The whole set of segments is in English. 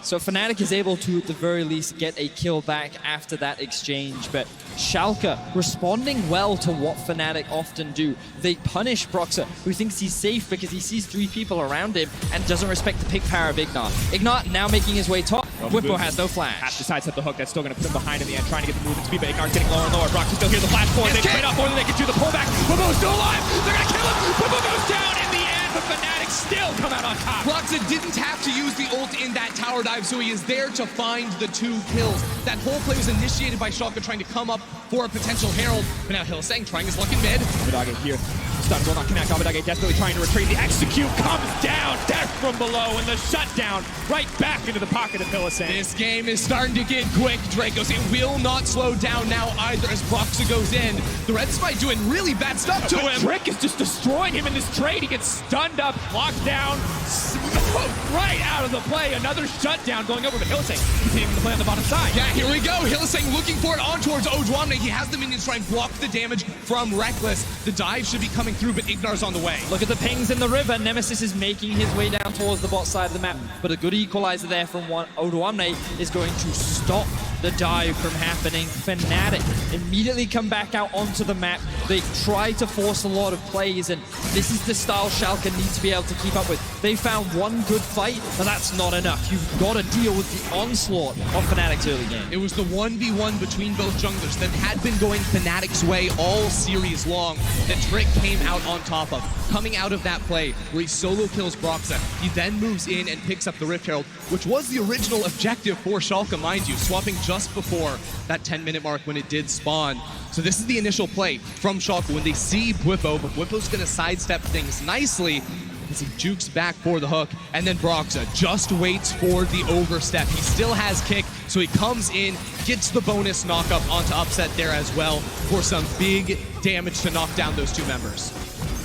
So Fnatic is able to, at the very least, get a kill back after that exchange, but Schalke responding well to what Fnatic often do. They punish Broxah, who thinks he's safe because he sees 3 people around him and doesn't respect the pick power of Ignat. Ignat now making his way top. Whippo has no flash. Has to sidestep the hook. That's still going to put him behind in the end, trying to get the movement speed, but Ignat's getting lower and lower. Broxah still here. The flash forward. They trade off more than they can do. The pullback. Whippo's still alive. They're going to kill him. Whippo goes down in the end, but Fnatic still come out on top. Broxah didn't have to use the ult in that tower dive, so he is there to find the 2 kills. That whole play was initiated by Schalke trying to come up for a potential Herald, but now Hylissang trying his luck in mid. Abbedagge here. Stun will not connect. Abbedagge desperately trying to retreat. The execute comes down. Death from below, and the shutdown right back into the pocket of Hylissang. This game is starting to get quick, Dracos. It will not slow down now either as Broxah goes in. The Red Spy doing really bad stuff to him. Trick is just destroying him in this trade. He gets stunned up, locked down, smoked right out of the play. Another shutdown going over, but Hylissang continuing to play on the bottom side. Yeah, here we go. Hylissang looking for it on towards Odoamne. He has the minions try and block the damage from Reckless. The dive should be coming through, but Ignar's on the way. Look at the pings in the river. Nemesis is making his way down towards the bot side of the map, but a good equalizer there from Odoamne is going to stop the dive from happening. Fnatic immediately come back out onto the map. They try to force a lot of plays, and this is the style Schalke need to be able to keep up with. They found one good fight, but that's not enough. You've got to deal with the onslaught of Fnatic's early game. It was the 1v1 between both junglers that had been going Fnatic's way all series long that Trick came out on top of. Coming out of that play where he solo kills Broxah, he then moves in and picks up the Rift Herald, which was the original objective for Schalke, mind you, swapping just before that 10-minute mark when it did spawn. So this is the initial play from Schalke when they see Whippo, but Whippo's going to sidestep things nicely as he jukes back for the hook, and then Broxah just waits for the overstep. He still has kick, so he comes in, gets the bonus knockup onto Upset there as well for some big damage to knock down those 2 members.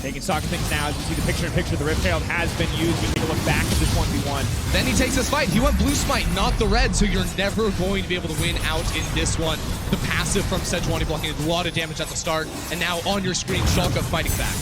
Taking stock of things now, as you see the picture-in-picture, the Rift Herald has been used. You need to look back at this 1v1. Then he takes his fight. He went blue smite, not the red, so you're never going to be able to win out in this one. The passive from Sejuani blocking a lot of damage at the start, and now on your screen, Schalke fighting back.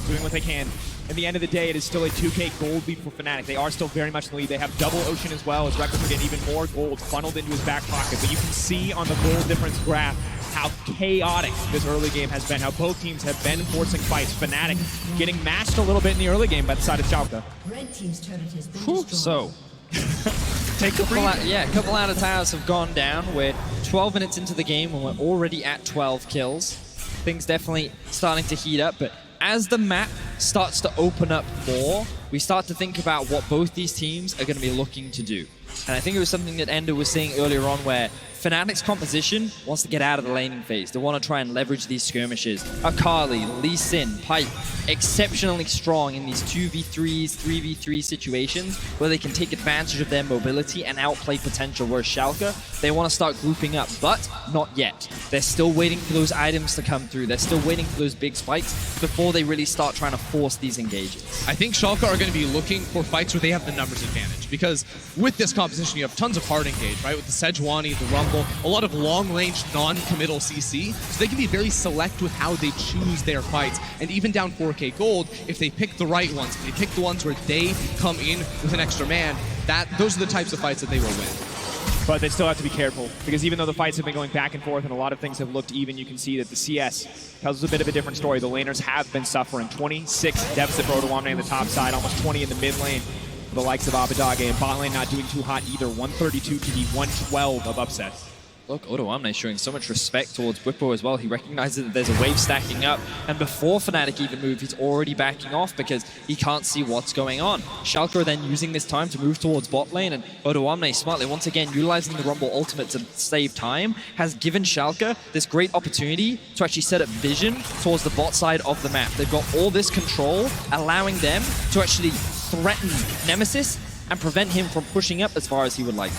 Doing what they can. At the end of the day, it is still a 2K gold lead for Fnatic. They are still very much in the lead. They have double Ocean as well, as Reckless will get even more gold funneled into his back pocket. But you can see on the gold difference graph how chaotic this early game has been, how both teams have been forcing fights. Fnatic getting matched a little bit in the early game by the side of Schalke. Red team's turret has been destroyed. So, a couple out of towers have gone down. We're 12 minutes into the game and we're already at 12 kills. Things definitely starting to heat up, but as the map starts to open up more, we start to think about what both these teams are going to be looking to do. And I think it was something that Ender was saying earlier on, where Fnatic's composition wants to get out of the laning phase. They want to try and leverage these skirmishes. Akali, Lee Sin, Pyke, exceptionally strong in these 2v3s, 3v3 situations where they can take advantage of their mobility and outplay potential. Whereas Schalke, they want to start grouping up, but not yet. They're still waiting for those items to come through. They're still waiting for those big spikes before they really start trying to force these engages. I think Schalke are going to be looking for fights where they have the numbers advantage, because with this composition, you have tons of hard engage, right? With the Sejuani, the Rumble, a lot of long-range, non-committal CC, so they can be very select with how they choose their fights. And even down 4K gold, if they pick the right ones, if they pick the ones where they come in with an extra man, those are the types of fights that they will win. But they still have to be careful, because even though the fights have been going back and forth and a lot of things have looked even, you can see that the CS tells us a bit of a different story. The laners have been suffering. 26 deficit for Odoamne in the top side, almost 20 in the mid lane. The likes of Abbedagge, and bot lane not doing too hot either. 132 to the 112 of Upset. Look, Odoamne showing so much respect towards Whippo as well. He recognizes that there's a wave stacking up, and before Fnatic even move, he's already backing off because he can't see what's going on. Schalke are then using this time to move towards bot lane, and Odoamne smartly, once again, utilizing the Rumble ultimate to save time, has given Schalke this great opportunity to actually set up vision towards the bot side of the map. They've got all this control, allowing them to actually threaten Nemesis and prevent him from pushing up as far as he would like.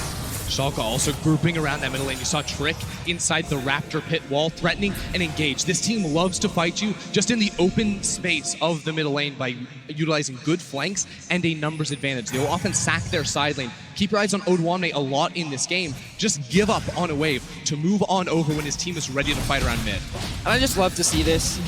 Schalke also grouping around that middle lane. You saw Trick inside the Raptor pit wall, threatening and engage. This team loves to fight you just in the open space of the middle lane by utilizing good flanks and a numbers advantage. They will often sack their side lane. Keep your eyes on Odoamne a lot in this game. Just give up on a wave to move on over when his team is ready to fight around mid. And I just love to see this.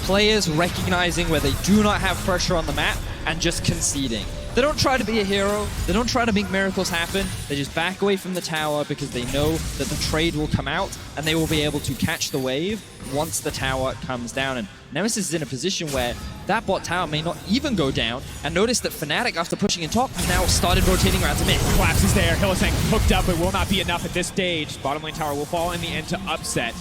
Players recognizing where they do not have pressure on the map and just conceding. They don't try to be a hero. They don't try to make miracles happen. They just back away from the tower because they know that the trade will come out and they will be able to catch the wave once the tower comes down. And Nemesis is in a position where that bot tower may not even go down. And notice that Fnatic, after pushing in top, now started rotating around to mid. Collapse is there. Hylissang hooked up. It will not be enough at this stage. Bottom lane tower will fall in the end to upset.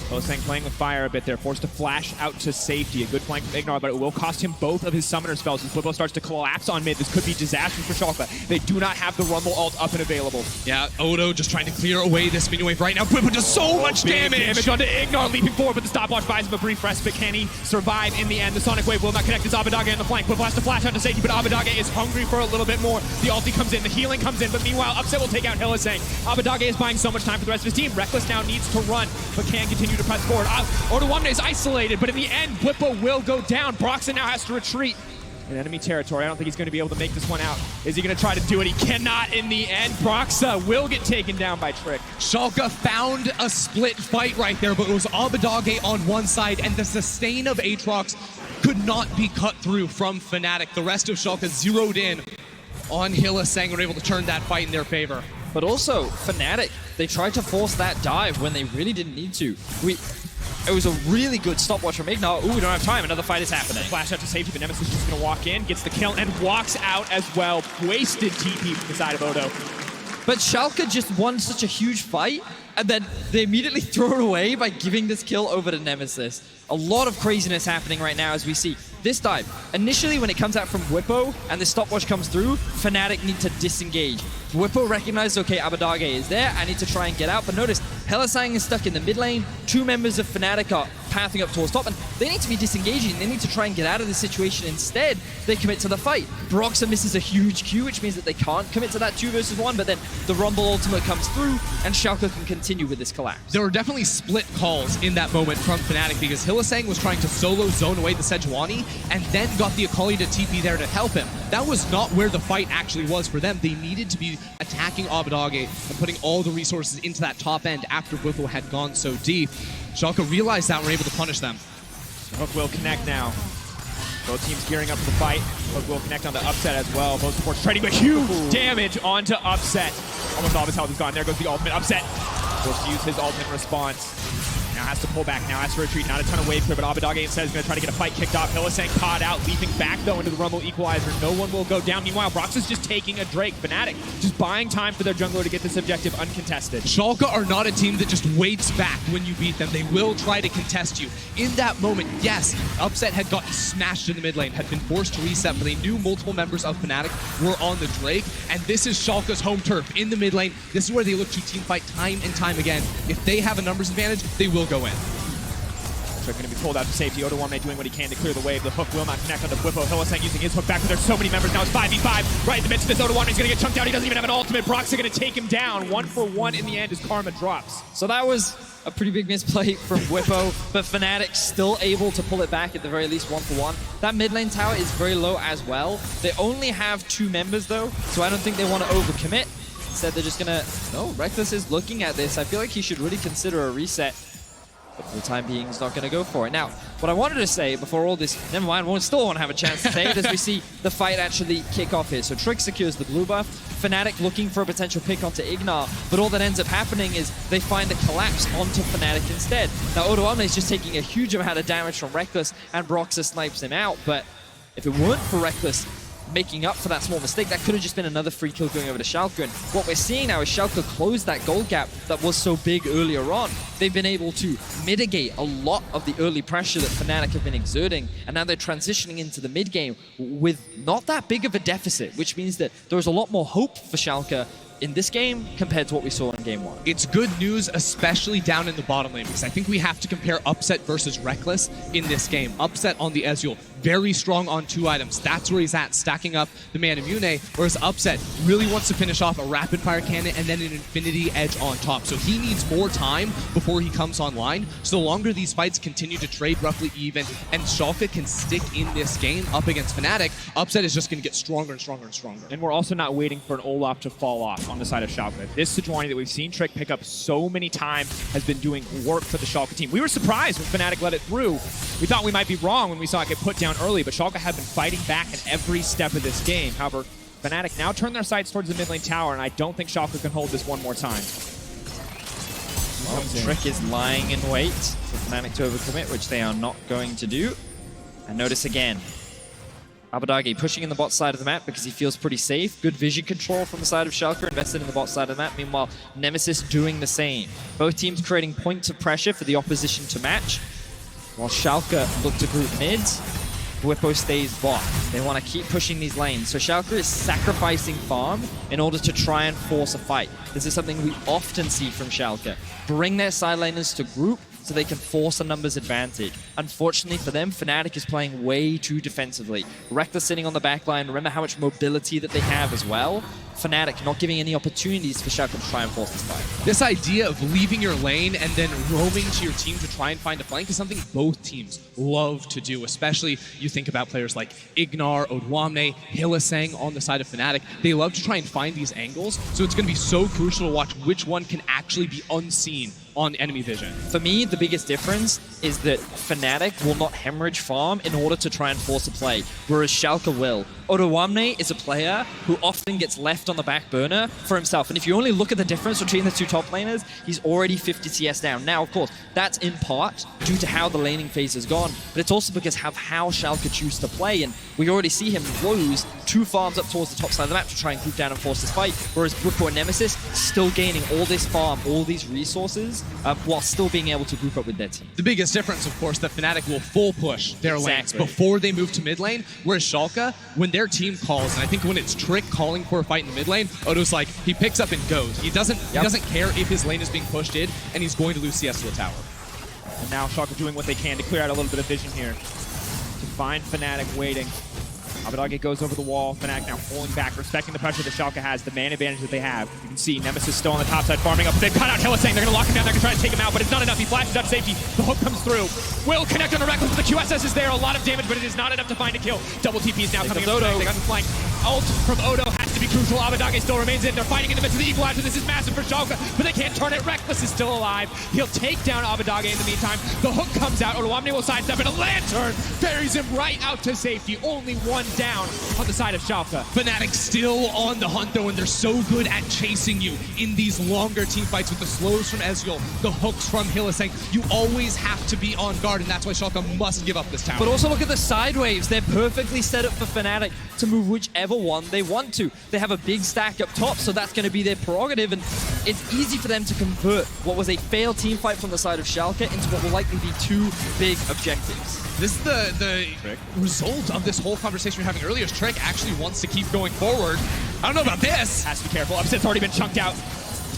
Hylissang playing with fire a bit there, forced to flash out to safety. A good flank from Ignore, but it will cost him both of his summoner spells as Flippo starts to collapse on mid. This could be disastrous for Schalke. They do not have the Rumble ult up and available. Yeah, Odo just trying to clear away this minion wave right now. Flippo does so much damage Onto Ignore, leaping forward, but the stopwatch buys him a brief respite. Can he survive in the end? The Sonic Wave will not connect his Abadage on the flank. Flippo has to flash out to safety, but Abadage is hungry for a little bit more. The ulti comes in, the healing comes in, but meanwhile, Upset will take out Hylissang. Abadage is buying so much time for the rest of his team. Reckless now needs to run, but can continue to press forward. Odoamne is isolated, but in the end, Blippo will go down. Broxah now has to retreat in enemy territory. I don't think he's going to be able to make this one out. Is he going to try to do it? He cannot in the end. Broxah will get taken down by Trick. Schalke found a split fight right there, but it was Abadage on one side, and the sustain of Aatrox could not be cut through from Fnatic. The rest of Schalke zeroed in on Hylissang and were able to turn that fight in their favor. But also, Fnatic, they tried to force that dive when they really didn't need to. It was a really good stopwatch from Ignore. Ooh, we don't have time. Another fight is happening. Flash out to safety, but Nemesis is just going to walk in, gets the kill, and walks out as well. Wasted TP from the side of Odo. But Schalke just won such a huge fight, and then they immediately throw it away by giving this kill over to Nemesis. A lot of craziness happening right now as we see this dive. Initially, when it comes out from Whippo and the stopwatch comes through, Fnatic need to disengage. Whippo recognized, okay, Abadage is there, I need to try and get out, but notice, Hylissang is stuck in the mid lane, 2 members of Fnatic are pathing up towards top, and they need to be disengaging, they need to try and get out of the situation. Instead, they commit to the fight. Broxah misses a huge Q, which means that they can't commit to that 2 versus 1, but then the Rumble ultimate comes through, and Schalke can continue with this collapse. There were definitely split calls in that moment from Fnatic because Hylissang was trying to solo zone away the Sejuani and then got the Akali to TP there to help him. That was not where the fight actually was for them. They needed to be attacking Abadage and putting all the resources into that top end after Whippo had gone so deep. Schalke realized that and were able to punish them. Hook will connect now. Both teams gearing up for the fight. Hook will connect onto Upset as well. Both supports trading with huge damage onto Upset. Almost all of his health is gone. There goes the ultimate. Upset will use his ultimate response. Now has to pull back, now has to retreat. Not a ton of wave clear, but Abadage instead is going to try to get a fight kicked off. Hylissang caught out, leaping back though into the Rumble Equalizer. No one will go down. Meanwhile, Broxah's just taking a Drake. Fnatic just buying time for their jungler to get this objective uncontested. Schalke are not a team that just waits back when you beat them. They will try to contest you. In that moment, yes, Upset had gotten smashed in the mid lane, had been forced to reset, but they knew multiple members of Fnatic were on the Drake, and this is Schalke's home turf in the mid lane. This is where they look to team fight time and time again. If they have a numbers advantage, they will go in. Trick going to be pulled out to safety. Odoamne doing what he can to clear the wave. The hook will not connect onto Whippo. Hylissang using his hook back, but there's so many members now. It's 5v5 right in the midst of this. Odoamne's going to get chunked out. He doesn't even have an ultimate. Broxah going to take him down. 1 for 1 in the end as Karma drops. So that was a pretty big misplay from Whippo, but Fnatic still able to pull it back at the very least 1 for 1. That mid lane tower is very low as well. They only have 2 members though, so I don't think they want to overcommit. Instead, they're just gonna... No, Reckless is looking at this. I feel like he should really consider a reset. But for the time being, he's not going to go for it. Now, what I wanted to say before all this... Never mind, we still won't have a chance to say it as we see the fight actually kick off here. So Trick secures the blue buff. Fnatic looking for a potential pick onto Ignore. But all that ends up happening is they find a collapse onto Fnatic instead. Now, Odoamne is just taking a huge amount of damage from Reckless, and Broxah snipes him out. But if it weren't for Reckless making up for that small mistake, that could have just been another free kill going over to Schalke. And what we're seeing now is Schalke close that gold gap that was so big earlier on. They've been able to mitigate a lot of the early pressure that Fnatic have been exerting, and now they're transitioning into the mid game with not that big of a deficit, which means that there's a lot more hope for Schalke in this game compared to what we saw in game 1. It's good news, especially down in the bottom lane, because I think we have to compare Upset versus Reckless in this game. Upset on the Ezreal, very strong on 2 items. That's where he's at, stacking up the Man Immune, whereas Upset really wants to finish off a rapid fire cannon and then an Infinity Edge on top. So he needs more time before he comes online. So the longer these fights continue to trade roughly even, and Schalke can stick in this game up against Fnatic, Upset is just going to get stronger and stronger and stronger. And we're also not waiting for an Olaf to fall off on the side of Schalke. This Sejuani that we've seen Trick pick up so many times has been doing work for the Schalke team. We were surprised when Fnatic let it through. We thought we might be wrong when we saw it get put down early, but Schalke had been fighting back at every step of this game. However, Fnatic now turn their sights towards the mid lane tower, and I don't think Schalke can hold this one more time. Well, Trick is lying in wait for Fnatic to overcommit, which they are not going to do. And notice again, Abadage pushing in the bot side of the map because he feels pretty safe. Good vision control from the side of Schalke, invested in the bot side of the map. Meanwhile, Nemesis doing the same. Both teams creating points of pressure for the opposition to match. While Schalke look to group mids, Bwipo stays bot. They want to keep pushing these lanes. So Schalke is sacrificing farm in order to try and force a fight. This is something we often see from Schalke. Bring their side laners to group so they can force a numbers advantage. Unfortunately for them, Fnatic is playing way too defensively. Reckless sitting on the back line. Remember how much mobility that they have as well? Fnatic not giving any opportunities for Schalke to try and force this fight. This idea of leaving your lane and then roaming to your team to try and find a flank is something both teams love to do, especially you think about players like Ignar, Odwamne, Hylissang on the side of Fnatic. They love to try and find these angles, so it's going to be so crucial to watch which one can actually be unseen on enemy vision. For me, the biggest difference is that Fnatic will not hemorrhage farm in order to try and force a play, whereas Schalke will. Odwamne is a player who often gets left on the back burner for himself. And if you only look at the difference between the two top laners, he's already 50 CS down. Now, of course, that's in part due to how the laning phase has gone, but it's also because of how Schalke choose to play. And we already see him lose 2 farms up towards the top side of the map to try and group down and force this fight, whereas Bwipo and Nemesis still gaining all this farm, all these resources, while still being able to group up with their team. The biggest difference, of course, that Fnatic will full push their lanes Exactly. before they move to mid lane, whereas Schalke, when their team calls, and I think when it's Trick calling for a fight in the mid lane, Odo's like, he picks up and goes. He doesn't care if his lane is being pushed in, and he's going to lose CS to a tower. And now Schalke doing what they can to clear out a little bit of vision here. To find Fnatic waiting. Abadage goes over the wall. Fnatic now pulling back, respecting the pressure that Schalke has, the man advantage that they have. You can see Nemesis still on the top side, farming up. They've cut out Hylissang. They're going to lock him down. They're going to try to take him out, but it's not enough. He flashes up safety. The hook comes through. Will connect on the Reckless, but the QSS is there. A lot of damage, but it is not enough to find a kill. Double TP is now coming in. They got the flank. Ult from Odo has to be crucial. Abadage still remains in. They're fighting in the midst of the equalizer. This is massive for Schalke, but they can't turn it. Reckless is still alive. He'll take down Abadage in the meantime. The hook comes out. Odwamne will sidestep, and a lantern buries him right out to safety. Only one down on the side of Schalke. Fnatic still on the hunt though, and they're so good at chasing you in these longer team fights with the slows from Ezreal, the hooks from Hylissang. You always have to be on guard, and that's why Schalke must give up this tower. But also look at the side waves. They're perfectly set up for Fnatic to move whichever one they want to. They have a big stack up top, so that's going to be their prerogative, and it's easy for them to convert what was a failed team fight from the side of Schalke into what will likely be 2 big objectives. This is the result of this whole conversation we were having earlier. Is Trick actually wants to keep going forward. I don't know about this. Has to be careful. Upset's already been chunked out.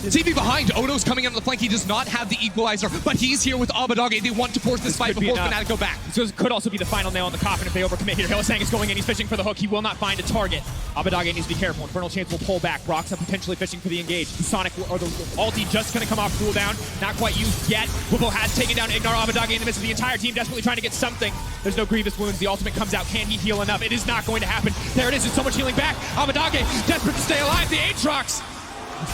TP behind. Odo's coming out on the flank. He does not have the equalizer, but he's here with Abadage. They want to force this fight before Fnatic go back. This could also be the final nail in the coffin if they overcommit here. Hylissang is going in. He's fishing for the hook. He will not find a target. Abadage needs to be careful. Infernal Chance will pull back. Broxah potentially fishing for the engage. The Sonic or the ulti just going to come off cooldown. Not quite used yet. Bwipo has taken down Ignar. Abadage in the midst of the entire team desperately trying to get something. There's no grievous wounds. The ultimate comes out. Can he heal enough? It is not going to happen. There it is. There's so much healing back. Abadage desperate to stay alive. The Aatrox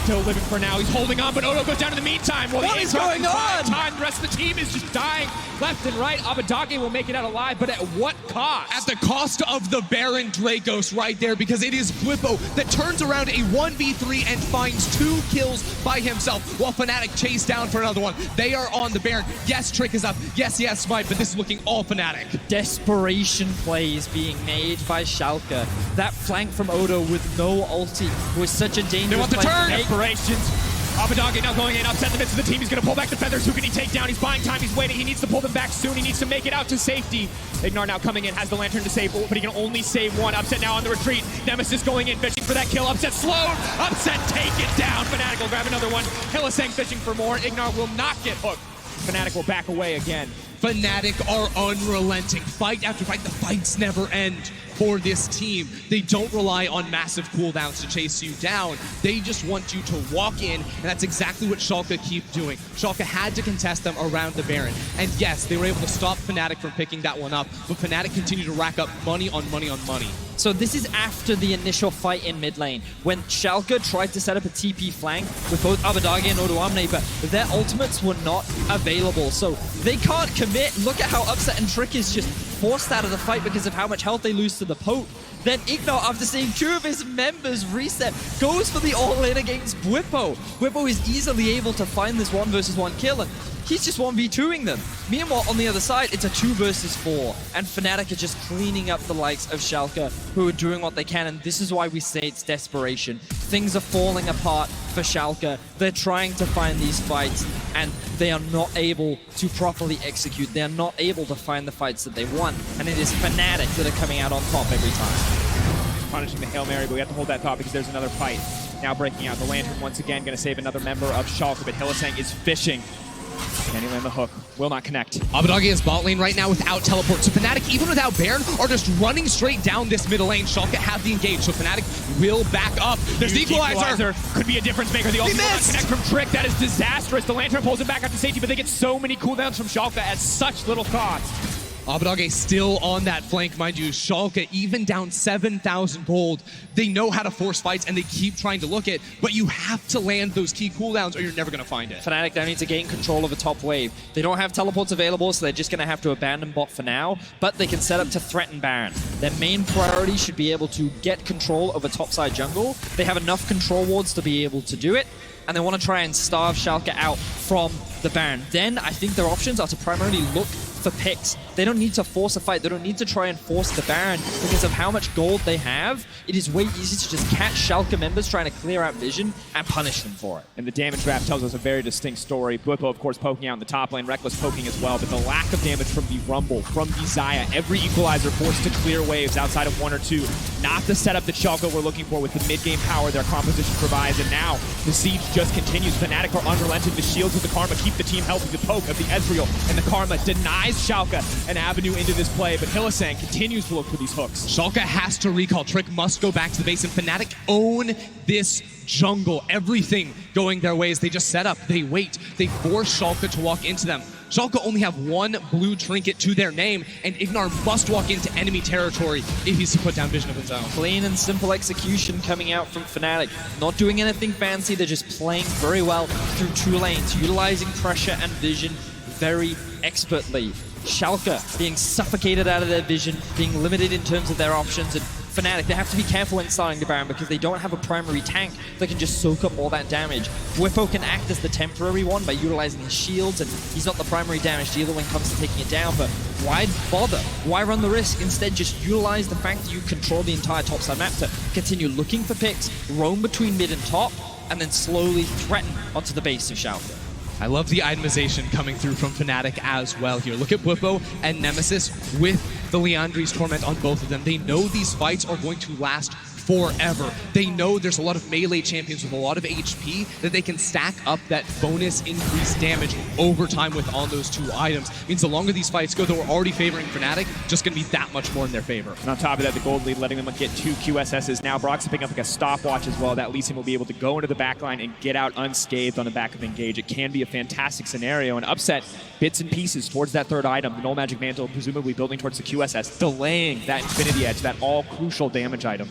still living for now. He's holding on, but Odo goes down in the meantime. Well, What is going on? The rest of the team is just dying left and right. Abadage will make it out alive, but at what cost? At the cost of the Baron Dracos right there, because it is Bwipo that turns around a 1v3 and finds 2 kills by himself, while Fnatic chase down for another one. They are on the Baron. Yes, Trick is up. Yes, he has Smite, but this is looking all Fnatic. Desperation plays being made by Schalke. That flank from Odo with no ulti was such a dangerous They want the play to turn. make. Desperations. Abadage now going in, upset in the midst of the team. He's going to pull back the feathers. Who can he take down? He's buying time. He's waiting. He needs to pull them back soon. He needs to make it out to safety. Ignar now coming in, has the lantern to save, but he can only save one. Upset now on the retreat. Nemesis going in, fishing for that kill. Upset slowed. Upset take it down. Fnatic will grab another one. Hylissang fishing for more. Ignar will not get hooked. Fnatic will back away again. Fnatic are unrelenting. Fight after fight, the fights never end for this team. They don't rely on massive cooldowns to chase you down. They just want you to walk in, and that's exactly what Schalke keep doing. Schalke had to contest them around the Baron. And yes, they were able to stop Fnatic from picking that one up, but Fnatic continued to rack up money on money on money. So this is after the initial fight in mid lane, when Schalke tried to set up a TP flank with both Abadage and Odwamne, but their ultimates were not available. So they can't commit. Look at how Upset and Trick is just forced out of the fight because of how much health they lose to the poke. Then Ignor, after seeing 2 of his members reset, goes for the all-in against Bwipo. Bwipo is easily able to find this 1 versus 1 kill, and he's just 1v2ing them. Meanwhile, on the other side, it's a 2 versus 4, and Fnatic are just cleaning up the likes of Schalke, who are doing what they can, and this is why we say it's desperation. Things are falling apart for Schalke. They're trying to find these fights, and they are not able to properly execute. They are not able to find the fights that they want, and it is Fnatic that are coming out on top every time. Punishing the Hail Mary, but we have to hold that thought because there's another fight. Now breaking out. The Lantern once again going to save another member of Schalke, but Hylissang is fishing. Can he land the hook? Will not connect. Abaddon is bot lane right now without teleport. So Fnatic, even without Baron, are just running straight down this middle lane. Schalke have the engage, so Fnatic will back up. There's the equalizer. Could be a difference maker. The ultimate will not connect from Trick. That is disastrous. The Lantern pulls him back up to safety, but they get so many cooldowns from Schalke at such little cost. Abaddon still on that flank, mind you. Schalke, even down 7,000 gold, they know how to force fights and they keep trying to look it, but you have to land those key cooldowns or you're never going to find it. Fnatic now need to gain control of a top wave. They don't have teleports available, so they're just going to have to abandon bot for now, but they can set up to threaten Baron. Their main priority should be able to get control of a topside jungle. They have enough control wards to be able to do it, and they want to try and starve Schalke out from the Baron. Then I think their options are to primarily look for picks. They don't need to force a fight. They don't need to try and force the Baron because of how much gold they have. It is way easier to just catch Schalke members trying to clear out vision and punish them for it. And the damage graph tells us a very distinct story. Bwipo, of course, poking out in the top lane, Reckless poking as well, but the lack of damage from the Rumble, from the Xayah, every equalizer forced to clear waves outside of 1 or 2. Not the setup that Schalke were looking for with the mid-game power their composition provides, and now the siege just continues. Fnatic are unrelenting. The shields of the Karma keep the team healthy. The poke of the Ezreal and the Karma denies Schalke an avenue into this play, but Hylissang continues to look for these hooks. Schalke has to recall. Trick must go back to the base, and Fnatic own this jungle. Everything going their ways. They just set up, they wait, they force Schalke to walk into them. Schalke only have 1 blue trinket to their name, and Ignor must walk into enemy territory if he's to put down vision of his own. Clean and simple execution coming out from Fnatic. Not doing anything fancy, they're just playing very well through 2 lanes, utilizing pressure and vision very expertly. Schalke being suffocated out of their vision, being limited in terms of their options, and Fnatic, they have to be careful when starting the Baron because they don't have a primary tank that can just soak up all that damage. Bwipo can act as the temporary one by utilizing his shields, and he's not the primary damage dealer when it comes to taking it down, but why bother? Why run the risk? Instead, just utilize the fact that you control the entire topside map to continue looking for picks, roam between mid and top, and then slowly threaten onto the base of Schalke. I love the itemization coming through from Fnatic as well here. Look at Bwipo and Nemesis with the Liandry's Torment on both of them. They know these fights are going to last forever. They know there's a lot of melee champions with a lot of HP that they can stack up that bonus increased damage over time with on those 2 items. It means the longer these fights go, though we're already favoring Fnatic, just going to be that much more in their favor. And on top of that, the gold lead letting them get 2 QSSs. Now Brock's picking up like a stopwatch as well. That leads him will be able to go into the backline and get out unscathed on the back of Engage. It can be a fantastic scenario. And upset bits and pieces towards that 3rd item. The Null Magic Mantle presumably building towards the QSS, delaying that Infinity Edge, that all crucial damage item.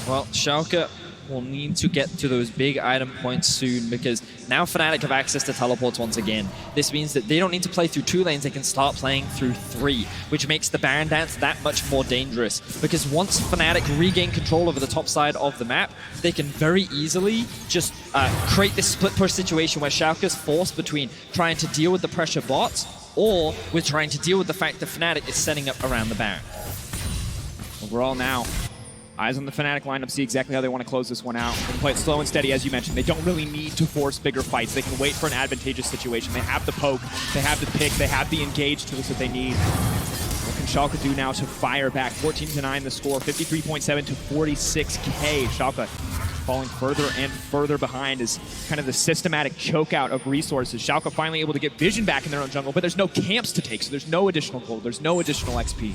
Well, Schalke will need to get to those big item points soon because now Fnatic have access to teleports once again. This means that they don't need to play through 2 lanes, they can start playing through 3, which makes the Baron dance that much more dangerous. Because once Fnatic regain control over the top side of the map, they can very easily just create this split push situation where Schalke's forced between trying to deal with the pressure bots or with trying to deal with the fact that Fnatic is setting up around the Baron. Overall now, eyes on the Fnatic lineup, see exactly how they want to close this one out. They can play it slow and steady, as you mentioned. They don't really need to force bigger fights. They can wait for an advantageous situation. They have the poke, they have the pick, they have the engage tools that they need. What can Schalke do now to fire back? 14-9 the score, 53.7 to 46k. Schalke falling further and further behind is kind of the systematic chokeout of resources. Schalke finally able to get vision back in their own jungle, but there's no camps to take, so there's no additional gold, there's no additional XP.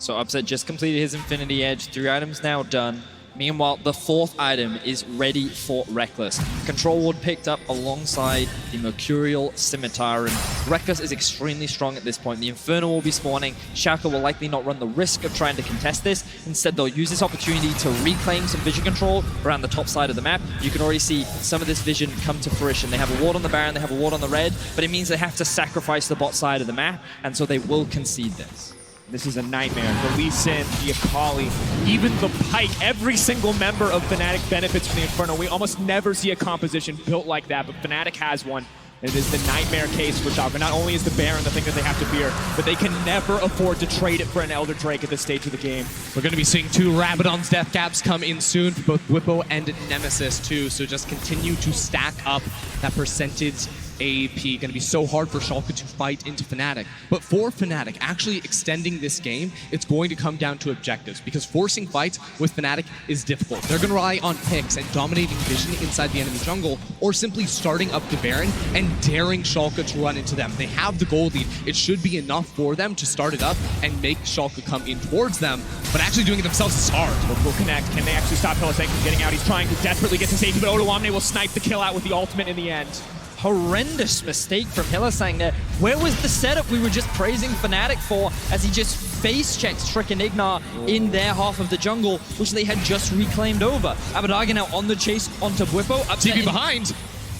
So Upset just completed his Infinity Edge, 3 items now done. Meanwhile, the 4th item is ready for Reckless. Control Ward picked up alongside the Mercurial Scimitar, and Reckless is extremely strong at this point. The Inferno will be spawning. Schalke will likely not run the risk of trying to contest this. Instead, they'll use this opportunity to reclaim some vision control around the top side of the map. You can already see some of this vision come to fruition. They have a ward on the Baron, they have a ward on the red, but it means they have to sacrifice the bot side of the map, and so they will concede this. This is a nightmare. The Lee Sin, the Akali, even the Pike, every single member of Fnatic benefits from the Inferno. We almost never see a composition built like that, but Fnatic has one. And it is the nightmare case for Schalke. Not only is the Baron the thing that they have to fear, but they can never afford to trade it for an Elder Drake at this stage of the game. We're going to be seeing 2 Rabadon's death caps come in soon for both Whippo and Nemesis too, so just continue to stack up that percentage AP. Going to be so hard for Schalke to fight into Fnatic. But for Fnatic, actually extending this game, it's going to come down to objectives, because forcing fights with Fnatic is difficult. They're going to rely on picks and dominating vision inside the enemy jungle, or simply starting up the Baron and daring Schalke to run into them. They have the gold lead. It should be enough for them to start it up and make Schalke come in towards them, but actually doing it themselves is hard. Will connect. Can they actually stop Hylissang from getting out? He's trying to desperately get to safety, but Odoamne will snipe the kill out with the ultimate in the end. Horrendous mistake from Hylissang there. Where was the setup we were just praising Fnatic for, as he just face-checks Trick and Ignar in their half of the jungle, which they had just reclaimed over. Abbedagge now on the chase onto Whippo. TP behind.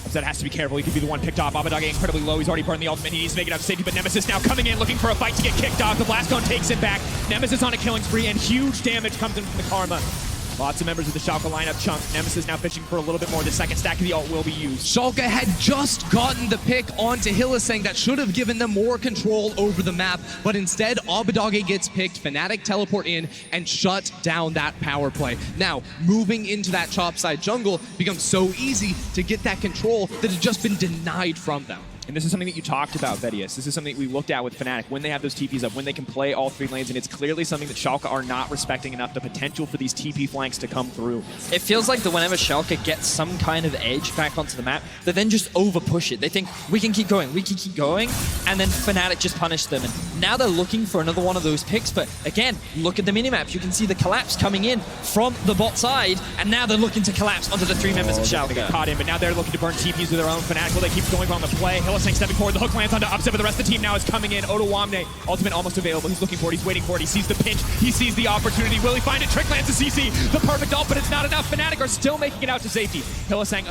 Upset has to be careful. He could be the one picked off. Abbedagge incredibly low. He's already burned the ultimate. He needs to make it out to safety, but Nemesis now coming in looking for a fight to get kicked off. The Blast Cone takes it back. Nemesis on a killing spree, and huge damage comes in from the Karma. Lots of members of the Schalke lineup chunk. Nemesis now fishing for a little bit more. The second stack of the ult will be used. Schalke had just gotten the pick onto Hylissang that should have given them more control over the map, but instead Abbedagge gets picked, Fnatic teleport in and shut down that power play. Now, moving into that topside jungle becomes so easy to get that control that had just been denied from them. And this is something that you talked about, Vedius. This is something that we looked at with Fnatic when they have those TPs up, when they can play all 3 lanes, and it's clearly something that Schalke are not respecting enough, the potential for these TP flanks to come through. It feels like that whenever Schalke gets some kind of edge back onto the map, they then just over-push it. They think, we can keep going, and then Fnatic just punish them. And now they're looking for another one of those picks, but again, look at the minimaps. You can see the collapse coming in from the bot side, and now they're looking to collapse onto the 3 members of Schalke. Get caught in, but now they're looking to burn TPs with their own. Fnatic, will they keep going on the play? Hylissang stepping forward, the hook lands onto Upset, but the rest of the team now is coming in. Odoamne, ultimate almost available. He's looking for it, he's waiting for it, he sees the pinch, he sees the opportunity. Will he find it? Trick lands the CC, the perfect ult, but it's not enough. Fnatic are still making it out to safety. Hylissang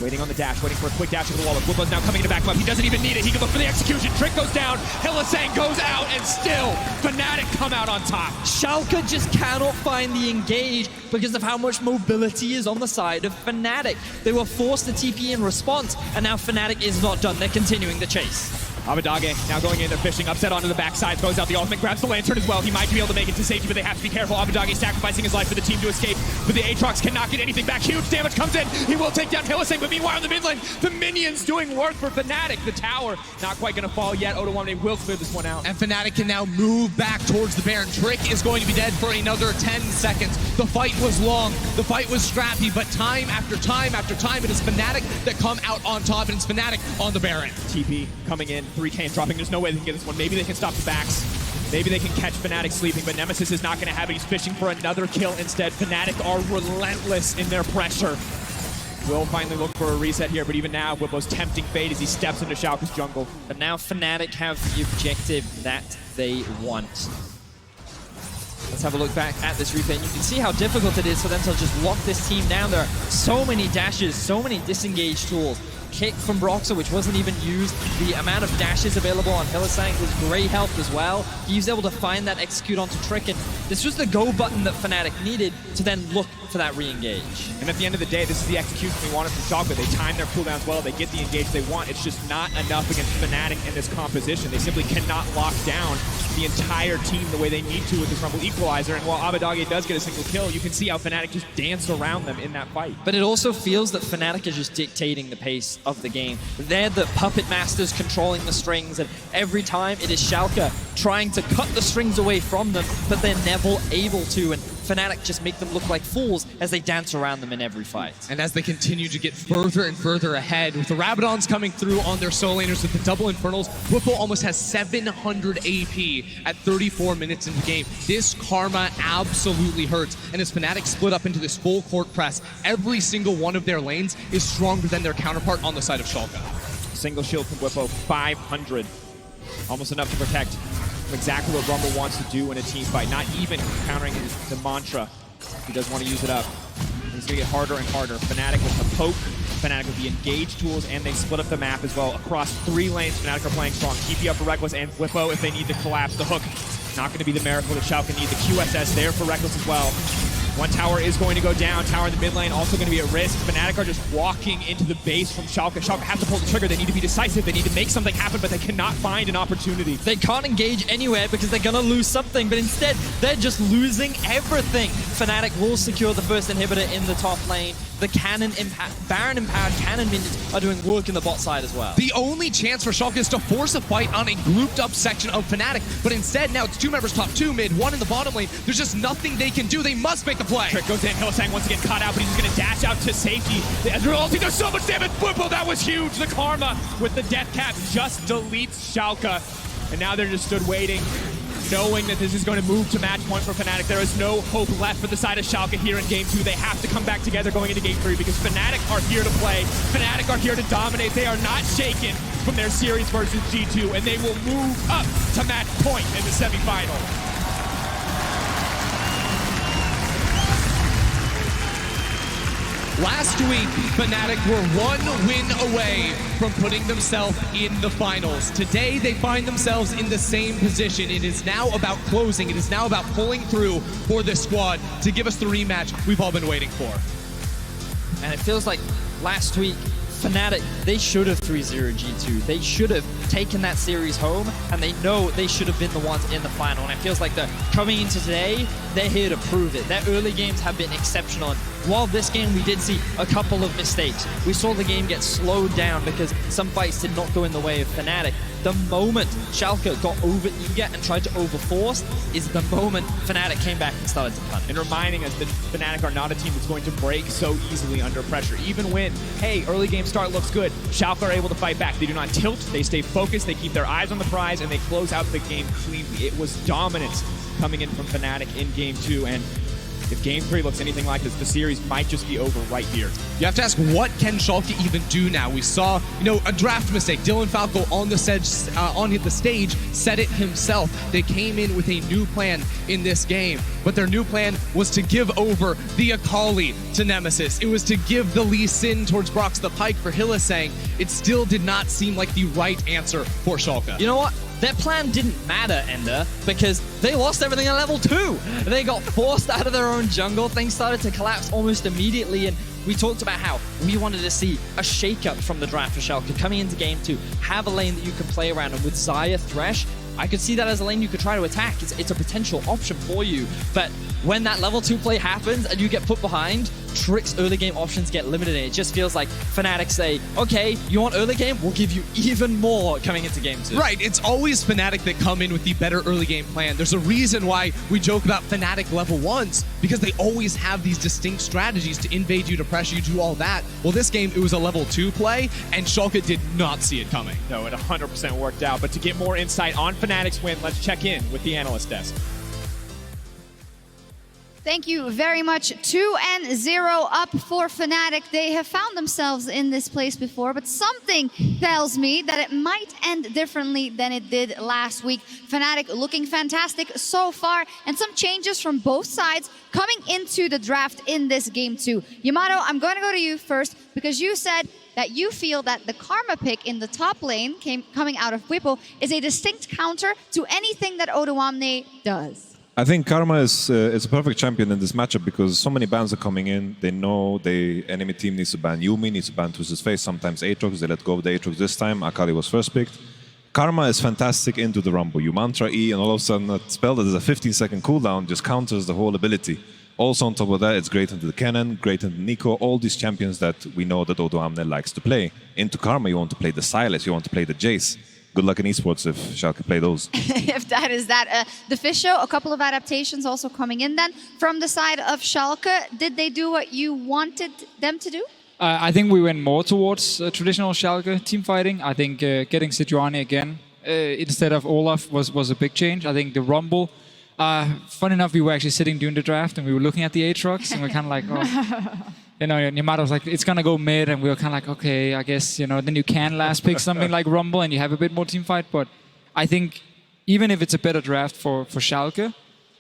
waiting on the dash, waiting for a quick dash over the wall. Whippo's now coming to back him up. He doesn't even need it. He can look for the execution. Trick goes down. Hylissang goes out, and still Fnatic come out on top. Schalke just cannot find the engage because of how much mobility is on the side of Fnatic. They were forced to TP in response, and now Fnatic is not done. They're continuing the chase. Abbedagge now going in, they're fishing, Upset onto the backside, throws out the ultimate, grabs the lantern as well. He might be able to make it to safety, but they have to be careful. Abbedagge sacrificing his life for the team to escape, but the Aatrox cannot get anything back. Huge damage comes in. He will take down Hylissang, but meanwhile in the mid lane, the minions doing work for Fnatic. The tower not quite going to fall yet. Odoamne will clear this one out. And Fnatic can now move back towards the Baron. Trick is going to be dead for another 10 seconds. The fight was long, the fight was scrappy, but time after time after time, it is Fnatic that come out on top, and it's Fnatic on the Baron. TP coming in, 3K dropping. There's no way they can get this one. Maybe they can stop the backs. Maybe they can catch Fnatic sleeping, but Nemesis is not going to have it. He's fishing for another kill instead. Fnatic are relentless in their pressure. Will finally look for a reset here, but even now, Whippo's tempting fate as he steps into Schalke's jungle. But now Fnatic have the objective that they want. Let's have a look back at this replay, and you can see how difficult it is for them to just lock this team down. There are so many dashes, so many disengage tools. Kick from Broxah, which wasn't even used. The amount of dashes available on Hylissang was great health as well. He was able to find that execute onto Trick, and this was the go button that Fnatic needed to then look for that re-engage. And at the end of the day, this is the execution we wanted from Schalke. They time their cooldowns well, they get the engage they want. It's just not enough against Fnatic in this composition. They simply cannot lock down the entire team the way they need to with this Rumble Equalizer. And while Abbedagge does get a single kill, you can see how Fnatic just danced around them in that fight. But it also feels that Fnatic is just dictating the pace of the game. They're the puppet masters controlling the strings, and every time it is Schalke trying to cut the strings away from them, but they're never able to, and Fnatic just make them look like fools as they dance around them in every fight. And as they continue to get further and further ahead, with the Rabadons coming through on their solo laners with the double Infernals, Whippo almost has 700 AP at 34 minutes into the game. This Karma absolutely hurts, and as Fnatic split up into this full court press, every single one of their lanes is stronger than their counterpart on the side of Schalke. Single shield from Whippo, 500. Almost enough to protect exactly what Rumble wants to do in a team fight. Not even countering the mantra. He does want to use it up. It's going to get harder and harder. Fnatic with the poke, Fnatic with the engage tools, and they split up the map as well. Across 3 lanes, Fnatic are playing strong. TP up for Reckless and Whippo if they need to collapse the hook. Not going to be the miracle that Schalke need. The QSS there for Reckless as well. One tower is going to go down. Tower in the mid lane also going to be at risk. Fnatic are just walking into the base from Schalke. Schalke have to pull the trigger. They need to be decisive. They need to make something happen, but they cannot find an opportunity. They can't engage anywhere because they're going to lose something, but instead, they're just losing everything. Fnatic will secure the first inhibitor in the top lane. The cannon Baron empowered cannon minions are doing work in the bot side as well. The only chance for Schalke is to force a fight on a grouped up section of Fnatic, but instead now it's 2 members top 2 mid, 1 in the bottom lane. There's just nothing they can do. They must make the play. Trick goes in. Hylissang once again caught out, but he's going to dash out to safety. The Ezreal ulti does so much damage. Whipple, that was huge. The Karma with the death cap just deletes Schalke. And now they're just stood waiting, knowing that this is going to move to match point for Fnatic. There is no hope left for the side of Schalke here in Game 2. They have to come back together going into Game 3 because Fnatic are here to play. Fnatic are here to dominate. They are not shaken from their series versus G2, and they will move up to match point in the semifinal. Last week, Fnatic were 1 win away from putting themselves in the finals. Today, they find themselves in the same position. It is now about closing. It is now about pulling through for this squad to give us the rematch we've all been waiting for. And it feels like last week, Fnatic, they should have 3-0 G2. They should have taken that series home, and they know they should have been the ones in the final. And it feels like they're coming into today, they're here to prove it. Their early games have been exceptional. And while this game we did see a couple of mistakes, we saw the game get slowed down because some fights did not go in the way of Fnatic. The moment Schalke got over eager and tried to overforce is the moment Fnatic came back and started to punish. And reminding us that Fnatic are not a team that's going to break so easily under pressure. Even when, hey, early game start looks good, Schalke are able to fight back. They do not tilt, they stay focused, they keep their eyes on the prize, and they close out the game cleanly. It was dominance coming in from Fnatic in Game 2, and if Game 3 looks anything like this, the series might just be over right here. You have to ask, what can Schalke even do now? We saw, a draft mistake. Dylan Falco on the stage said it himself. They came in with a new plan in this game, but their new plan was to give over the Akali to Nemesis. It was to give the Lee Sin towards Brox the Pike for Hylissang. It still did not seem like the right answer for Schalke. You know what? Their plan didn't matter, Ender, because they lost everything at level 2. They got forced out of their own jungle. Things started to collapse almost immediately, and we talked about how we wanted to see a shake-up from the draft for Schalke coming into Game 2, have a lane that you can play around, and with Xayah Thresh, I could see that as a lane you could try to attack. It's a potential option for you, but when that level 2 play happens and you get put behind, Trick's early game options get limited, and it just feels like Fnatic say, okay, you want early game? We'll give you even more coming into Game 2. Right, it's always Fnatic that come in with the better early game plan. There's a reason why we joke about Fnatic level 1s, because they always have these distinct strategies to invade you, to pressure you, to do all that. Well, this game, it was a level 2 play, and Schalke did not see it coming. No, it 100% worked out, but to get more insight on Fnatic's win, let's check in with the analyst desk. Thank you very much. 2-0 up for Fnatic. They have found themselves in this place before, but something tells me that it might end differently than it did last week. Fnatic looking fantastic so far, and some changes from both sides coming into the draft in this Game 2. Yamato, I'm going to go to you first, because you said that you feel that the Karma pick in the top lane coming out of Whipple is a distinct counter to anything that Odoamne does. I think Karma is a perfect champion in this matchup because so many bans are coming in. They know the enemy team needs to ban Yuumi, needs to ban Twisted Face, sometimes Aatrox. They let go of the Aatrox this time. Akali was first picked. Karma is fantastic into the Rumble. You mantra E, and all of a sudden that spell that is a 15-second cooldown just counters the whole ability. Also on top of that, it's great into the Cannon, great into Nico, all these champions that we know that Odoamne likes to play. Into Karma, you want to play the Sylas, you want to play the Jace. Good luck in esports if Schalke play those. If that is that. The Fish Show, a couple of adaptations also coming in then. From the side of Schalke, did they do what you wanted them to do? I think we went more towards traditional Schalke team fighting. I think getting Sejuani again instead of Olaf was a big change. I think the Rumble, fun enough, we were actually sitting during the draft and we were looking at the Aatrox and we are kind of like, oh. Yamato was like, it's going to go mid, and we were kind of like, okay, I guess, then you can last pick something like Rumble and you have a bit more team fight. But I think even if it's a better draft for Schalke,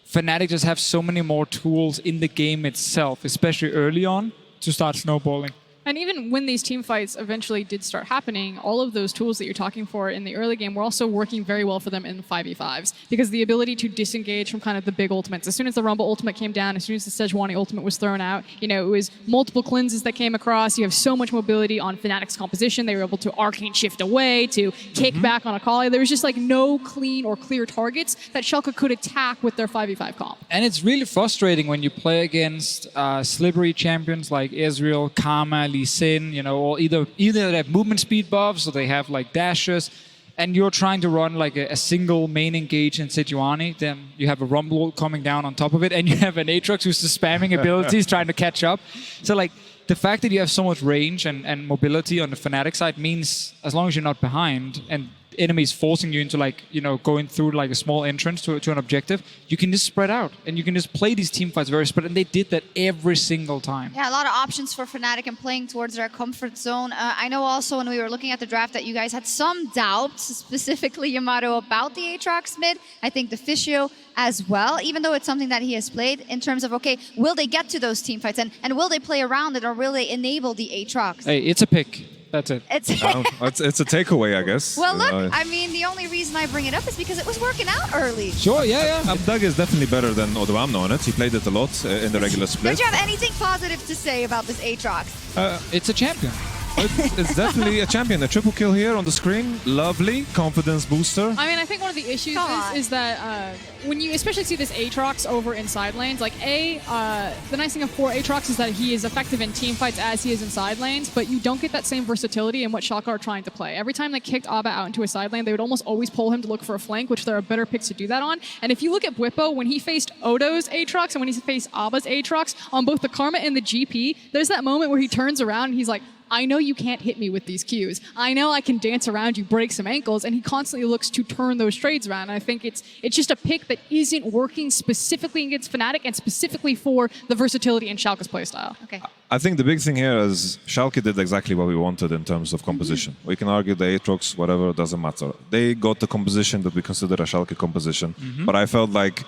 Fnatic just have so many more tools in the game itself, especially early on, to start snowballing. And even when these team fights eventually did start happening, all of those tools that you're talking for in the early game were also working very well for them in 5v5s. Because the ability to disengage from kind of the big ultimates. As soon as the Rumble ultimate came down, as soon as the Sejuani ultimate was thrown out, you know, it was multiple cleanses that came across. You have so much mobility on Fnatic's composition. They were able to arcane shift away, to kick back on Akali. There was just like no clean or clear targets that Schalke could attack with their 5v5 comp. And it's really frustrating when you play against slippery champions like Ezreal, Karma, Lee Sin, you know, or either they have movement speed buffs or they have like dashes, and you're trying to run like a single main engage in Sejuani, then you have a Rumble coming down on top of it, and you have an Aatrox who's just spamming abilities trying to catch up. So like the fact that you have so much range and mobility on the Fnatic side means as long as you're not behind and enemies forcing you into like, you know, going through like a small entrance to an objective, you can just spread out and you can just play these team fights very spread, and they did that every single time. Yeah, a lot of options for Fnatic and playing towards their comfort zone. I know also when we were looking at the draft that you guys had some doubts, specifically Yamato, about the Aatrox mid. I think the Fishio as well, even though it's something that he has played in terms of, okay, will they get to those team fights and will they play around it or will they enable the Aatrox? Hey, it's a pick. That's it. It's it's a takeaway, I guess. Well, look, I mean, the only reason I bring it up is because it was working out early. Sure, yeah. Doug is definitely better than Odoamno on it. He played it a lot in the regular split. Don't you have anything positive to say about this Aatrox? It's a champion. It's definitely a champion. A triple kill here on the screen. Lovely. Confidence booster. I mean, I think one of the issues is that when you especially see this Aatrox over in side lanes, like the nice thing of poor Aatrox is that he is effective in team fights as he is in side lanes, but you don't get that same versatility in what Schalke are trying to play. Every time they kicked Abba out into a side lane, they would almost always pull him to look for a flank, which there are better picks to do that on. And if you look at Bwipo, when he faced Odo's Aatrox and when he faced Abba's Aatrox on both the Karma and the GP, there's that moment where he turns around and he's like, I know you can't hit me with these Qs. I know I can dance around you, break some ankles, and he constantly looks to turn those trades around. And I think it's just a pick that isn't working specifically against Fnatic and specifically for the versatility in Schalke's playstyle. Okay. I think the big thing here is Schalke did exactly what we wanted in terms of composition. We can argue the Aatrox, whatever, doesn't matter. They got the composition that we consider a Schalke composition. But I felt like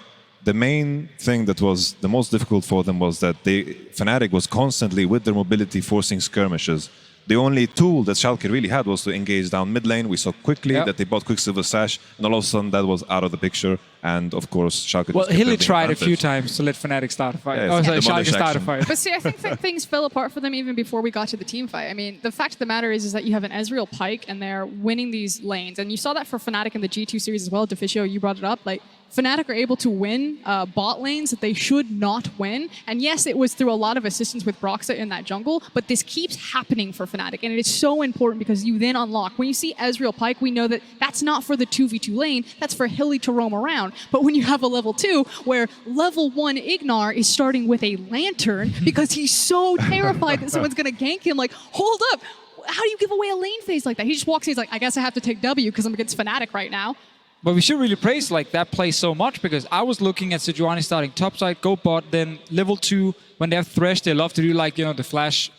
the main thing that was the most difficult for them was that Fnatic was constantly, with their mobility, forcing skirmishes. The only tool that Schalke really had was to engage down mid lane. We saw quickly that they bought Quicksilver Sash, and all of a sudden that was out of the picture. And of course, Schalke. Well, Hilly tried a few times to let Fnatic start a fight. Schalke start a fight. But see, I think things fell apart for them even before we got to the team fight. I mean, the fact of the matter is that you have an Ezreal Pyke and they're winning these lanes. And you saw that for Fnatic in the G2 series as well. Deficio, you brought it up. Like, Fnatic are able to win bot lanes that they should not win. And yes, it was through a lot of assistance with Broxa in that jungle, but this keeps happening for Fnatic. And it is so important because you then unlock. When you see Ezreal Pyke, we know that that's not for the 2v2 lane, that's for Hilly to roam around. But when you have a level 2 where level 1 Ignar is starting with a lantern because he's so terrified that someone's going to gank him, like, hold up, how do you give away a lane phase like that? He just walks in, he's like, I guess I have to take W because I'm against Fnatic right now. But we should really praise like that play so much because I was looking at Sejuani starting topside, go bot, then level 2, when they have Thresh, they love to do like, you know, the flash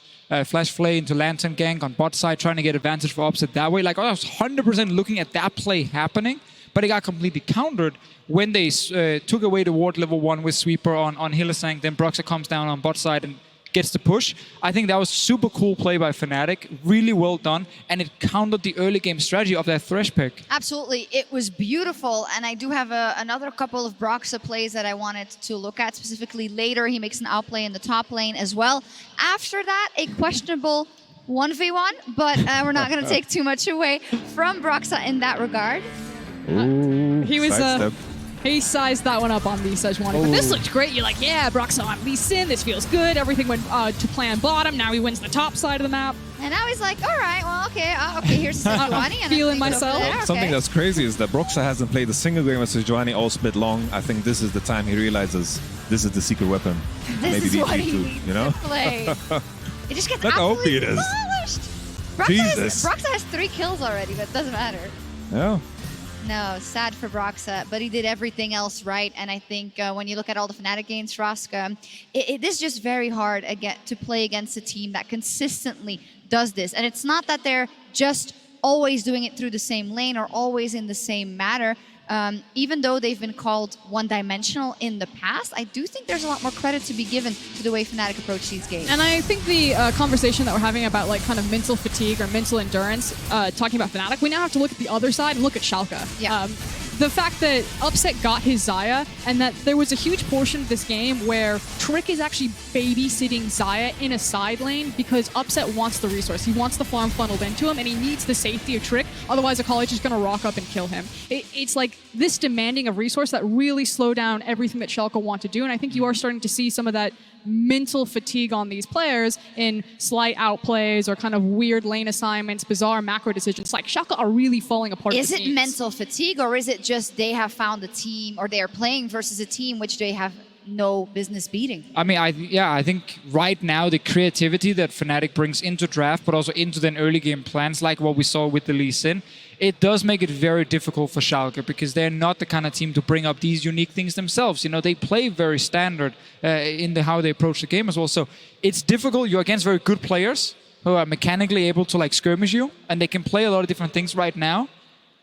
flay into lantern gank on bot side, trying to get advantage for opposite that way. Like I was 100% looking at that play happening, but it got completely countered when they took away the ward level 1 with Sweeper on Hylissang, then Broxa comes down on bot side and gets the push. I think that was super cool play by Fnatic, really well done, and it countered the early game strategy of that Thresh pick. Absolutely, it was beautiful, and I do have another couple of Broxa plays that I wanted to look at, specifically later. He makes an outplay in the top lane as well. After that, a questionable 1v1, but we're not going to take too much away from Broxa in that regard. Ooh, he was he sized that one up on the Sejuani, but this looked great. You're like, yeah, Broxa on Lee Sin, this feels good. Everything went to plan bottom. Now he wins the top side of the map. And now he's like, all right, well, okay, here's Sejuani. And feeling myself. Something that's crazy is that Broxa hasn't played a single game with Sejuani all split long. I think this is the time he realizes this is the secret weapon. This is what he needs to play. It just gets absolutely demolished. Broxa has 3 kills already, but it doesn't matter. Yeah. No, sad for Broxa, but he did everything else right. And I think when you look at all the Fnatic games, Raska, it is just very hard to play against a team that consistently does this. And it's not that they're just always doing it through the same lane or always in the same manner. Even though they've been called one-dimensional in the past, I do think there's a lot more credit to be given to the way Fnatic approach these games. And I think the conversation that we're having about like kind of mental fatigue or mental endurance, talking about Fnatic, we now have to look at the other side and look at Schalke. Yeah. The fact that Upset got his Xayah and that there was a huge portion of this game where Trick is actually babysitting Xayah in a side lane because Upset wants the resource. He wants the farm funneled into him and he needs the safety of Trick. Otherwise, a college is going to rock up and kill him. It's like this demanding of resource that really slow down everything that Schalke want to do. And I think you are starting to see some of that mental fatigue on these players in slight outplays or kind of weird lane assignments, bizarre macro decisions. Like Schalke are really falling apart. Is it mental fatigue or is it just they have found a team or they are playing versus a team which they have no business beating? I mean, I think right now the creativity that Fnatic brings into draft, but also into their early game plans, like what we saw with the Lee Sin, it does make it very difficult for Schalke because they're not the kind of team to bring up these unique things themselves. You know, they play very standard in how they approach the game as well. So it's difficult. You're against very good players who are mechanically able to like skirmish you, and they can play a lot of different things right now.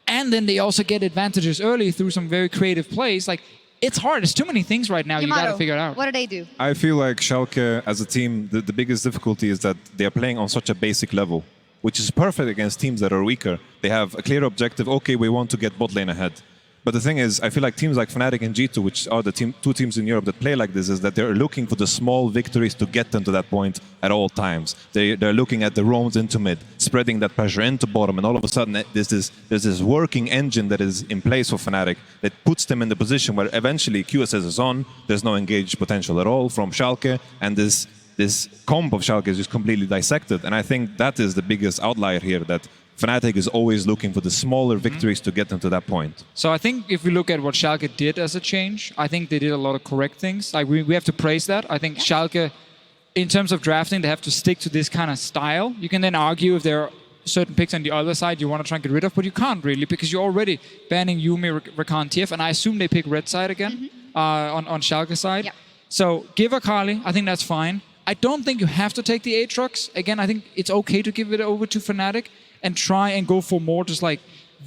And then they also get advantages early through some very creative plays. Like, it's hard. There's too many things right now. You got to figure it out. What do they do? I feel like Schalke as a team, the biggest difficulty is that they are playing on such a basic level, which is perfect against teams that are weaker. They have a clear objective. Okay, we want to get bot lane ahead. But the thing is, I feel like teams like Fnatic and G2, which are the two teams in Europe that play like this, is that they're looking for the small victories to get them to that point at all times. They're looking at the roams into mid, spreading that pressure into bottom, and all of a sudden there's this working engine that is in place for Fnatic that puts them in the position where eventually QSS is on, there's no engaged potential at all from Schalke, and this comp of Schalke is just completely dissected. And I think that is the biggest outlier here, that Fnatic is always looking for the smaller victories to get them to that point. So I think if we look at what Schalke did as a change, I think they did a lot of correct things. Like we have to praise that. I think Schalke, in terms of drafting, they have to stick to this kind of style. You can then argue if there are certain picks on the other side you want to try and get rid of, but you can't really because you're already banning Yuumi, Rakan, TF, and I assume they pick red side again on Schalke side. Yeah. So give Akali, I think that's fine. I don't think you have to take the Aatrox. Again, I think it's okay to give it over to Fnatic and try and go for more just like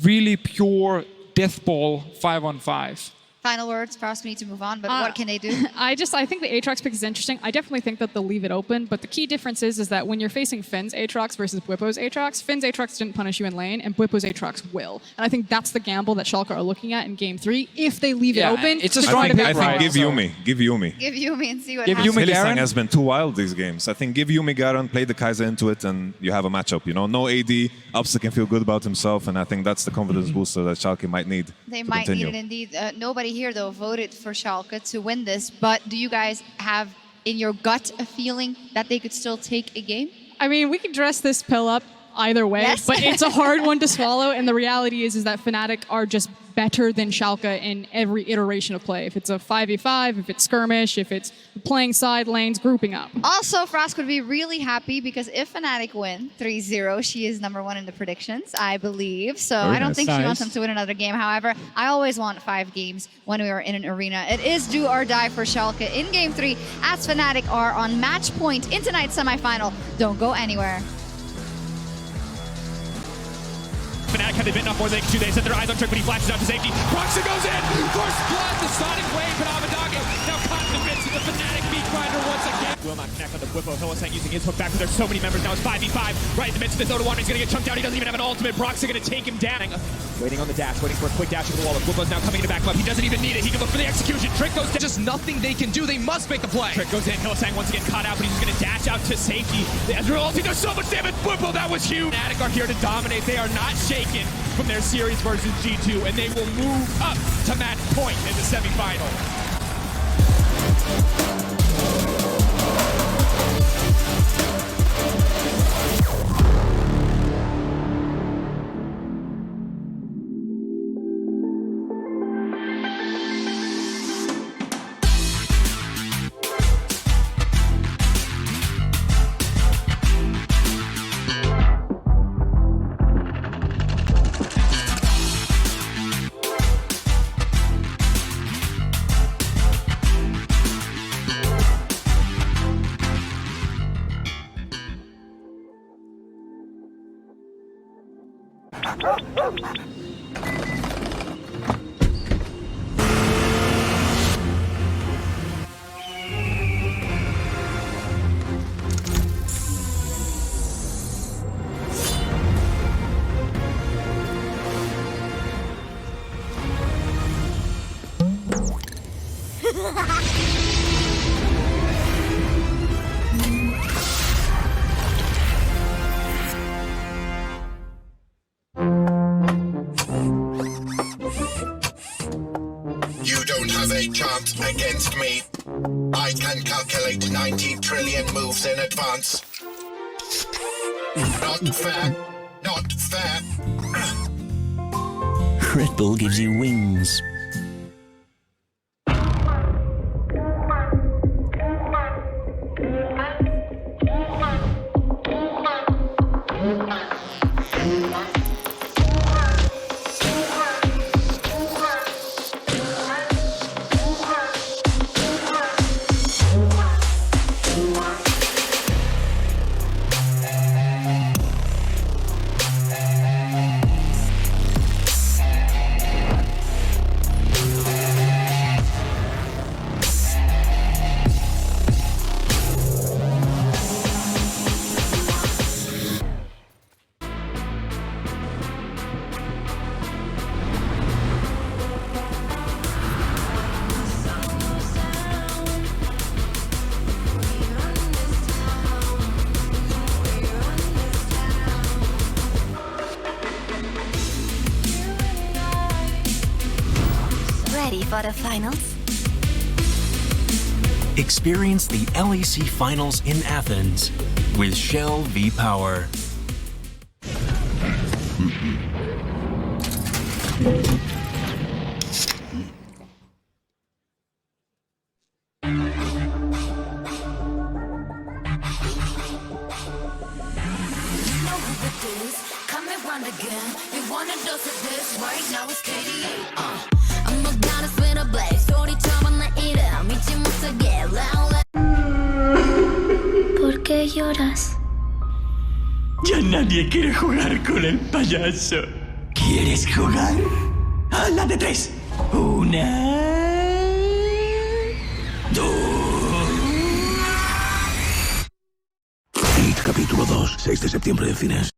really pure death ball 5-on-5. Final words, perhaps we need to move on, but what can they do? I think the Aatrox pick is interesting. I definitely think that they'll leave it open, but the key difference is that when you're facing Finn's Aatrox versus Bwipo's Aatrox, Finn's Aatrox didn't punish you in lane, and Bwipo's Aatrox will. And I think that's the gamble that Schalke are looking at in Game 3. If they leave it open, it's a strong pick. I think give Yuumi. Give Yuumi. Give Yuumi and see what Give happens. Yuumi Hylissang Garen. has been too wild these games. I think give Yuumi Garen, play the Kaiser into it, and you have a matchup. You know, no AD, Upset can feel good about himself, and I think that's the confidence booster that Schalke might need. They to might continue. need it indeed. Nobody here, though, voted for Schalke to win this, but do you guys have in your gut a feeling that they could still take a game? I mean, we can dress this pill up either way, Yes. but it's a hard one to swallow, and the reality is that Fnatic are just better than Schalke in every iteration of play. If it's a 5v5, if it's skirmish, if it's playing side lanes, grouping up. Also, Frost would be really happy because if Fnatic win 3-0, she is #1 in the predictions, I believe. So Very I don't nice. think she wants them to win another game. However, I always want 5 games when we are in an arena. It is do or die for Schalke in Game 3 as Fnatic are on match point in tonight's semifinal. Don't go anywhere. Fnatic had they bitten off more than they could do. They set their eyes on Trick, but he flashes out to safety. Proxa goes in! First blood, the Sonic Wave, but Amadage now caught in the midst of the Fnatic beat grinder once again. Will not connect on the Bwipo. Hylissang using his hook back, but there's so many members now. It's 5v5 right in the midst of this. Oda1, he's gonna get chunked out. He doesn't even have an ultimate. Proxa gonna take him down. Waiting on the dash, waiting for a quick dash over the wall. Bwipo's now coming to back up. He doesn't even need it. He can look for the execution. Trick goes down. Just nothing they can do. They must make the play. Trick goes in. Hylissang once again caught out, but he's just gonna dash out to safety. The Ezreal ulti does so much damage. Bwipo, that was huge. Fnatic are here to dominate. They are not shaken from their series versus G2, and they will move up to match point in the semifinal. against me. I can calculate 90 trillion moves in advance. Not fair. Not fair. Red Bull gives you wings. Ready for the finals? Experience the LEC finals in Athens with Shell V-Power. Come and run again. You want a dose of this right now? It's KD. ¿Por qué lloras? Ya nadie quiere jugar con el payaso. ¿Quieres jugar? A la de 3. 1, 2. LEC capítulo 2, 6 de septiembre en cines.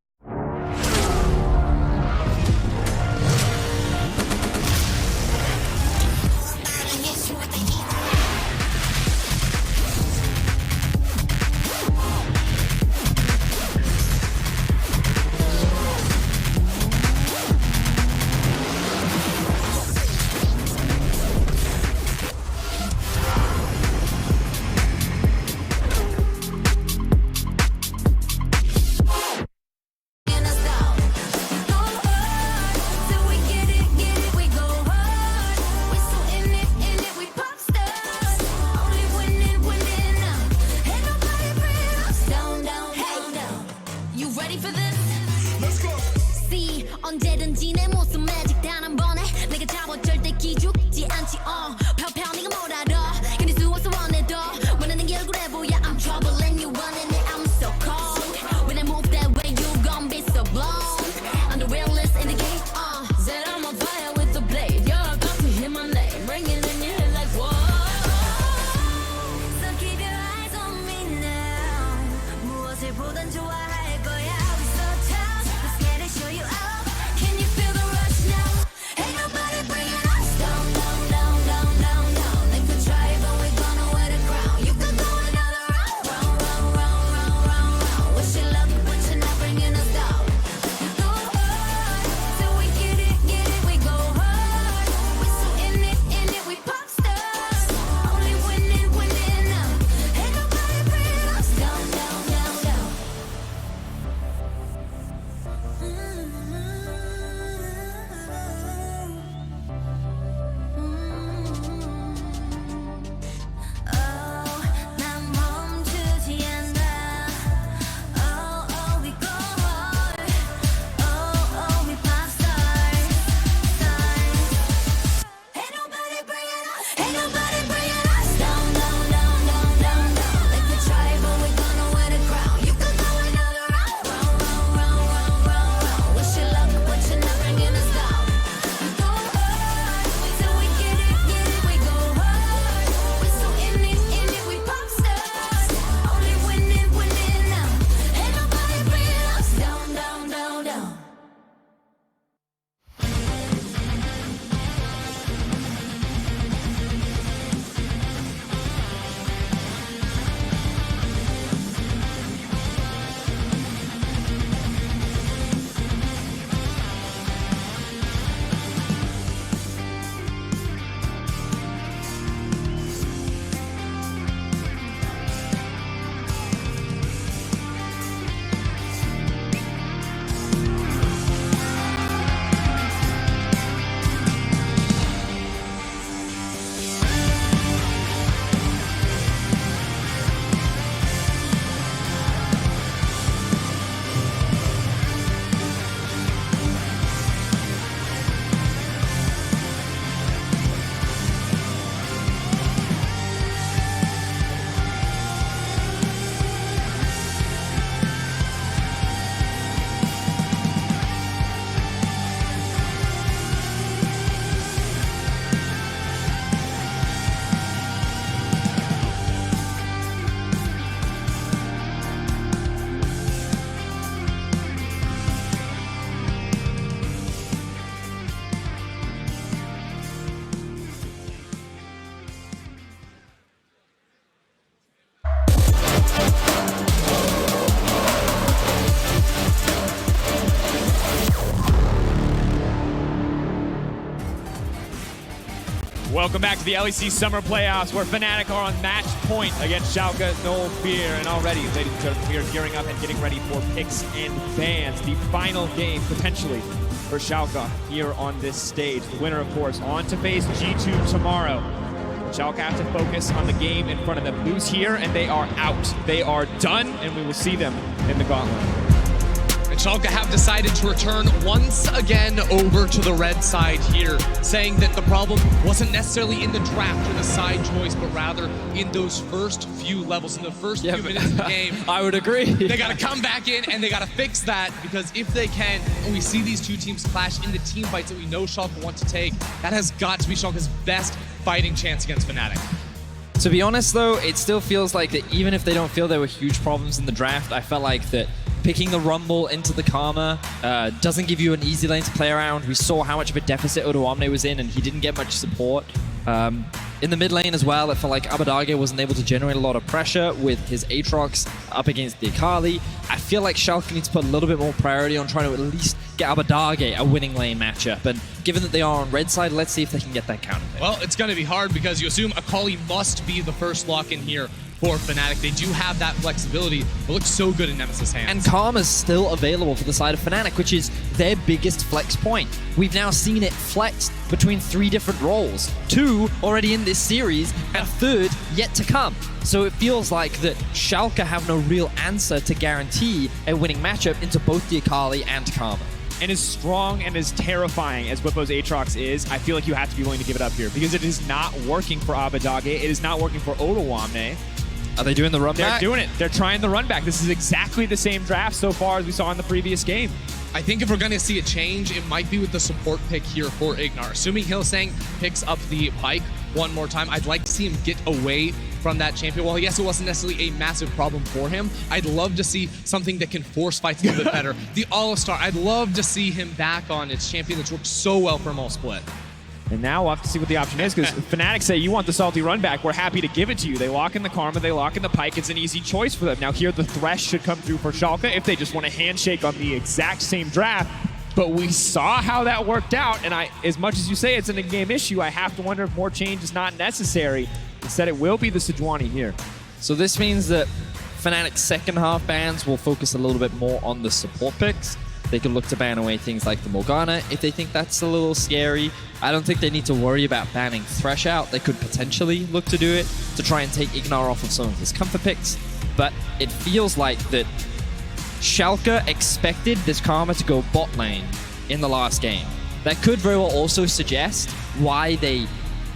Welcome back to the LEC Summer Playoffs, where Fnatic are on match point against Schalke. No fear, and already, ladies and gentlemen, we are gearing up and getting ready for picks and bans. The final game, potentially, for Schalke here on this stage. The winner, of course, on to face G2 tomorrow. Schalke have to focus on the game in front of them. Lose here, and they are out. They are done, and we will see them in the gauntlet. And Schalke have decided to return once again over to the red side here, saying that the problem wasn't necessarily in the draft or the side choice, but rather in those first few levels, in the first few minutes of the game. I would agree. They got to come back in and they got to fix that, because if they can, and we see these two teams clash in the team fights that we know Schalke want to take, that has got to be Schalke's best fighting chance against Fnatic. To be honest, though, it still feels like that even if they don't feel there were huge problems in the draft, I felt like that picking the Rumble into the Karma doesn't give you an easy lane to play around. We saw how much of a deficit Odoamne was in, and he didn't get much support. In the mid lane as well, it felt like Abadage wasn't able to generate a lot of pressure with his Aatrox up against the Akali. I feel like Schalke needs to put a little bit more priority on trying to at least get Abadage a winning lane matchup. And given that they are on red side, let's see if they can get that counter. Well, it's going to be hard because you assume Akali must be the first lock in here for Fnatic. They do have that flexibility. It looks so good in Nemesis' hands. And Karma's still available for the side of Fnatic, which is their biggest flex point. We've now seen it flexed between 3 different roles. 2 already in this series, and 3rd yet to come. So it feels like that Schalke have no real answer to guarantee a winning matchup into both the Akali and Karma. And as strong and as terrifying as Whippo's Aatrox is, I feel like you have to be willing to give it up here, because it is not working for Abadage. It is not working for Odoamne. Are they doing the run They're back? doing it. They're trying the run back. This is exactly the same draft so far as we saw in the previous game. I think if we're going to see a change, it might be with the support pick here for Ignar. Assuming Hillsang picks up the Pike one more time, I'd like to see him get away from that champion. While yes, it wasn't necessarily a massive problem for him, I'd love to see something that can force fights a little bit better. The All-Star, I'd love to see him back on its champion that's worked so well for Mall Split. And now we'll have to see what the option is, because Fnatic say, you want the salty run back, we're happy to give it to you. They lock in the Karma, they lock in the Pike. It's an easy choice for them. Now here the Thresh should come through for Schalke if they just want a handshake on the exact same draft. But we saw how that worked out, and as much as you say it's an in-game issue, I have to wonder if more change is not necessary. Instead, it will be the Sejuani here. So this means that Fnatic's second half bans will focus a little bit more on the support picks. They can look to ban away things like the Morgana if they think that's a little scary. I don't think they need to worry about banning Thresh out. They could potentially look to do it to try and take Ignar off of some of his comfort picks. But it feels like that Schalke expected this Karma to go bot lane in the last game. That could very well also suggest why they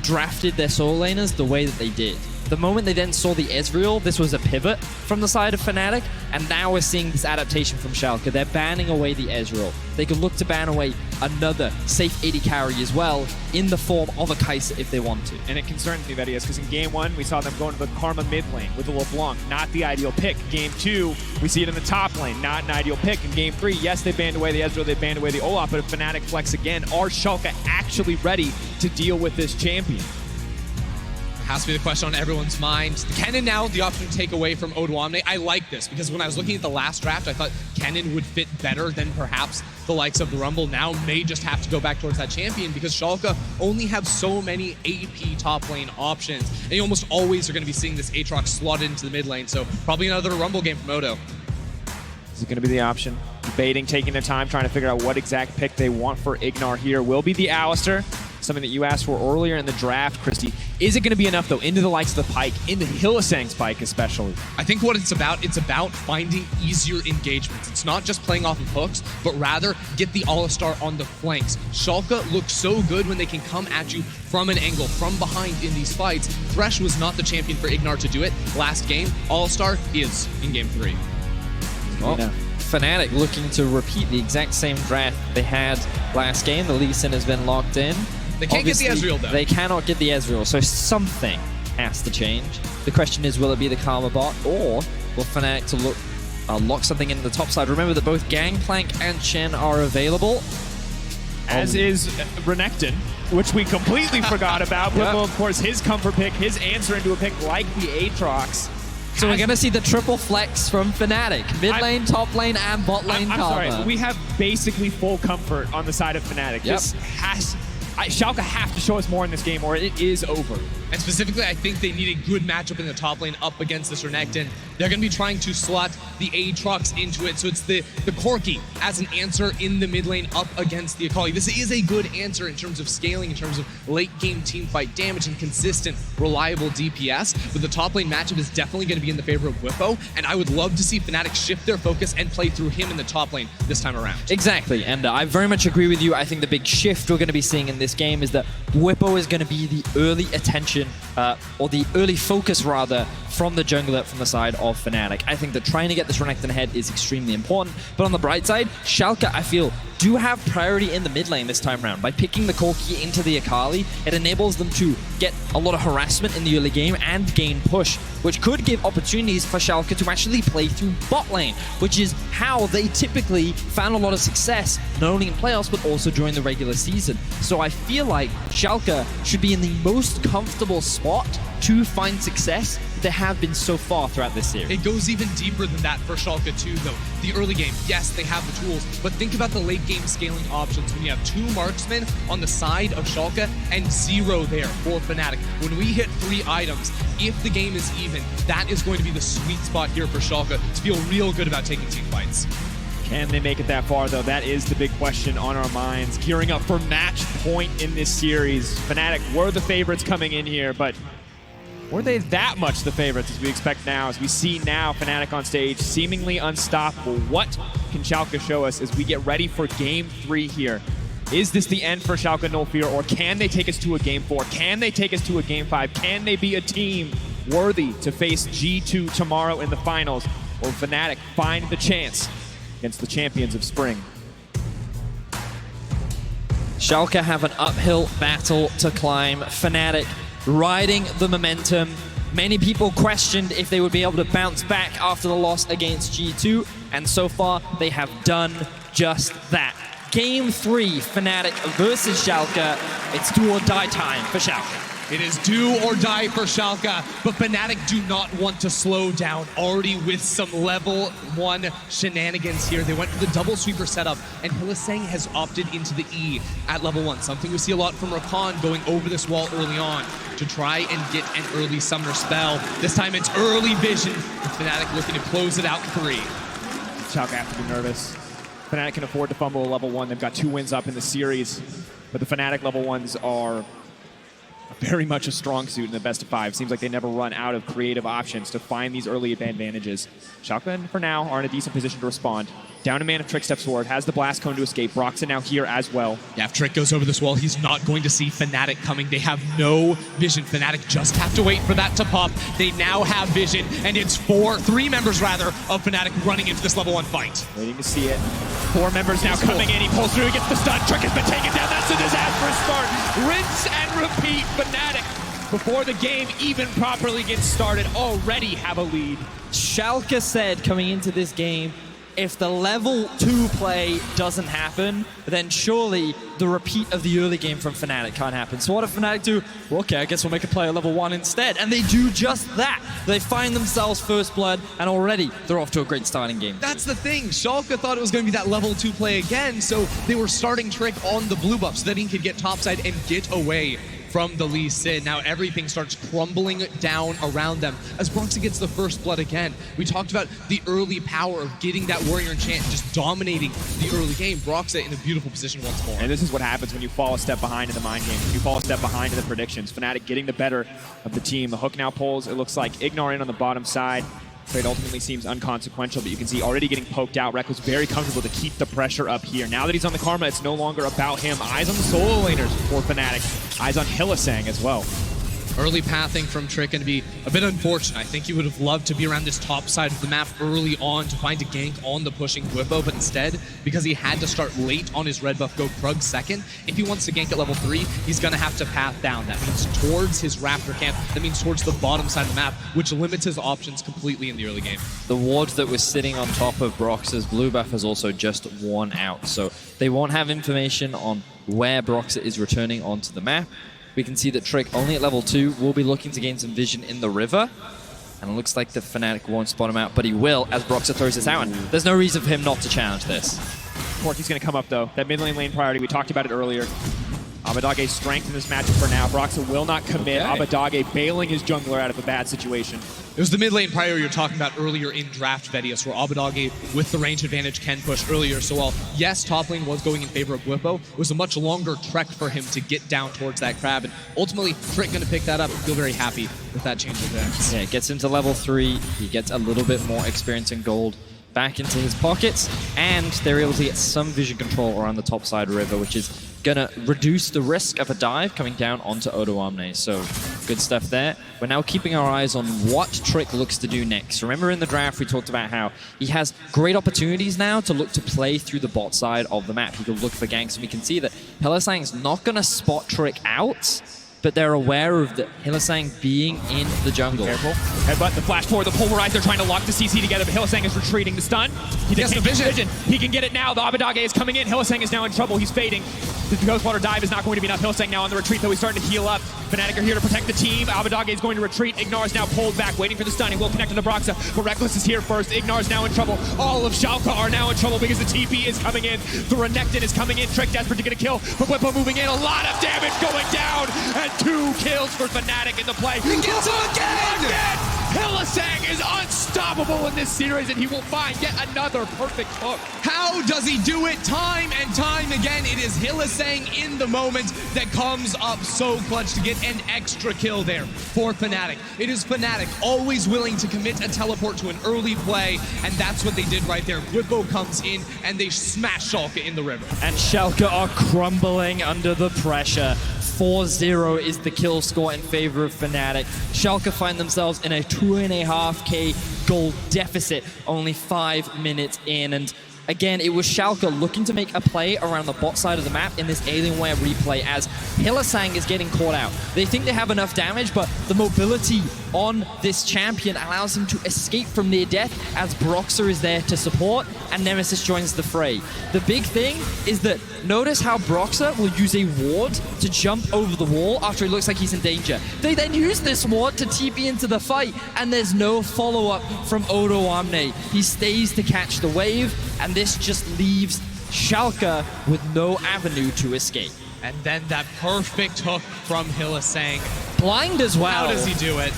drafted their solo laners the way that they did. The moment they then saw the Ezreal, this was a pivot from the side of Fnatic, and now we're seeing this adaptation from Schalke. They're banning away the Ezreal. They could look to ban away another safe 80 carry as well, in the form of a Kai'Sa if they want to. And it concerns me, that is, because in Game 1, we saw them going to the Karma mid lane with the LeBlanc, not the ideal pick. Game 2, we see it in the top lane, not an ideal pick. In Game 3, yes, they banned away the Ezreal, they banned away the Olaf, but if Fnatic flex again, are Schalke actually ready to deal with this champion? Has to be the question on everyone's mind. Kennen now the option to take away from Odoamne. I like this because when I was looking at the last draft, I thought Kennen would fit better than perhaps the likes of the Rumble. Now may just have to go back towards that champion because Schalke only have so many AP top lane options. And you almost always are going to be seeing this Aatrox slotted into the mid lane. So probably another Rumble game from Odo. Is it going to be the option? Debating, taking their time, trying to figure out what exact pick they want for Ignar here. Will be the Alistar. Something that you asked for earlier in the draft, Christy. Is it going to be enough, though, into the likes of the Pike, into Hylissang's Pike especially? I think what it's about finding easier engagements. It's not just playing off of hooks, but rather get the All-Star on the flanks. Schalke looks so good when they can come at you from an angle, from behind in these fights. Thresh was not the champion for Ignar to do it last game. All-Star is in Game 3. Well, Fnatic looking to repeat the exact same draft they had last game. The Lee Sin has been locked in. They can't get the Ezreal, though. They cannot get the Ezreal, so something has to change. The question is, will it be the Karma bot, or will Fnatic to lock something in the top side? Remember that both Gangplank and Chen are available. As is Renekton, which we completely forgot about. But of course, his comfort pick, his answer into a pick like the Aatrox. So we're going to see the triple flex from Fnatic. Mid lane, top lane, and bot lane I'm Karma. sorry, we have basically full comfort on the side of Fnatic. Yep. This has Schalke have to show us more in this game or it is over. And specifically, I think they need a good matchup in the top lane up against this Renekton. They're going to be trying to slot the Aatrox into it, so it's the Corki as an answer in the mid lane up against the Akali. This is a good answer in terms of scaling, in terms of late game teamfight damage and consistent, reliable DPS, but the top lane matchup is definitely going to be in the favor of Whippo, and I would love to see Fnatic shift their focus and play through him in the top lane this time around. Exactly, and I very much agree with you. I think the big shift we're going to be seeing in this game is that Whippo is going to be the early attention, or the early focus rather, from the jungler from the side of Fnatic. I think that trying to get this Renekton ahead is extremely important, but on the bright side, Schalke, I feel, do have priority in the mid lane this time around. By picking the Corki into the Akali, it enables them to get a lot of harassment in the early game and gain push, which could give opportunities for Schalke to actually play through bot lane, which is how they typically found a lot of success, not only in playoffs, but also during the regular season. So I feel like Schalke should be in the most comfortable spot to find success they have been so far throughout this series. It goes even deeper than that for Schalke too, though. The early game, yes, they have the tools, but think about the late game scaling options when you have 2 marksmen on the side of Schalke and 0 there for Fnatic. When we hit 3 items, if the game is even, that is going to be the sweet spot here for Schalke to feel real good about taking team fights. Can they make it that far, though? That is the big question on our minds. Gearing up for match point in this series. Fnatic were the favorites coming in here, but were they that much the favorites as we expect now? As we see now, Fnatic on stage, seemingly unstoppable. What can Schalke show us as we get ready for Game 3 here? Is this the end for Schalke No Fear, or can they take us to a Game 4? Can they take us to a Game 5? Can they be a team worthy to face G2 tomorrow in the finals? Or Fnatic find the chance against the champions of spring? Schalke have an uphill battle to climb. Fnatic riding the momentum. Many people questioned if they would be able to bounce back after the loss against G2, and so far they have done just that. Game 3, Fnatic versus Schalke. It's do or die time for Schalke. It is do or die for Schalke, but Fnatic do not want to slow down. Already with some level 1 shenanigans here. They went for the double sweeper setup, and Hylissang has opted into the E at level 1. Something we see a lot from Rakan going over this wall early on to try and get an early summoner spell. This time it's early vision, with Fnatic looking to close it out 3. Schalke have to be nervous. Fnatic can afford to fumble a level 1. They've got 2 wins up in the series, but the Fnatic level 1s are very much a strong suit in the best of 5. Seems like they never run out of creative options to find these early advantages. Schalke, for now, are in a decent position to respond. Down a man of Trick steps forward, has the blast cone to escape. Broxah now here as well. Yeah, if Trick goes over this wall, he's not going to see Fnatic coming. They have no vision. Fnatic just have to wait for that to pop. They now have vision, and it's 3 members rather of Fnatic running into this level 1 fight. Waiting to see it. 4 members now coming in. He pulls through, he gets the stun. Trick has been taken down. That's a disastrous start. Rinse and repeat. Fnatic, before the game even properly gets started, already have a lead. Schalke said coming into this game, if the level 2 play doesn't happen, then surely the repeat of the early game from Fnatic can't happen. So what if Fnatic do? Well, okay, I guess we'll make a play at level 1 instead. And they do just that. They find themselves first blood, and already they're off to a great starting game. That's the thing. Schalke thought it was going to be that level 2 play again, so they were starting Trick on the blue buff so that he could get topside and get away from the Lee Sin. Now everything starts crumbling down around them as Broxah gets the first blood again. We talked about the early power of getting that warrior enchant and just dominating the early game. Broxah in a beautiful position once more. And this is what happens when you fall a step behind in the mind game. You fall a step behind in the predictions. Fnatic getting the better of the team. The hook now pulls. It looks like Ignore in on the bottom side. Trade ultimately seems unconsequential, but you can see already getting poked out. Rek was very comfortable to keep the pressure up here. Now that he's on the Karma, it's no longer about him. Eyes on the solo laners for Fnatic. Eyes on Hylissang as well. Early pathing from Trick going to be a bit unfortunate. I think he would have loved to be around this top side of the map early on to find a gank on the pushing Whippo, but instead, because he had to start late on his red buff, go Krug second, if he wants to gank at level 3, he's going to have to path down. That means towards his Raptor camp, that means towards the bottom side of the map, which limits his options completely in the early game. The ward that was sitting on top of Broxah's blue buff has also just worn out, so they won't have information on where Broxah is returning onto the map. We can see that Trick, only at level 2, will be looking to gain some vision in the river. And it looks like the Fnatic won't spot him out, but he will as Broxah throws this out. And there's no reason for him not to challenge this. KoBurK is going to come up, though. That mid lane priority, we talked about it earlier. Abadoge's strength in this matchup for now. Broxa will not commit. Okay. Abadage bailing his jungler out of a bad situation. It was the mid lane prior you were talking about earlier in draft Vedius, where Abadage with the range advantage can push earlier. So while yes, top lane was going in favor of Whippo, it was a much longer trek for him to get down towards that crab. And ultimately, Trick going to pick that up and feel very happy with that change of events. Yeah, it gets him to level 3. He gets a little bit more experience in gold back into his pockets, and they're able to get some vision control around the top side river, which is gonna reduce the risk of a dive coming down onto Odo Omne. So good stuff there. We're now keeping our eyes on what Trick looks to do next. Remember in the draft we talked about how he has great opportunities now to look to play through the bot side of the map. He can look for ganks, and we can see that Hylissang's not gonna spot Trick out, but they're aware of the Hylissang being in the jungle. Careful. Headbutt, the flash forward, the pulverize. They're trying to lock the CC together, but Hylissang is retreating. The stun. He gets the vision. He can get it now. The Abadage is coming in. Hylissang is now in trouble. He's fading. The Ghostwater dive is not going to be enough. Hylissang now on the retreat, though he's starting to heal up. Fnatic are here to protect the team. Abadage is going to retreat. Ignar is now pulled back, waiting for the stun. He will connect to the Broxa, but Reckless is here first. Ignar is now in trouble. All of Schalke are now in trouble because the TP is coming in. The Renekton is coming in. Trick desperate to get a kill, but Whippo moving in. A lot of damage going down, and 2 kills for Fnatic in the play. He gets him again! Hylissang is unstoppable in this series, and he will find yet another perfect hook. How does he do it time and time again? It is Hylissang in the moment that comes up so clutch to get an extra kill there for Fnatic. It is Fnatic always willing to commit a teleport to an early play, and that's what they did right there. Whippo comes in, and they smash Schalke in the river. And Schalke are crumbling under the pressure. 4-0 is the kill score in favor of Fnatic. Schalke find themselves in a 2.5k gold deficit only 5 minutes in, and again, it was Schalke looking to make a play around the bot side of the map in this Alienware replay as Hylissang is getting caught out. They think they have enough damage, but the mobility on this champion allows him to escape from near death as Broxa is there to support and Nemesis joins the fray. The big thing is that notice how Broxa will use a ward to jump over the wall after he looks like he's in danger. They then use this ward to TP into the fight, and there's no follow-up from Odo Omne. He stays to catch the wave, and this just leaves Schalke with no avenue to escape. And then that perfect hook from Hylissang. Blind as well. How does he do it?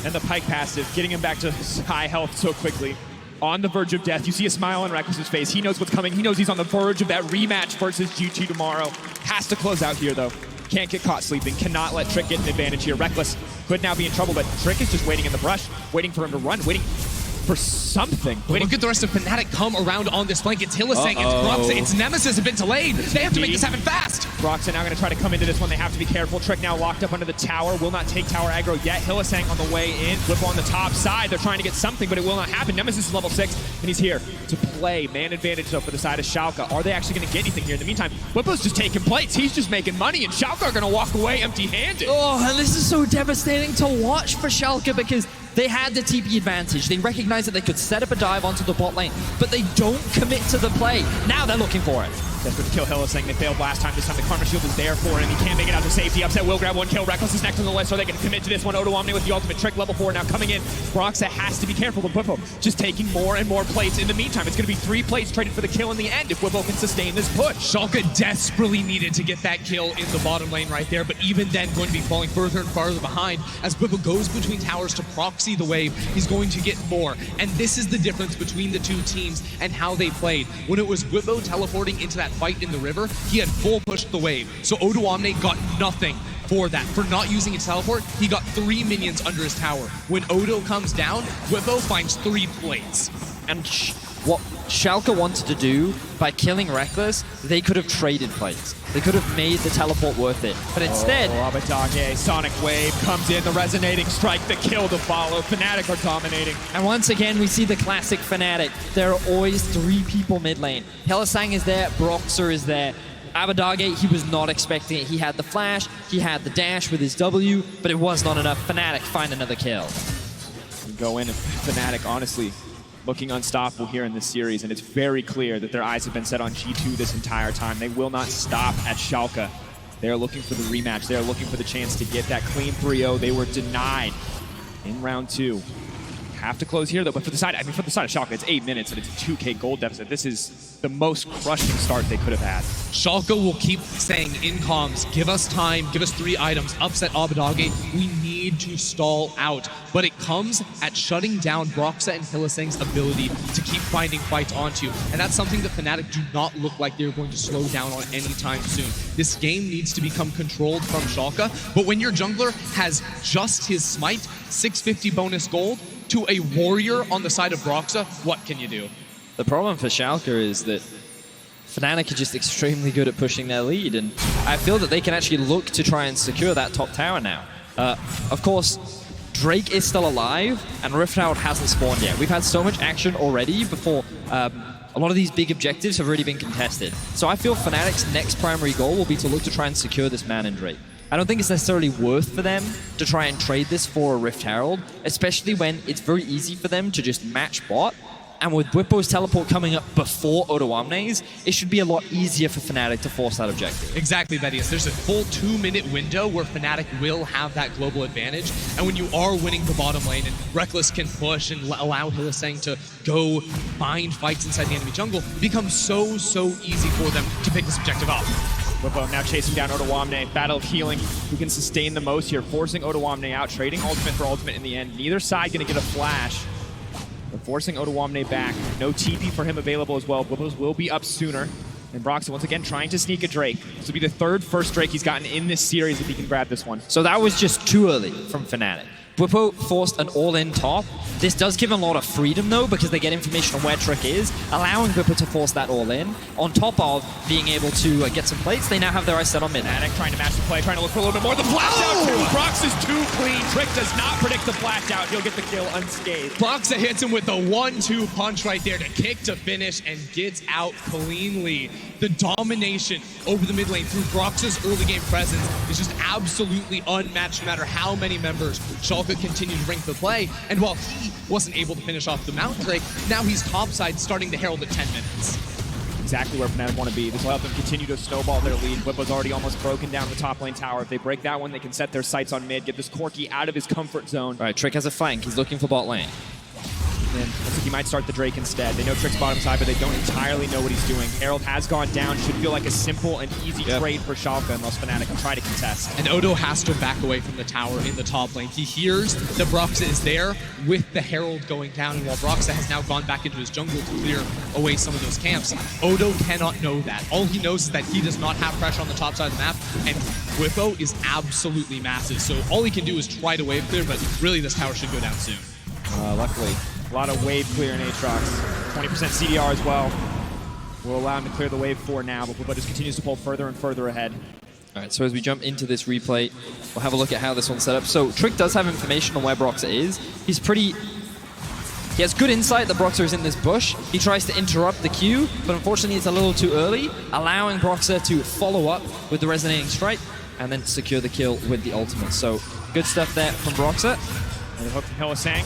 And the Pike passive, getting him back to high health so quickly. On the verge of death. You see a smile on Reckless's face. He knows what's coming. He knows he's on the verge of that rematch versus GT tomorrow. Has to close out here, though. Can't get caught sleeping. Cannot let Trick get an advantage here. Reckless could now be in trouble, but Trick is just waiting in the brush, waiting for him to run, waiting for something. Look at the rest of Fnatic come around on this flank. It's Hylissang, it's Broxa, it's Nemesis have been delayed. They have to make this happen fast. Broxa now going to try to come into this one. They have to be careful. Trick now locked up under the tower. Will not take tower aggro yet. Hylissang on the way in. Whippo on the top side. They're trying to get something, but it will not happen. Nemesis is level 6, and he's here to play. Man advantage, though, for the side of Schalke. Are they actually going to get anything here? In the meantime, Whippo's just taking plates. He's just making money, and Schalke are going to walk away empty-handed. Oh, and this is so devastating to watch for Schalke because they had the TP advantage. They recognized that they could set up a dive onto the bot lane, but they don't commit to the play. Now they're looking for it. Desperate to kill Hylissang. They failed last time. This time the Karma Shield is there for him. He can't make it out to safety. Upset will grab one kill. Reckless is next on the list. Are they going to commit to this one? Odo Omne with the ultimate Trick level 4 now coming in. Broxa has to be careful with Whippo. Just taking more and more plates. In the meantime, it's going to be 3 plates traded for the kill in the end if Whippo can sustain this push. Schalke desperately needed to get that kill in the bottom lane right there, but even then going to be falling further and farther behind as Whippo goes between towers to proxy the wave. He's going to get more, and this is the difference between the two teams and how they played. When it was Whippo teleporting into that fight in the river, he had full pushed the wave, so Odo Omne got nothing for that. For not using his teleport, he got 3 minions under his tower. When Odo comes down, Whippo finds 3 plates. And what Schalke wanted to do by killing Reckless, they could have traded plates. They could have made the teleport worth it. But instead... Abadage, Sonic Wave comes in, the resonating strike, the kill to follow. Fnatic are dominating. And once again, we see the classic Fnatic. There are always 3 people mid lane. Hylissang is there, Broxa is there. Abadage, he was not expecting it. He had the flash, he had the dash with his W, but it was not enough. Fnatic find another kill. We go in, and Fnatic, honestly, looking unstoppable here in this series, and it's very clear that their eyes have been set on G2 this entire time. They will not stop at Schalke. They're looking for the rematch. They're looking for the chance to get that clean 3-0. They were denied in round 2. have to close here, though. But for the side, I mean, for the side of Schalke, it's 8 minutes and it's a 2K gold deficit. This is the most crushing start they could have had. Schalke will keep saying in comms, give us time, give us 3 items, upset Abadage. We need to stall out. But it comes at shutting down Broxa and Hylissang's ability to keep finding fights onto you. And that's something that Fnatic do not look like they're going to slow down on anytime soon. This game needs to become controlled from Schalke. But when your jungler has just his smite, 650 bonus gold, to a warrior on the side of Broxa, what can you do? The problem for Schalke is that Fnatic are just extremely good at pushing their lead, and I feel that they can actually look to try and secure that top tower now. Of course, Drake is still alive, and Rift Herald hasn't spawned yet. We've had so much action already before a lot of these big objectives have already been contested. So I feel Fnatic's next primary goal will be to look to try and secure this man in Drake. I don't think it's necessarily worth for them to try and trade this for a Rift Herald, especially when it's very easy for them to just match bot. And with Bwipo's teleport coming up before Odoamne's, it should be a lot easier for Fnatic to force that objective. Exactly, Vedius. There's a full 2-minute window where Fnatic will have that global advantage. And when you are winning the bottom lane and Reckless can push and allow Hylissang to go find fights inside the enemy jungle, it becomes so easy for them to pick this objective up. Bwipo now chasing down Odoamne. Battle of healing. Who can sustain the most here, forcing Odoamne out, trading ultimate for ultimate in the end. Neither side going to get a flash. They're forcing Odoamne back. No TP for him available as well. Bwipo's will be up sooner. And Broxa once again trying to sneak a Drake. This will be the third first Drake he's gotten in this series if he can grab this one. So that was just too early from Fnatic. Bwipo forced an all-in top. This does give him a lot of freedom though, because they get information on where Trick is, allowing Bwipo to force that all-in. On top of being able to get some plates, they now have their eyes set on mid. Fnatic trying to match the play, trying to look for a little bit more. The flash out too! Brox is too clean. Trick does not predict the flash out. He'll get the kill unscathed. Broxa hits him with the 1-2 punch right there to kick to finish and gets out cleanly. The domination over the mid lane through Broxa's early game presence is just absolutely unmatched no matter how many members Schalke continue to bring to the play. And while he wasn't able to finish off the Mount Drake, now he's topside starting to herald at 10 minutes. Exactly where Fnatic want to be. This will help them continue to snowball their lead. Bwipo's already almost broken down the top lane tower. If they break that one, they can set their sights on mid, get this Corki out of his comfort zone. All right, Trick has a flank. He's looking for bot lane. And looks like he might start the Drake instead. They know Trick's bottom side, but they don't entirely know what he's doing. Herald has gone down. Should feel like a simple and easy trade for Schalke unless Fnatic can try to contest. And Odo has to back away from the tower in the top lane. He hears that Broxa is there with the Herald going down, and while Broxa has now gone back into his jungle to clear away some of those camps, Odo cannot know that. All he knows is that he does not have pressure on the top side of the map, and Bwipo is absolutely massive. So all he can do is try to wave clear, but really this tower should go down soon. Luckily, a lot of wave clear in Aatrox. 20% CDR as well. Will allow him to clear the wave 4 now, but Bwipo just continues to pull further and further ahead. All right, so as we jump into this replay, we'll have a look at how this one's set up. So Trick does have information on where Broxa is. He has good insight that Broxa is in this bush. He tries to interrupt the queue, but unfortunately it's a little too early, allowing Broxa to follow up with the resonating strike and then secure the kill with the ultimate. So good stuff there from Broxa. And the hook from Hylissang.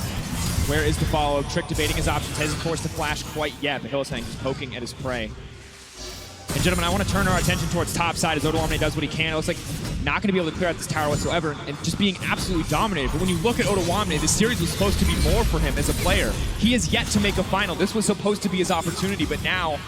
Where is the follow? Trick debating his options. Hasn't forced the flash quite yet, but Hylissang just poking at his prey. And gentlemen, I want to turn our attention towards top side as Odoamne does what he can. It looks like not going to be able to clear out this tower whatsoever and just being absolutely dominated. But when you look at Odoamne, this series was supposed to be more for him as a player. He has yet to make a final. This was supposed to be his opportunity, but now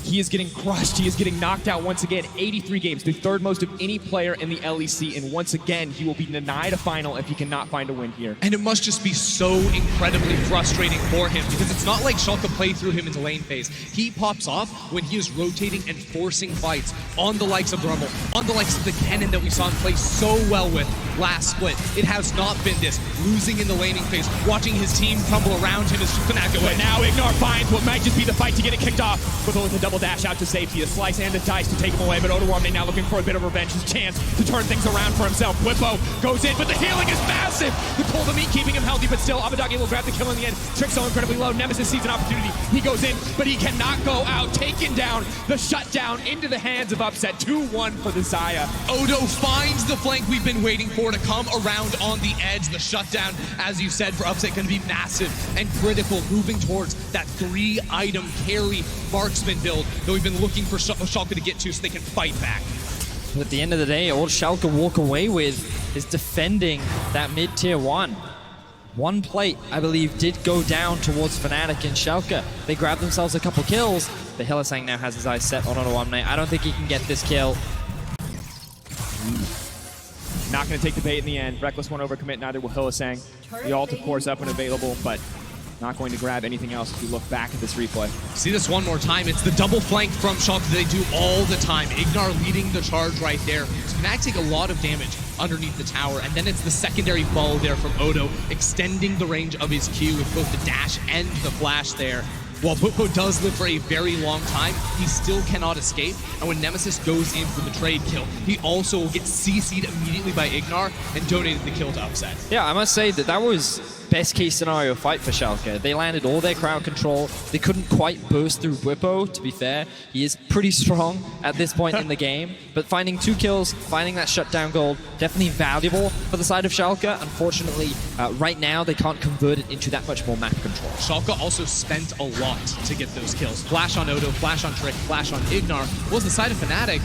he is getting crushed. He is getting knocked out once again. 83 games, the third most of any player in the LEC. And once again, he will be denied a final if he cannot find a win here. And it must just be so incredibly frustrating for him because it's not like Schalke played through him into lane phase. He pops off when he is rotating and forcing fights on the likes of Brummel, on the likes of the Kennen that we saw him play so well with last split. It has not been this. Losing in the laning phase, watching his team crumble around him is Fnatic away. But now Ignore finds what might just be the fight to get it kicked off. With a double dash out to safety, a slice and a dice to take him away, but Odoamne now looking for a bit of revenge, his chance to turn things around for himself. Bwipo goes in, but the healing is massive! The cold of meat keeping him healthy, but still, Abadage will grab the kill in the end. Trick so incredibly low, Nemesis sees an opportunity. He goes in, but he cannot go out. Taken down, the shutdown into the hands of Upset. 2-1 for the Xayah. Odo finds the flank we've been waiting for to come around on the edge. The shutdown, as you said, for Upset going to be massive and critical, moving towards that 3-item carry marksman build that we've been looking for Schalke to get to so they can fight back. But at the end of the day, all Schalke walk away with is defending that mid-tier 1. One plate, I believe, did go down towards Fnatic and Schalke. They grabbed themselves a couple kills, but Hylissang now has his eyes set on Odoamne. I don't think he can get this kill. Not going to take the bait in the end. Reckless won't overcommit, neither will Hylissang. The ult, of course, up and available, but not going to grab anything else if you look back at this replay. See this one more time. It's the double flank from Schalke that they do all the time. Ignar leading the charge right there. So Fnatic take a lot of damage underneath the tower, and then it's the secondary follow there from Odo, extending the range of his Q with both the dash and the flash there. While Bwipo does live for a very long time, he still cannot escape, and when Nemesis goes in for the trade kill, he also gets CC'd immediately by Ignar and donated the kill to Upset. Yeah, I must say that was best case scenario fight for Schalke. They landed all their crowd control. They couldn't quite burst through Bwipo, to be fair. He is pretty strong at this point in the game, but finding 2 kills, finding that shutdown gold, definitely valuable for the side of Schalke. Unfortunately, right now they can't convert it into that much more map control. Schalke also spent a lot to get those kills. Flash on Odo, flash on Trick, flash on Ignar. Whereas the side of Fnatic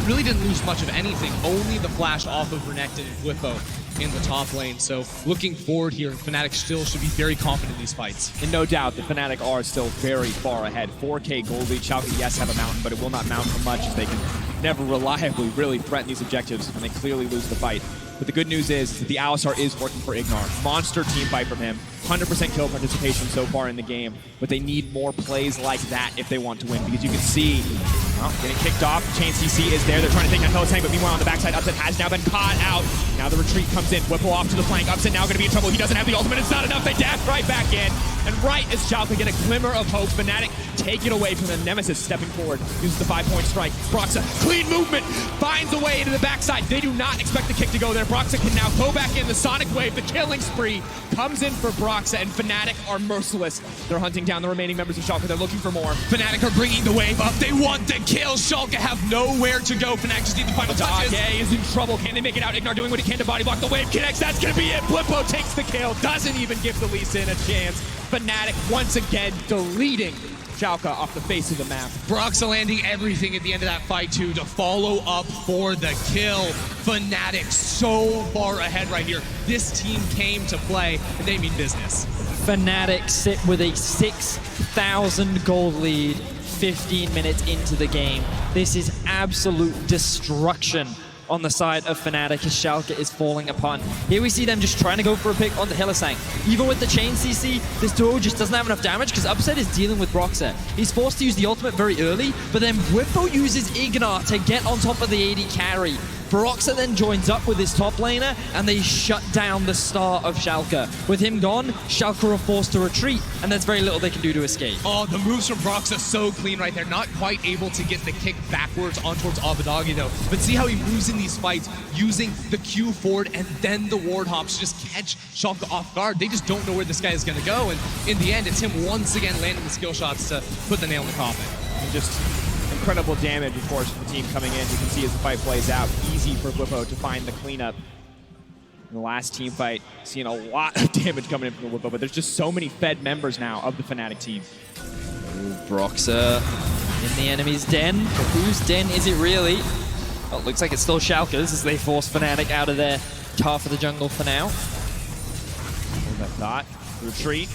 really didn't lose much of anything, only the flash off of Renekton and Bwipo in the top lane. So looking forward here, Fnatic still should be very confident in these fights. And no doubt the Fnatic are still very far ahead. 4K gold lead. Schalke, yes, have a mountain, but it will not mount for much as they can never reliably really threaten these objectives, and they clearly lose the fight. But the good news is that the Alistar is working for Ignar. Monster team fight from him. 100% kill participation so far in the game, but they need more plays like that if they want to win, because you can see, well, getting kicked off, Chain CC is there, they're trying to take down Hylissang, but meanwhile on the backside, Upset has now been caught out. Now the retreat comes in, Whipple off to the flank, Upset now going to be in trouble, he doesn't have the ultimate, it's not enough, they dash right back in, and right as Schalke get a glimmer of hope, Fnatic take it away from them. Nemesis stepping forward, uses the 5-point strike, Broxa, clean movement, finds a way into the backside, they do not expect the kick to go there, Broxa can now go back in, the Sonic Wave, the killing spree, comes in for Broxa, and Fnatic are merciless. They're hunting down the remaining members of Schalke. They're looking for more. Fnatic are bringing the wave up. They want the kill. Schalke have nowhere to go. Fnatic just need the final touches. Dage is in trouble. Can they make it out? Ignar doing what he can to body block. The wave connects. That's going to be it. Bwipo takes the kill. Doesn't even give the Lee Sin a chance. Fnatic once again deleting Schalke off the face of the map. Broxa landing everything at the end of that fight too to follow up for the kill. Fnatic so far ahead right here. This team came to play and they mean business. Fnatic sit with a 6,000 gold lead 15 minutes into the game. This is absolute destruction on the side of Fnatic as Schalke is falling apart. Here we see them just trying to go for a pick on the Hylissang. Even with the chain CC, this duo just doesn't have enough damage because Upset is dealing with Broxa. He's forced to use the ultimate very early, but then Bwipo uses Ignar to get on top of the AD carry. Broxa then joins up with his top laner, and they shut down the star of Schalke. With him gone, Schalke are forced to retreat, and there's very little they can do to escape. Oh, the moves from Broxa so clean right there. Not quite able to get the kick backwards on towards Abadagi though. But see how he moves in these fights, using the Q forward and then the ward hops to just catch Schalke off guard. They just don't know where this guy is going to go, and in the end, it's him once again landing the skill shots to put the nail in the coffin. And just incredible damage, of course, from the team coming in. You can see as the fight plays out, easy for Bwipo to find the cleanup. In the last team fight, seeing a lot of damage coming in from the Bwipo, but there's just so many fed members now of the Fnatic team. Ooh, Broxa in the enemy's den. But whose den is it really? Well, it looks like it's still Schalke's as they force Fnatic out of their half of the jungle for now. Hold that thought. Retreat.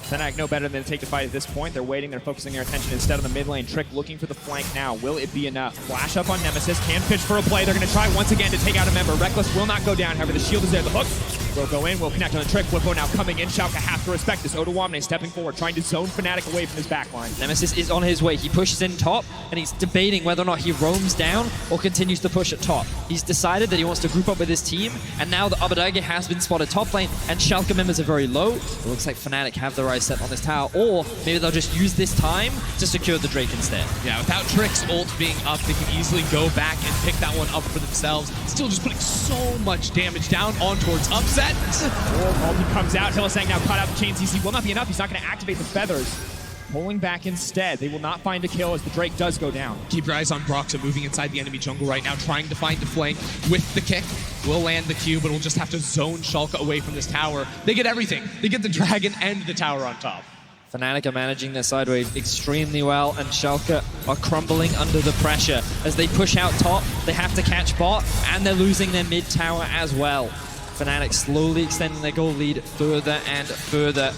Fnatic know better than to take the fight at this point. They're waiting, they're focusing their attention instead on the mid lane. Trick looking for the flank now. Will it be enough? Flash up on Nemesis, can pitch for a play. They're gonna try once again to take out a member. Reckless will not go down, however the shield is there. The hook will go in, will connect on the Trick. Bwipo now coming in. Schalke have to respect this. Odoamne stepping forward, trying to zone Fnatic away from his backline. Nemesis is on his way. He pushes in top, and he's debating whether or not he roams down or continues to push at top. He's decided that he wants to group up with his team, and now the Abadagi has been spotted top lane, and Schalke members are very low. It looks like Fnatic have their eyes set on this tower, or maybe they'll just use this time to secure the Drake instead. Yeah, without Trick's ult being up, they can easily go back and pick that one up for themselves. Still just putting so much damage down on towards Upset. Ulti comes out. Hylissang now caught out the chain CC. Will not be enough. He's not going to activate the feathers. Pulling back instead. They will not find a kill as the Drake does go down. Keep your eyes on Broxa moving inside the enemy jungle right now, trying to find the flank with the kick. Will land the Q, but we'll just have to zone Schalke away from this tower. They get everything. They get the dragon and the tower on top. Fnatic are managing their side wave extremely well, and Schalke are crumbling under the pressure. As they push out top, they have to catch bot, and they're losing their mid tower as well. Fnatic slowly extending their gold lead further and further.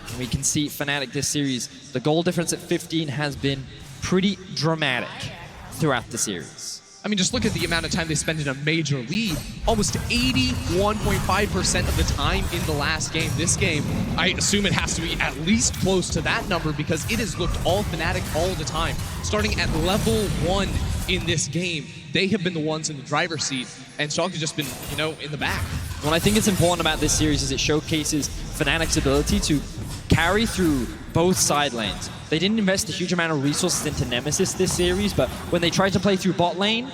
And we can see Fnatic this series, the goal difference at 15 has been pretty dramatic throughout the series. I mean, just look at the amount of time they spent in a major lead. Almost 81.5% of the time in the last game. This game, I assume it has to be at least close to that number because it has looked all Fnatic all the time. Starting at level 1 in this game, they have been the ones in the driver's seat, and Schalke has just been, you know, in the back. What I think is important about this series is it showcases Fnatic's ability to carry through both side lanes. They didn't invest a huge amount of resources into Nemesis this series, but when they tried to play through bot lane,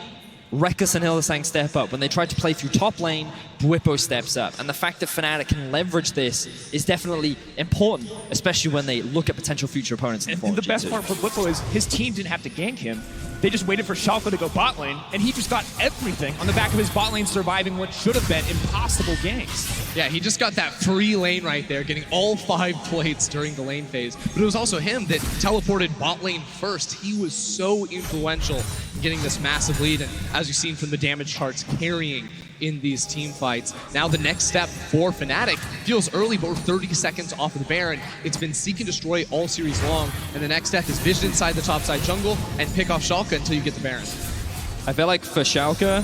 Rekkles and Hylissang step up. When they tried to play through top lane, Bwipo steps up. And the fact that Fnatic can leverage this is definitely important, especially when they look at potential future opponents. And the best part for Bwipo is his team didn't have to gank him. They just waited for Schalke to go bot lane, and he just got everything on the back of his bot lane surviving what should have been impossible ganks. Yeah, he just got that free lane right there, getting all 5 plates during the lane phase. But it was also him that teleported bot lane first. He was so influential in getting this massive lead, and as you've seen from the damage charts, carrying in these team fights. Now the next step for Fnatic feels early, but we're 30 seconds off of the Baron. It's been seek and destroy all series long, and the next step is vision inside the top side jungle and pick off Schalke until you get the Baron. I feel like for Schalke,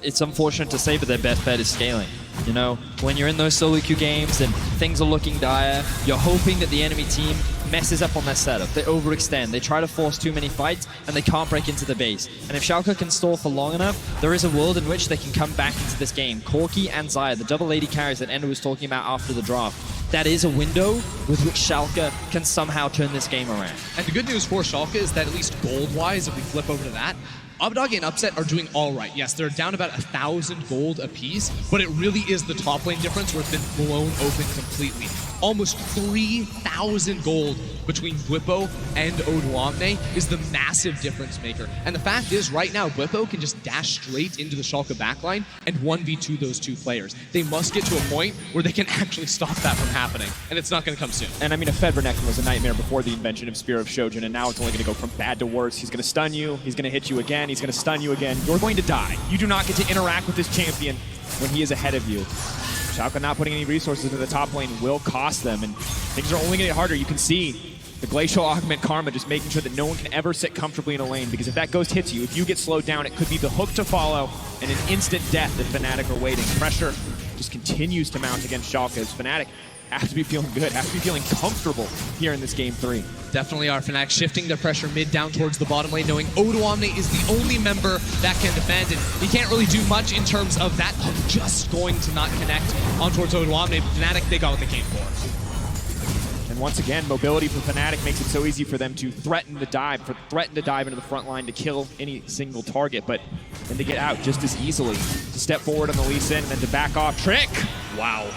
it's unfortunate to say, but their best bet is scaling. You know, when you're in those solo queue games and things are looking dire, you're hoping that the enemy team messes up on their setup. They overextend, they try to force too many fights, and they can't break into the base. And if Schalke can stall for long enough, there is a world in which they can come back into this game. Corki and Xayah, the double AD carries that Ender was talking about after the draft, that is a window with which Schalke can somehow turn this game around. And the good news for Schalke is that at least gold-wise, if we flip over to that, Abdog and Upset are doing all right. Yes, they're down about 1,000 gold apiece, but it really is the top lane difference where it's been blown open completely. Almost 3,000 gold between Bwipo and Odoamne is the massive difference maker. And the fact is, right now, Bwipo can just dash straight into the Schalke backline and 1v2 those two players. They must get to a point where they can actually stop that from happening, and it's not going to come soon. And I mean, a Fed Renekton was a nightmare before the invention of Spear of Shojin, and now it's only going to go from bad to worse. He's going to stun you, he's going to hit you again, he's going to stun you again. You're going to die. You do not get to interact with this champion when he is ahead of you. Schalke not putting any resources into the top lane will cost them, and things are only going to get harder. You can see the Glacial Augment Karma just making sure that no one can ever sit comfortably in a lane, because if that ghost hits you, if you get slowed down, it could be the hook to follow and an instant death if Fnatic are waiting. Pressure just continues to mount against Schalke as Fnatic have to be feeling good, have to be feeling comfortable here in this game 3. Definitely are. Fnatic shifting their pressure mid down towards the bottom lane, knowing Odoamne is the only member that can defend, and he can't really do much in terms of that hook just going to not connect on towards Odoamne. Fnatic, they got what they came for. And once again, mobility for Fnatic makes it so easy for them to threaten to dive into the front line to kill any single target, but then to get out just as easily, to step forward on the Lee Sin and then to back off. Trick! Wow.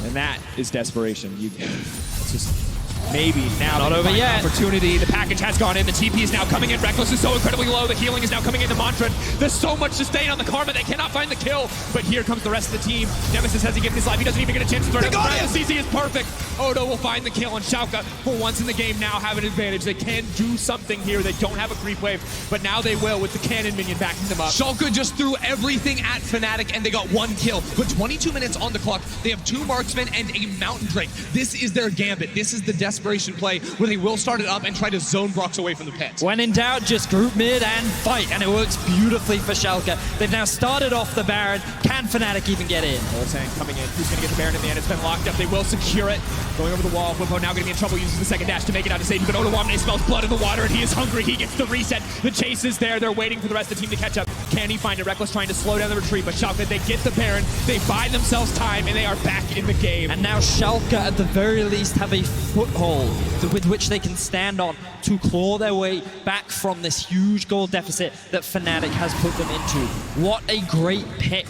And that is desperation. It's just maybe now not over yet. Opportunity. The package has gone in. The TP is now coming in. Rekkles is so incredibly low. The healing is now coming into Mantran. There's so much sustain on the Karma. They cannot find the kill. But here comes the rest of the team. Nemesis has to give his life. He doesn't even get a chance to throw it. The CC is perfect. Odo will find the kill, and Schalke, for once in the game, now have an advantage. They can do something here. They don't have a creep wave, but now they will with the cannon minion backing them up. Schalke just threw everything at Fnatic, and they got 1 kill. But 22 minutes on the clock. They have 2 marksmen and a Mountain Drake. This is their gambit. This is the desperation play where they will start it up and try to zone Brox away from the pit. When in doubt, just group mid and fight, and it works beautifully for Schalke. They've now started off the Baron. Can Fnatic even get in? Hylissang coming in. Who's going to get the Baron in the end? It's been locked up. They will secure it. Going over the wall. Bwipo now going to be in trouble. Uses the second dash to make it out to safety, but Odoamne smells blood in the water, and he is hungry. He gets the reset. The chase is there. They're waiting for the rest of the team to catch up. Can he find it? Rekkles trying to slow down the retreat, but Schalke, they get the Baron. They buy themselves time, and they are back in the game. And now Schalke, at the very least, have a foothold with which they can stand on to claw their way back from this huge goal deficit that Fnatic has put them into. What a great pick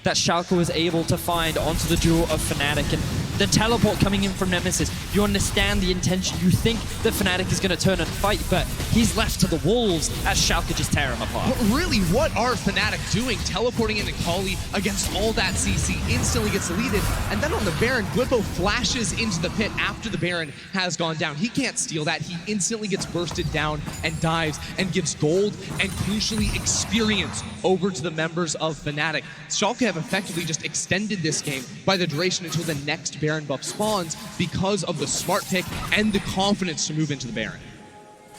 that Schalke was able to find onto the duo of Fnatic, and The teleport coming in from Nemesis, you understand the intention. You think the Fnatic is going to turn and fight, but he's left to the wolves as Schalke just tear him apart. But really, what are Fnatic doing? Teleporting into Kali against all that CC, instantly gets deleted, and then on the Baron, Blippo flashes into the pit after the Baron has gone down. He can't steal that. He instantly gets bursted down and dives and gives gold and crucially experience over to the members of Fnatic. Schalke have effectively just extended this game by the duration until the next Baron buff spawns because of the smart pick and the confidence to move into the Baron.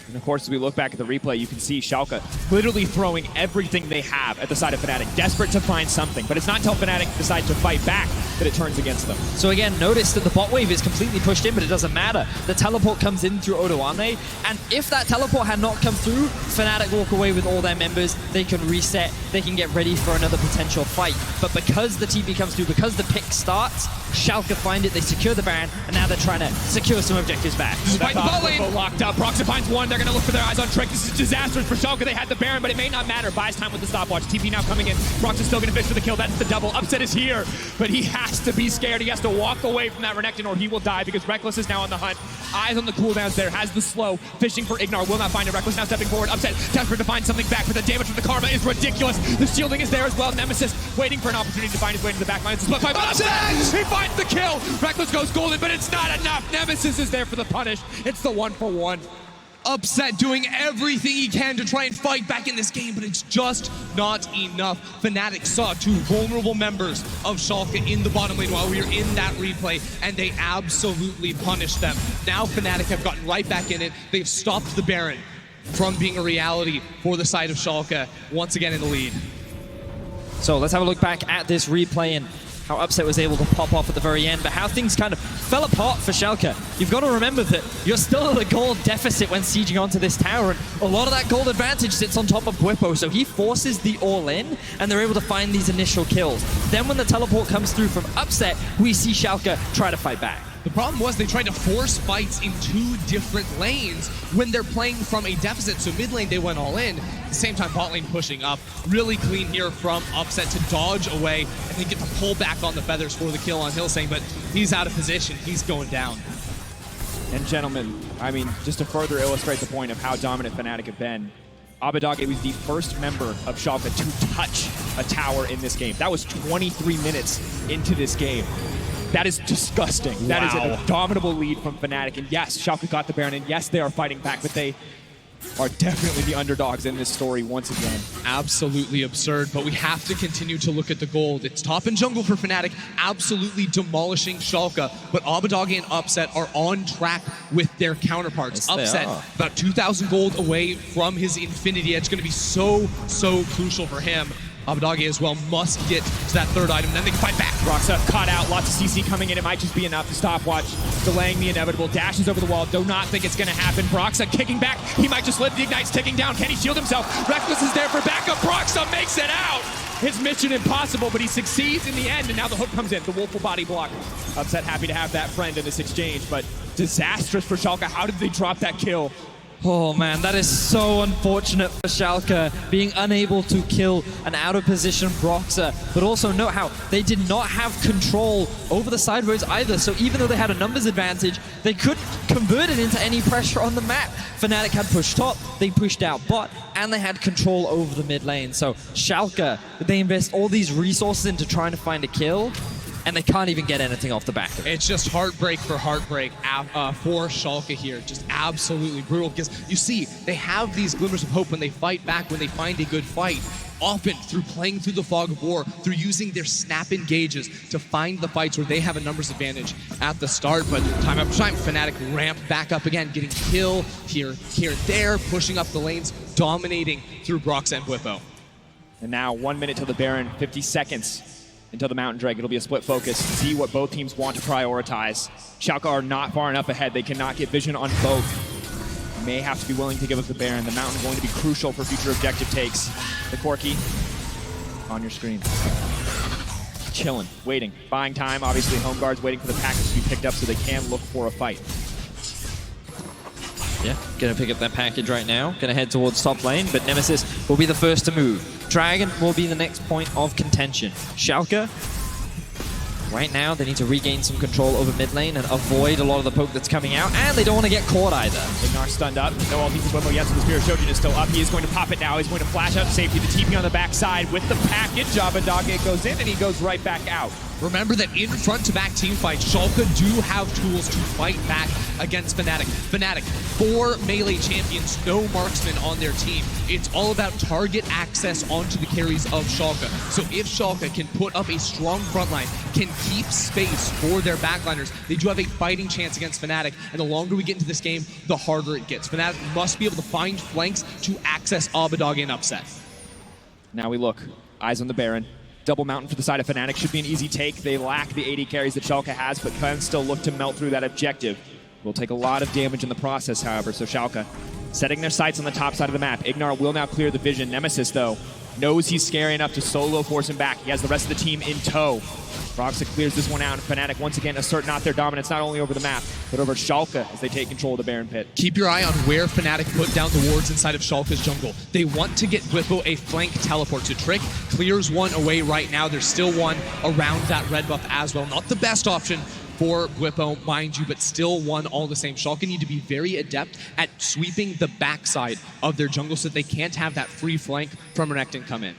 And of course, as we look back at the replay, you can see Schalke literally throwing everything they have at the side of Fnatic, desperate to find something. But it's not until Fnatic decides to fight back that it turns against them. So again, notice that the bot wave is completely pushed in, but it doesn't matter. The teleport comes in through Odoane, and if that teleport had not come through, Fnatic walk away with all their members. They can reset, they can get ready for another potential fight. But because the TP comes through, because the pick starts, Schalke find it, they secure the Baron, and now they're trying to secure some objectives back. Despite the bot lane locked up, Broxah finds one. They're going to look for their eyes on Trick. This is disastrous for Schalke. They had the Baron, but it may not matter. Buys time with the stopwatch. TP now coming in. Broxah's still going to fish for the kill. That's the double. Upset is here, but he has to be scared. He has to walk away from that Renekton or he will die because Reckless is now on the hunt. Eyes on the cooldowns there. Has the slow. Fishing for Ignar. Will not find it. Reckless now stepping forward. Upset. Desperate to find something back, but the damage from the Karma is ridiculous. The shielding is there as well. Nemesis waiting for an opportunity to find his way into the back line. It's a split fight. Upset! He finds the kill. Reckless goes golden, but it's not enough. Nemesis is there for the punish. It's the 1-for-1. Upset doing everything he can to try and fight back in this game, but it's just not enough. Fnatic saw two vulnerable members of Schalke in the bottom lane while we were in that replay, and they absolutely punished them. Now Fnatic have gotten right back in it. They've stopped the Baron from being a reality for the side of Schalke, once again in the lead. So let's have a look back at this replay and how Upset was able to pop off at the very end, but how things kind of fell apart for Schalke. You've got to remember that you're still at a gold deficit when sieging onto this tower, and a lot of that gold advantage sits on top of Blippo, so he forces the all-in, and they're able to find these initial kills. Then when the teleport comes through from Upset, we see Schalke try to fight back. The problem was they tried to force fights in two different lanes when they're playing from a deficit. So mid lane, they went all in. At the same time, bot lane pushing up. Really clean here from Upset to dodge away and then get the pull back on the feathers for the kill on Hillsang, but he's out of position. He's going down. And gentlemen, I mean, just to further illustrate the point of how dominant Fnatic have been, Abadage was the first member of Schalke to touch a tower in this game. That was 23 minutes into this game. That is disgusting. Wow. That is an abominable lead from Fnatic. And yes, Schalke got the Baron, and yes, they are fighting back, but they are definitely the underdogs in this story once again. Absolutely absurd, but we have to continue to look at the gold. It's top and jungle for Fnatic, absolutely demolishing Schalke, but Abadage and Upset are on track with their counterparts. Yes, Upset, about 2,000 gold away from his Infinity. It's going to be so crucial for him. Abadage as well must get to that third item, then they can fight back. Broxah caught out, lots of CC coming in. It might just be enough to stopwatch, delaying the inevitable. Dashes over the wall, do not think it's going to happen. Broxah kicking back, he might just live. The Ignite's ticking down. Can he shield himself? Reckless is there for backup. Broxah makes it out. His mission impossible, but he succeeds in the end, and now the hook comes in. The wolf will body block. Upset happy to have that friend in this exchange, but disastrous for Schalke. How did they drop that kill? Oh man, that is so unfortunate for Schalke, being unable to kill an out-of-position Broxah. But also note how they did not have control over the sideways either, so even though they had a numbers advantage, they couldn't convert it into any pressure on the map. Fnatic had pushed top, they pushed out bot, and they had control over the mid lane. So Schalke, they invest all these resources into trying to find a kill, and they can't even get anything off the back of it. It's just heartbreak for heartbreak for Schalke here. Just absolutely brutal, because you see, they have these glimmers of hope when they fight back, when they find a good fight, often through playing through the fog of war, through using their snap engages to find the fights where they have a numbers advantage at the start. But time after time, Fnatic ramp back up again, getting kill here, there, pushing up the lanes, dominating through Broxah and Blippo. And now 1 minute till the Baron, 50 seconds until the Mountain Drag. It'll be a split focus. See what both teams want to prioritize. Schalke are not far enough ahead. They cannot get vision on both. May have to be willing to give up the Baron. The Mountain going to be crucial for future objective takes. The Corki on your screen. Chilling, waiting, buying time. Obviously, home guards waiting for the package to be picked up so they can look for a fight. Yeah, gonna pick up that package right now. Gonna head towards top lane, but Nemesis will be the first to move. Dragon will be the next point of contention. Schalke Right now, they need to regain some control over mid lane and avoid a lot of the poke that's coming out, and they don't want to get caught either. Ignar stunned up. No ulti for Bwimbo yet, so the Spirit Shogun is still up. He is going to pop it now. He's going to flash out safety. The TP on the backside with the package. Abadage goes in, and he goes right back out. Remember that in front-to-back teamfight, Schalke do have tools to fight back against Fnatic. Fnatic, 4 melee champions, no marksman on their team. It's all about target access onto the carries of Schalke. So if Schalke can put up a strong front line, can keep space for their backliners, they do have a fighting chance against Fnatic. And the longer we get into this game, the harder it gets. Fnatic must be able to find flanks to access Abadage and upset. Now we look. Eyes on the Baron. Double mountain for the side of Fnatic should be an easy take. They lack the 80 carries that Schalke has, but can still look to melt through that objective. Will take a lot of damage in the process, however, so Schalke setting their sights on the top side of the map. Ignar will now clear the vision. Nemesis, though, knows he's scary enough to solo force him back. He has the rest of the team in tow. Broxa clears this one out, and Fnatic once again assert not their dominance, not only over the map, but over Schalke as they take control of the Baron Pit. Keep your eye on where Fnatic put down the wards inside of Schalke's jungle. They want to get Bwimbo a flank teleport to Trick. Clears one away right now. There's still one around that red buff as well. Not the best option for Bwimbo, mind you, but still one all the same. Schalke need to be very adept at sweeping the backside of their jungle so that they can't have that free flank from Renekton come in.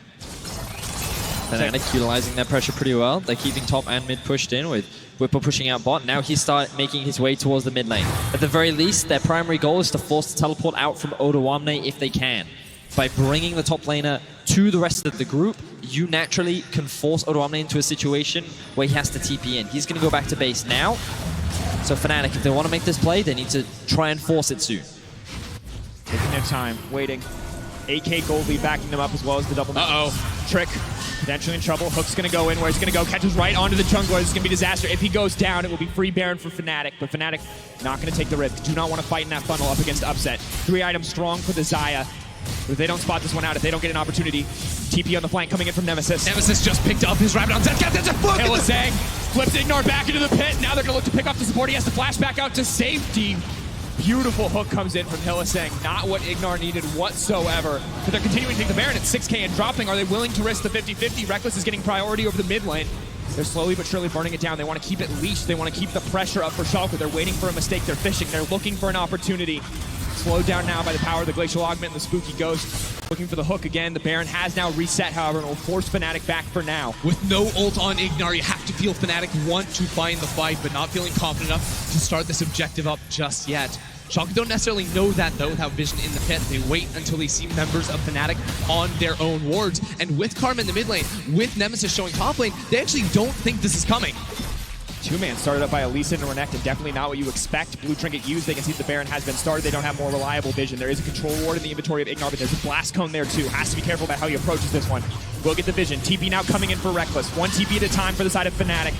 Fnatic utilizing that pressure pretty well. They're keeping top and mid pushed in with Whipper pushing out bot. Now he starts making his way towards the mid lane. At the very least, their primary goal is to force the teleport out from Odoamne if they can. By bringing the top laner to the rest of the group, you naturally can force Odoamne into a situation where he has to TP in. He's going to go back to base now. So Fnatic, if they want to make this play, they need to try and force it soon. Taking their time, waiting. 8k gold lead backing them up as well as the double. Trick potentially in trouble. Hook's gonna go in where he's gonna go. Catches right onto the jungler. This is gonna be disaster. If he goes down, it will be free Baron for Fnatic, but Fnatic not gonna take the risk. Do not want to fight in that funnel up against Upset. 3 items strong for the Xayah. But if they don't spot this one out, if they don't get an opportunity, TP on the flank coming in from Nemesis. Nemesis just picked up his Rabbit on Zedcat. That's a foot! Hylissang flips Ignar back into the pit. Now they're gonna look to pick off the support. He has to flash back out to safety. Beautiful hook comes in from Hylissang. Not what Ignar needed whatsoever. But they're continuing to take the Baron at 6k and dropping. Are they willing to risk the 50-50? Reckless is getting priority over the mid lane. They're slowly but surely burning it down. They want to keep it leashed. They want to keep the pressure up for Schalke. They're waiting for a mistake. They're fishing. They're looking for an opportunity. Slowed down now by the power of the Glacial Augment and the Spooky Ghost. Looking for the hook again. The Baron has now reset, however, and will force Fnatic back for now. With no ult on Ignar, you have to feel Fnatic want to find the fight, but not feeling confident enough to start this objective up just yet. Schalke don't necessarily know that, though, without vision in the pit. They wait until they see members of Fnatic on their own wards. And with Karma in the mid lane, with Nemesis showing top lane, they actually don't think this is coming. 2-man started up by Elisa and Renekton. Definitely not what you expect. Blue Trinket used. They can see the Baron has been started. They don't have more reliable vision. There is a control ward in the inventory of Ignar, but there's a blast cone there too. Has to be careful about how he approaches this one. Will get the vision. TP now coming in for Reckless. 1 TP at a time for the side of Fnatic.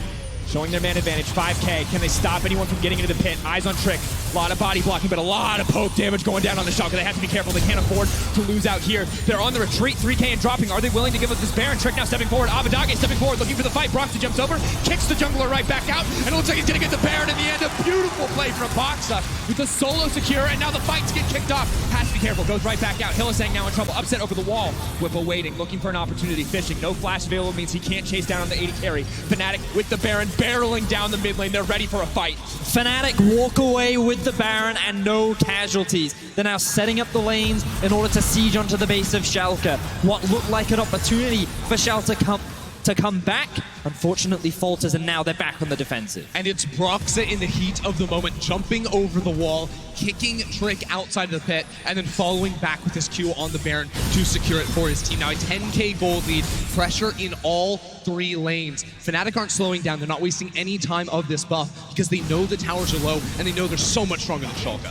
Showing their man advantage. 5k. Can they stop anyone from getting into the pit? Eyes on Trick. A lot of body blocking, but a lot of poke damage going down on the Schalke. They have to be careful. They can't afford to lose out here. They're on the retreat. 3k and dropping. Are they willing to give up this Baron? Trick now stepping forward. Abadage stepping forward, looking for the fight. Broxa jumps over, kicks the jungler right back out, and it looks like he's going to get the Baron in the end. A beautiful play from Broxa with the solo secure, and now the fights get kicked off. Has to be careful. Goes right back out. Hylissang now in trouble. Upset over the wall. Whippo waiting, looking for an opportunity. Fishing. No flash available means he can't chase down on the 80 carry. Fnatic with the Baron barreling down the mid lane. They're ready for a fight. Fnatic walk away with the Baron and no casualties. They're now setting up the lanes in order to siege onto the base of Schalke. What looked like an opportunity for Schalke to come back, unfortunately falters, and now they're back on the defensive. And it's Broxa in the heat of the moment, jumping over the wall, kicking Trick outside of the pit, and then following back with his Q on the Baron to secure it for his team. Now a 10k gold lead, pressure in all 3 lanes. Fnatic aren't slowing down. They're not wasting any time of this buff because they know the towers are low and they know they're so much stronger than Schalke.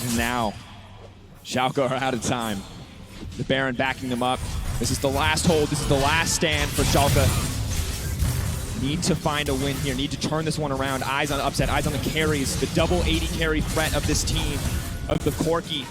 And now, Schalke are out of time. The Baron backing them up. This is the last hold. This is the last stand for Schalke. Need to find a win here. Need to turn this one around. Eyes on Upset. Eyes on the carries. The double 80 carry threat of this team. Of the Corki.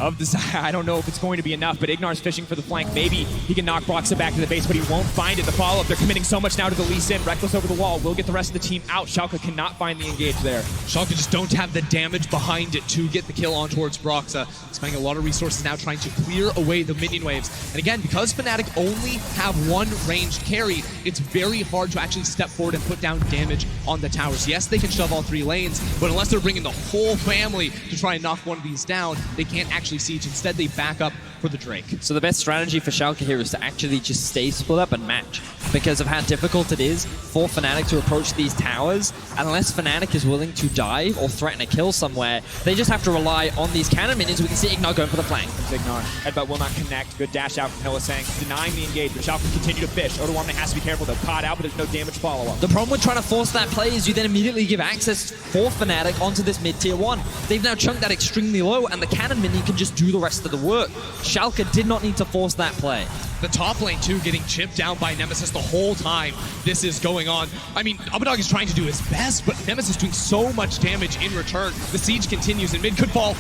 of the side. I don't know if it's going to be enough, but Ignar's fishing for the flank. Maybe he can knock Broxa back to the base, but he won't find it. The follow-up, they're committing so much now to the Lee Sin. Reckless over the wall will get the rest of the team out. Schalke cannot find the engage there. Schalke just don't have the damage behind it to get the kill on towards Broxa. Spending a lot of resources now trying to clear away the minion waves. And again, because Fnatic only have one ranged carry, it's very hard to actually step forward and put down damage on the towers. Yes, they can shove all 3 lanes, but unless they're bringing the whole family to try and knock one of these down, they can't actually siege. Instead, they back up for the Drake. So the best strategy for Schalke here is to actually just stay split up and match, because of how difficult it is for Fnatic to approach these towers. Unless Fnatic is willing to dive or threaten a kill somewhere, they just have to rely on these cannon minions. We can see Ignar going for the flank. Ignar. Headbutt will not connect. Good dash out from Hylissang, denying the engage, but Schalke continue to fish. Odoamne has to be careful. They're caught out, but there's no damage follow-up. The problem with trying to force that play is you then immediately give access for Fnatic onto this mid-tier 1. They've now chunked that extremely low, and the cannon minion can just do the rest of the work. Schalke did not need to force that play. The top lane, too, getting chipped down by Nemesis the whole time this is going on. I mean, Abadog is trying to do his best, but Nemesis doing so much damage in return. The siege continues, and mid could fall.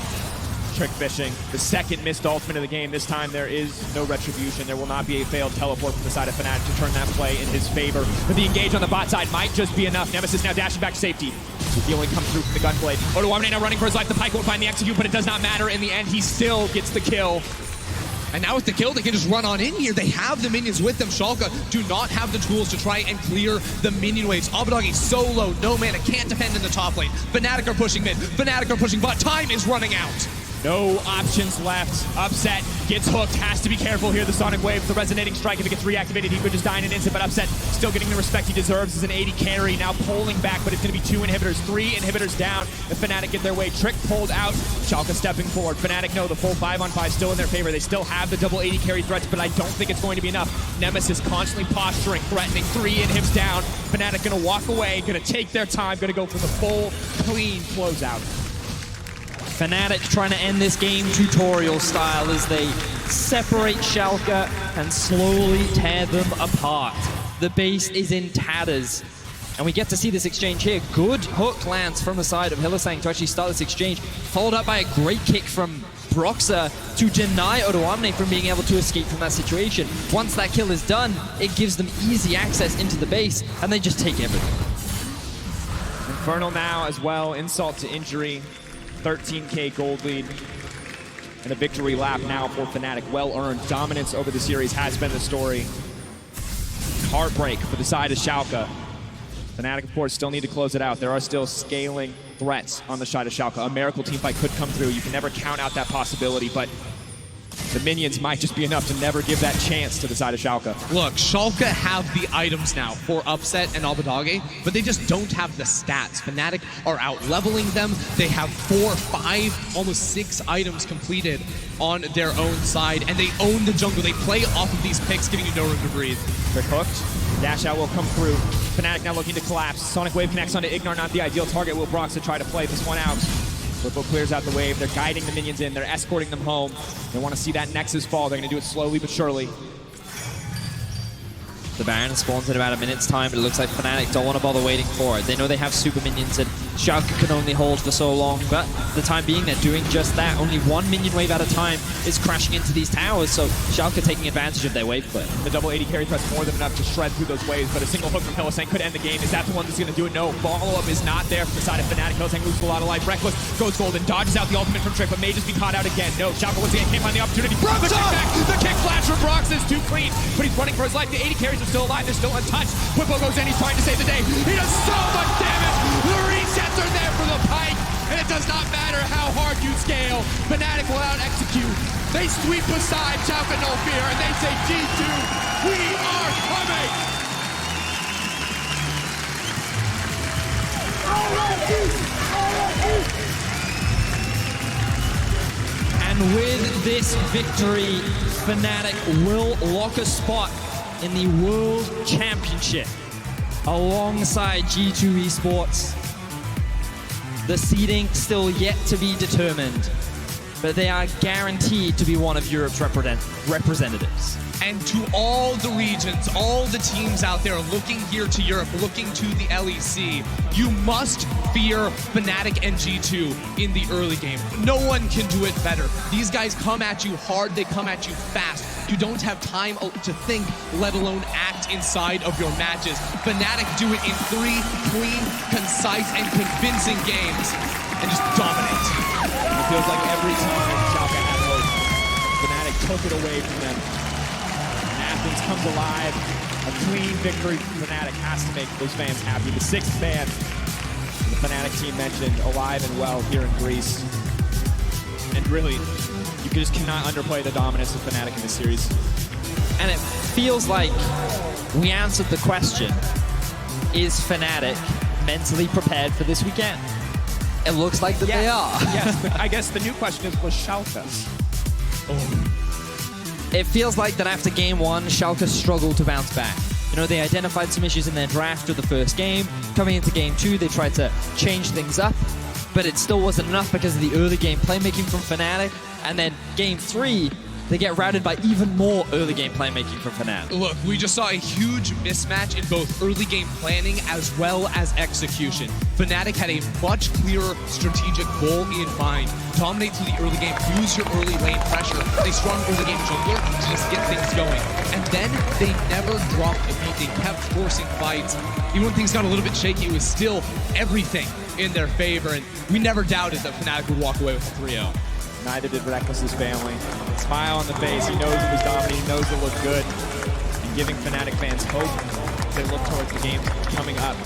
Trick fishing, the second missed ultimate of the game. This time there is no retribution. There will not be a failed teleport from the side of Fnatic to turn that play in his favor. But the engage on the bot side might just be enough. Nemesis now dashing back to safety. The healing comes through from the gunblade. Odoamne now running for his life. The Pike won't find the execute, but it does not matter. In the end, he still gets the kill. And now with the kill, they can just run on in here. They have the minions with them. Schalke do not have the tools to try and clear the minion waves. Abadog is so low, no mana, can't defend in the top lane. Fnatic are pushing mid, Fnatic are pushing bot. Time is running out. No options left. Upset gets hooked. Has to be careful here. The Sonic Wave, the resonating strike. If it gets reactivated, he could just die in an instant. But Upset still getting the respect he deserves as an 80 carry. Now pulling back, but it's going to be 2 inhibitors, 3 inhibitors down. The Fnatic get their way. Trick pulled out. Schalke stepping forward. Fnatic know the full 5-on-5 still in their favor. They still have the double 80 carry threats, but I don't think it's going to be enough. Nemesis constantly posturing, threatening. 3 inhibs down. Fnatic going to walk away, going to take their time, going to go for the full, clean closeout. Fnatic trying to end this game tutorial style as they separate Schalke and slowly tear them apart. The base is in tatters. And we get to see this exchange here. Good hook lands from the side of Hylissang to actually start this exchange, followed up by a great kick from Broxa to deny Odoamne from being able to escape from that situation. Once that kill is done, it gives them easy access into the base, and they just take everything. Infernal now as well, insult to injury. 13k gold lead. And a victory lap now for Fnatic. Well-earned. Dominance over the series has been the story. Heartbreak for the side of Schalke. Fnatic, of course, still need to close it out. There are still scaling threats on the side of Schalke. A miracle teamfight could come through. You can never count out that possibility, but the minions might just be enough to never give that chance to the side of Schalke. Look, Schalke have the items now for Upset and Abadog, but they just don't have the stats. Fnatic are out leveling them. They have 4, 5, almost 6 items completed on their own side, and they own the jungle. They play off of these picks, giving you no room to breathe. They're hooked. Dash out will come through. Fnatic now looking to collapse. Sonic Wave connects onto Ignar, not the ideal target. Will Broxa try to play this one out? Flippo clears out the wave. They're guiding the minions in. They're escorting them home. They want to see that Nexus fall. They're going to do it slowly but surely. The Baron spawns in about a minute's time, but it looks like Fnatic don't want to bother waiting for it. They know they have super minions and Schalke can only hold for so long, but for the time being they're doing just that. Only 1 minion wave at a time is crashing into these towers, so Schalke taking advantage of their wave clip. The double 80 carry threat's more than enough to shred through those waves, but a single hook from Hylissang could end the game. Is that the one that's going to do it? No. Follow-up is not there from the side of Fnatic. Hylissang loses a lot of life. Reckless goes golden, dodges out the ultimate from Trick, but may just be caught out again. No, Schalke once again can't find the opportunity. The kick back! The kick flash from Brox is too clean, but he's running for his life. The 80 carries are still alive. They're still untouched. Flippo goes in. He's trying to save the day. He does so much damage. The resets are there for the Pike, and it does not matter how hard you scale. Fnatic will out-execute. They sweep aside Schalke no fear, and they say, G2, we are coming! And with this victory, Fnatic will lock a spot in the World Championship alongside G2 Esports. The seeding still yet to be determined. but they are guaranteed to be one of Europe's representatives. And to all the regions, all the teams out there looking here to Europe, looking to the LEC, you must fear Fnatic and G2 in the early game. No one can do it better. These guys come at you hard, they come at you fast. You don't have time to think, let alone act inside of your matches. Fnatic do it in 3 clean, concise, and convincing games, and just dominate. It feels like every time Schalke had hope, Fnatic took it away from them. Athens comes alive. A clean victory for Fnatic has to make those fans happy. The 6th man the Fnatic team mentioned, alive and well here in Greece. And really, you just cannot underplay the dominance of Fnatic in this series. And it feels like we answered the question, is Fnatic mentally prepared for this weekend? It looks like that they are. Yes, but I guess the new question is, was Schalke? It feels like that after game 1, Schalke struggled to bounce back. You know, they identified some issues in their draft of the first game. Coming into game 2, they tried to change things up, but it still wasn't enough because of the early game playmaking from Fnatic. And then game 3, they get routed by even more early game playmaking from Fnatic. Look, we just saw a huge mismatch in both early game planning as well as execution. Fnatic had a much clearer strategic goal in mind. Dominate through the early game, use your early lane pressure, a strong early game jungler to just get things going. And then they never dropped a beat, they kept forcing fights. Even when things got a little bit shaky, it was still everything in their favor, and we never doubted that Fnatic would walk away with a 3-0. Neither did Reckless's family. Smile on the face, he knows it was dominating, he knows it looked good. And giving Fnatic fans hope as they look towards the game coming up.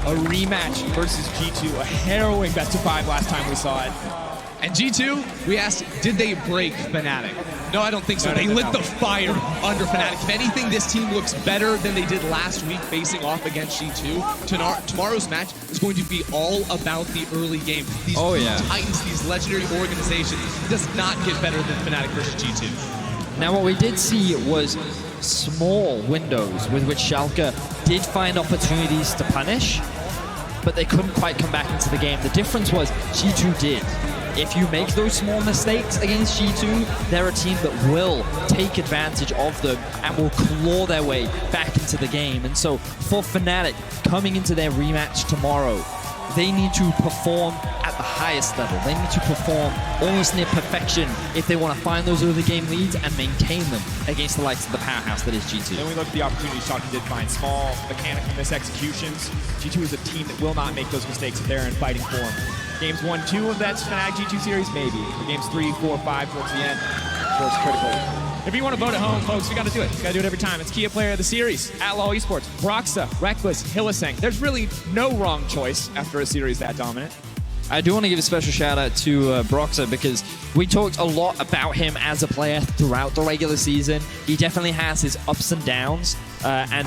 A rematch versus G2, a harrowing best-of-5 last time we saw it. And G2, we asked, did they break Fnatic? No, I don't think so. No, They lit the fire under Fnatic. If anything, this team looks better than they did last week facing off against G2. Tomorrow's match is going to be all about the early game. These Titans, these legendary organizations, does not get better than Fnatic versus G2. Now what we did see was small windows with which Schalke did find opportunities to punish, but they couldn't quite come back into the game. The difference was G2 did. If you make those small mistakes against G2, they're a team that will take advantage of them and will claw their way back into the game. And so for Fnatic, coming into their rematch tomorrow, they need to perform at the highest level. They need to perform almost near perfection if they want to find those early game leads and maintain them against the likes of the powerhouse that is G2. Then we look at the opportunities Schalke did find, small mechanical misexecutions. G2 is a team that will not make those mistakes if they're in fighting form. Games 1, 2 of that Fnatic G2 series, maybe. For games 3, 4, 5 towards the end, of course, critical. If you want to vote at home, folks, you got to do it. You got to do it every time. It's Kia Player of the Series, Outlaw Esports, Broxa, Reckless, Hylissang. There's really no wrong choice after a series that dominant. I do want to give a special shout out to Broxa because we talked a lot about him as a player throughout the regular season. He definitely has his ups and downs, and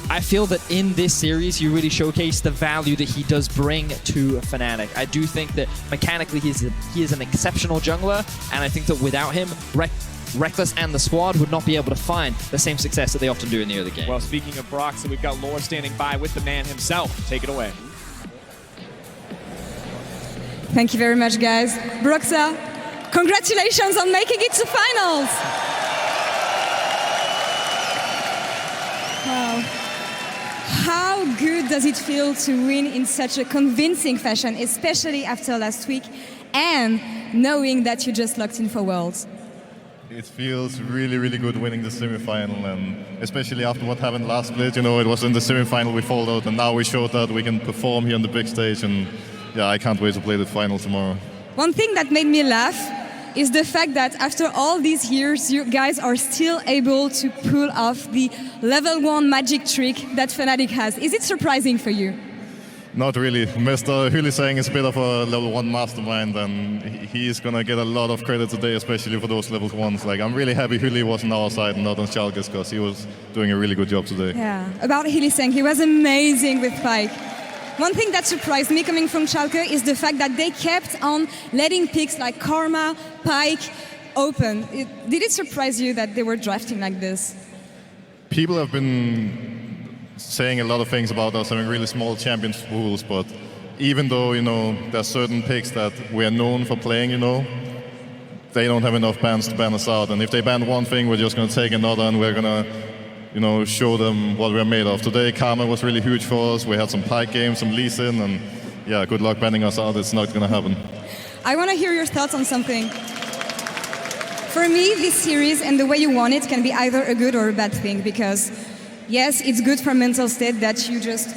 I feel that in this series, you really showcase the value that he does bring to Fnatic. I do think that mechanically he is an exceptional jungler, and I think that without him, Reckless and the squad would not be able to find the same success that they often do in the early game. Well, speaking of Broxa, we've got Lore standing by with the man himself. Take it away. Thank you very much, guys. Broxa, congratulations on making it to finals. Wow. How good does it feel to win in such a convincing fashion, especially after last week, and knowing that you just locked in for Worlds? It feels really, really good winning the semifinal, and especially after what happened last split. You know, it was in the semifinal we folded out, and now we showed that we can perform here on the big stage, and yeah, I can't wait to play the final tomorrow. One thing that made me laugh is the fact that after all these years, you guys are still able to pull off the level 1 magic trick that Fnatic has. Is it surprising for you? Not really. Mr. Hylissang is a bit of a level 1 mastermind, and he's gonna get a lot of credit today, especially for those level 1s. Like, I'm really happy Hyli was on our side and not on Schalke's, because he was doing a really good job today. Yeah, about Hylissang, he was amazing with Pyke. One thing that surprised me coming from Schalke is the fact that they kept on letting picks like Karma, Pyke open. Did it surprise you that they were drafting like this? People have been saying a lot of things about us having really small champions pools, but even though, you know, there's certain picks that we are known for playing, you know, they don't have enough bans to ban us out. And if they ban one thing, we're just going to take another, and we're going to, show them what we're made of. Today, Karma was really huge for us. We had some Pike games, some Lee Sin, and yeah, good luck banning us out. It's not going to happen. I want to hear your thoughts on something. For me, this series and the way you won it can be either a good or a bad thing, because yes, it's good for mental state that you just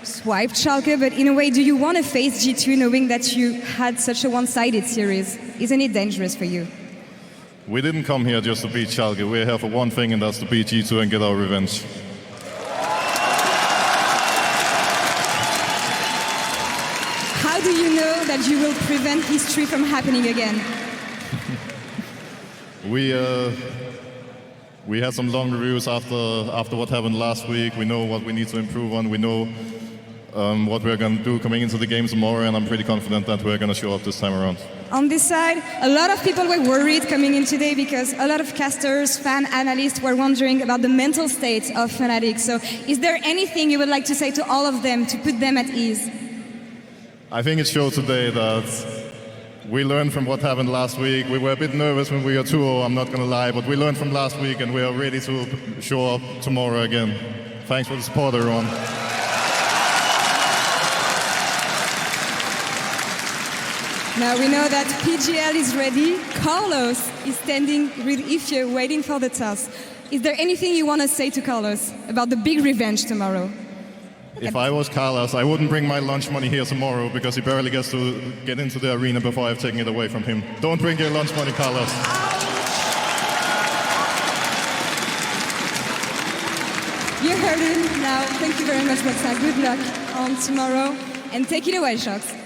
swiped Schalke, but in a way, do you want to face G2 knowing that you had such a one-sided series? Isn't it dangerous for you? We didn't come here just to beat Schalke. We're here for one thing, and that's to beat G2 and get our revenge. How do you know that you will prevent history from happening again? We had some long reviews after what happened last week. We know what we need to improve on. We know what we're going to do coming into the game tomorrow, and I'm pretty confident that we're going to show up this time around. On this side, a lot of people were worried coming in today because a lot of casters, fan analysts were wondering about the mental state of Fnatic. So is there anything you would like to say to all of them to put them at ease? I think it showed today that we learned from what happened last week. We were a bit nervous when we were 2-0, I'm not going to lie, but we learned from last week and we are ready to show up tomorrow again. Thanks for the support, everyone. Now we know that PGL is ready. Carlos is standing with Ifye waiting for the toss. Is there anything you want to say to Carlos about the big revenge tomorrow? If I was Carlos, I wouldn't bring my lunch money here tomorrow because he barely gets to get into the arena before I've taken it away from him. Don't bring your lunch money, Carlos. You heard him. Now, thank you very much, Roxa. Good luck on tomorrow. And take it away, Shox.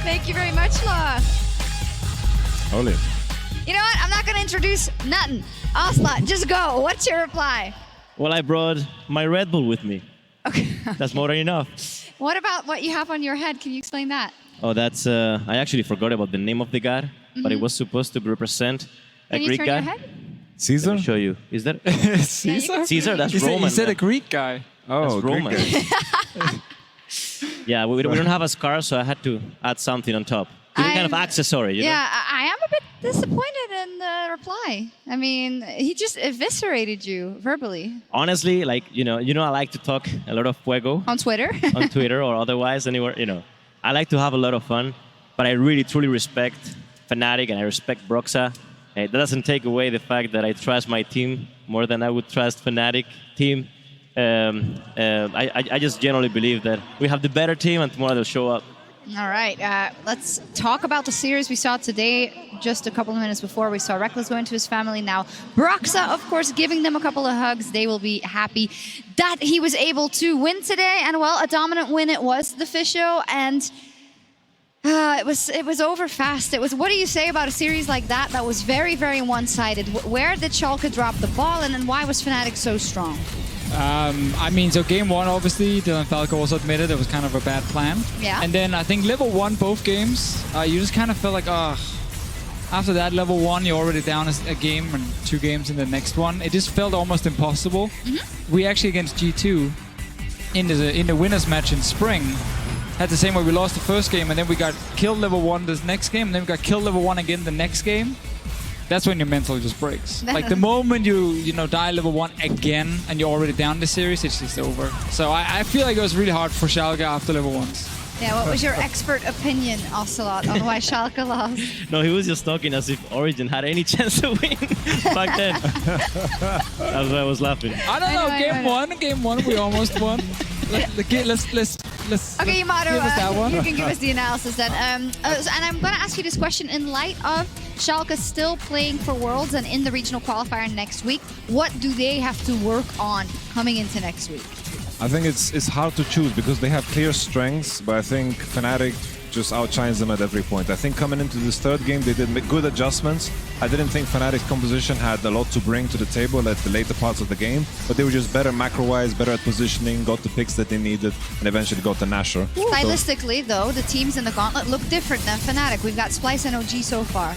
Thank you very much, Law. Holy. You know what? I'm not going to introduce nothing. Oslot, just go. What's your reply? Well, I brought my Red Bull with me. Okay. That's more than enough. What about what you have on your head? Can you explain that? Oh, that's... I actually forgot about the name of the god, but it was supposed to represent a Can you Greek turn guy. your head? Caesar? Let me show you. Is that... Caesar? Caesar? That's You said- Roman. you said man. a Greek guy. Oh, That's Roman. Yeah, we don't have a scar, so I had to add something on top. It's a kind of accessory, you know? Yeah, I am a bit disappointed in the reply. I mean, he just eviscerated you verbally. Honestly, like, you know, I like to talk a lot of fuego. On Twitter? On Twitter or otherwise, anywhere, you know. I like to have a lot of fun, but I really, truly respect Fnatic and I respect Broxa. That doesn't take away the fact that I trust my team more than I would trust Fnatic team. I just generally believe that we have the better team and tomorrow they'll show up. All right, let's talk about the series we saw today. Just a couple of minutes before, we saw Reckless going to his family. Now, Broxa, of course, giving them a couple of hugs. They will be happy that he was able to win today. And, well, a dominant win it was, the Fisho. And it was over fast. What do you say about a series like that that was very, very one-sided? Where did Schalke drop the ball, and then why was Fnatic so strong? I mean, so game one, obviously, Dylan Falco also admitted it was kind of a bad plan. Yeah. And then I think level one, both games, you just kind of felt like, after that level one, you're already down a game and 2 games in the next one. It just felt almost impossible. Mm-hmm. We actually, against G2, in the winners match in spring, had the same way. We lost the first game, and then we got killed level one this next game, and then we got killed level one again the next game. That's when your mental just breaks. Like the moment you die level 1 again and you're already down the series, it's just over. So I feel like it was really hard for Schalke after level 1s. Yeah, what was your expert opinion, Ocelot, on why Schalke lost? No, he was just talking as if Origin had any chance to win back then. That's why I was laughing. I don't know. Game one, we almost won. Let's okay, Yamato, give us that one. you can give us the analysis then. And I'm going to ask you this question in light of Schalke still playing for Worlds and in the regional qualifier next week. What do they have to work on coming into next week? I think it's hard to choose because they have clear strengths, but I think Fnatic just outshines them at every point. I think coming into this third game, they did make good adjustments. I didn't think Fnatic's composition had a lot to bring to the table at the later parts of the game, but they were just better macro-wise, better at positioning, got the picks that they needed, and eventually got the Nashor. Stylistically, though, the teams in the Gauntlet look different than Fnatic. We've got Splice and OG so far.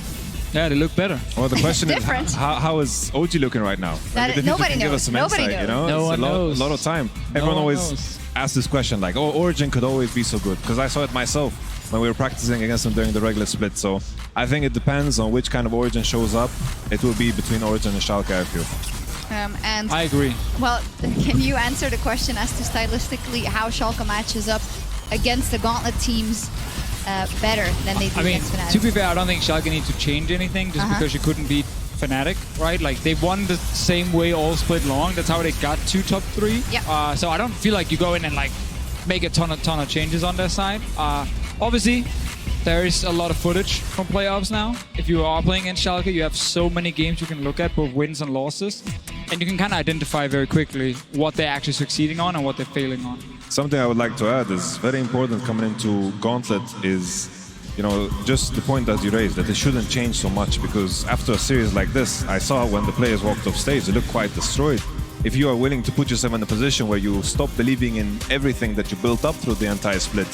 Yeah, they look better. Well, the question is, how is OG looking right now? Nobody knows. Give us some insight, you know? No one knows. A lot of time. Everyone always asks this question, like, oh, Origin could always be so good, because I saw it myself. when we were practicing against them during the regular split. So I think it depends on which kind of Origin shows up. It will be between Origin and Schalke, I feel. And I agree. Well, can you answer the question as to stylistically how Schalke matches up against the Gauntlet teams better than they do against Fnatic? To be fair, I don't think Schalke need to change anything just because you couldn't beat Fnatic, right? Like, they won the same way all split long. That's how they got to top 3. Yep. So I don't feel like you go in and like make a ton of changes on their side. Obviously, there is a lot of footage from playoffs now. If you are playing in Schalke, you have so many games you can look at, both wins and losses. And you can kind of identify very quickly what they're actually succeeding on and what they're failing on. Something I would like to add is very important coming into Gauntlet is, you know, just the point that you raised, that it shouldn't change so much, because after a series like this, I saw when the players walked off stage, they looked quite destroyed. If you are willing to put yourself in a position where you stop believing in everything that you built up through the entire split,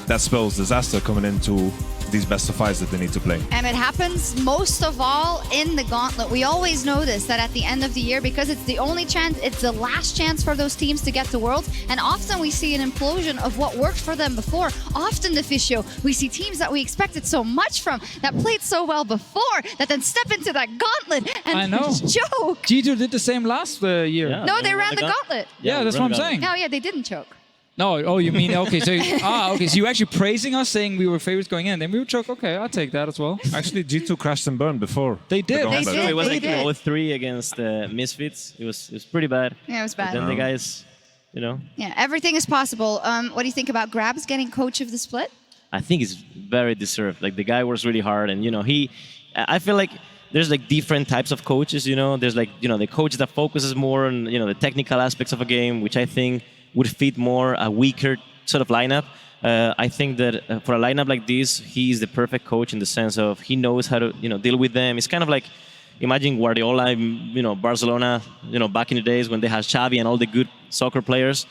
that spells disaster coming into these best of fives that they need to play. And it happens most of all in the Gauntlet. We always know this, that at the end of the year, because it's the only chance, it's the last chance for those teams to get to Worlds, and often we see an implosion of what worked for them before. Often, the Fisio, we see teams that we expected so much from, that played so well before, that then step into that Gauntlet and choke. G2 did the same last year. Yeah, No, they ran the Gauntlet. Yeah, that's what I'm saying. No, yeah, they didn't choke. No, oh, you mean, okay, so, okay, so you actually praising us, saying we were favorites going in, then we would choke, okay, I'll take that as well. Actually, G2 crashed and burned before. They did. They did. It was They like did. 0-3 against Misfits. It was pretty bad. Yeah, it was bad. But then the guys, you know. Yeah, everything is possible. What do you think about Grabs getting coach of the split? I think it's very deserved. Like, the guy works really hard, and, you know, I feel like there's like different types of coaches, you know. There's like, you know, the coach that focuses more on, you know, the technical aspects of a game, which I think would fit more a weaker sort of lineup. I think that for a lineup like this, he's the perfect coach in the sense of he knows how to, you know, deal with them. It's kind of like, imagine Guardiola, you know, Barcelona, you know, back in the days when they had Xavi and all the good soccer players.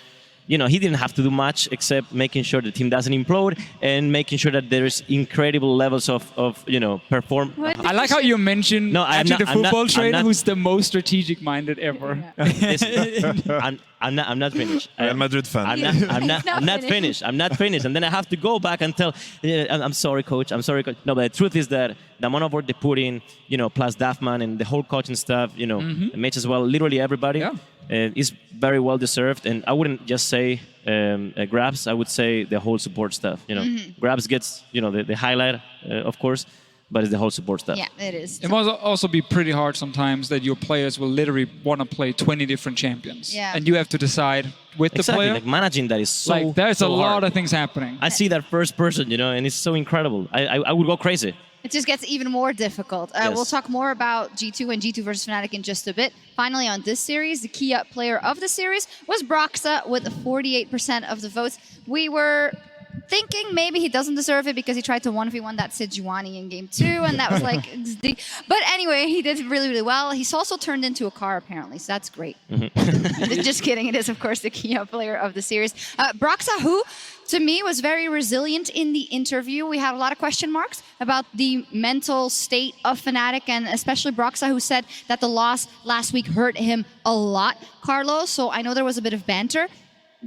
You know, he didn't have to do much except making sure the team doesn't implode and making sure that there's incredible levels of you know, perform. I like how you mentioned the football trainer who's the most strategic minded ever. Listen, I'm not finished. Real Madrid fan. I'm not finished. I'm not finished. And then I have to go back and tell, I'm sorry, coach. I'm sorry, coach. No, but the truth is that the amount of work they put in, you know, plus Daftman and the whole coaching staff, you know, Mitch as well, literally everybody, is very well deserved. And I wouldn't just say Grabs. I would say the whole support staff. You know, Grabs gets, you know, the highlight, of course. But it's the whole support staff. Yeah, it is. It must also be pretty hard sometimes that your players will literally want to play 20 different champions. Yeah. And you have to decide with the player. Like, managing that is so like, there's so a lot hard. of things happening. I see that first person, you know, and it's so incredible. I would go crazy. It just gets even more difficult. Yes. We'll talk more about G2 and G2 versus Fnatic in just a bit. Finally, on this series, the key up player of the series was Broxa with 48% of the votes. We were thinking maybe he doesn't deserve it because he tried to 1v1 that Sejuani in game 2, and that was like... But anyway, he did really, really well. He's also turned into a car, apparently, so that's great. Just kidding. It is, of course, the key up player of the series. Broxa, who, to me, was very resilient in the interview. We had a lot of question marks about the mental state of Fnatic, and especially Broxa, who said that the loss last week hurt him a lot, Carlos. So I know there was a bit of banter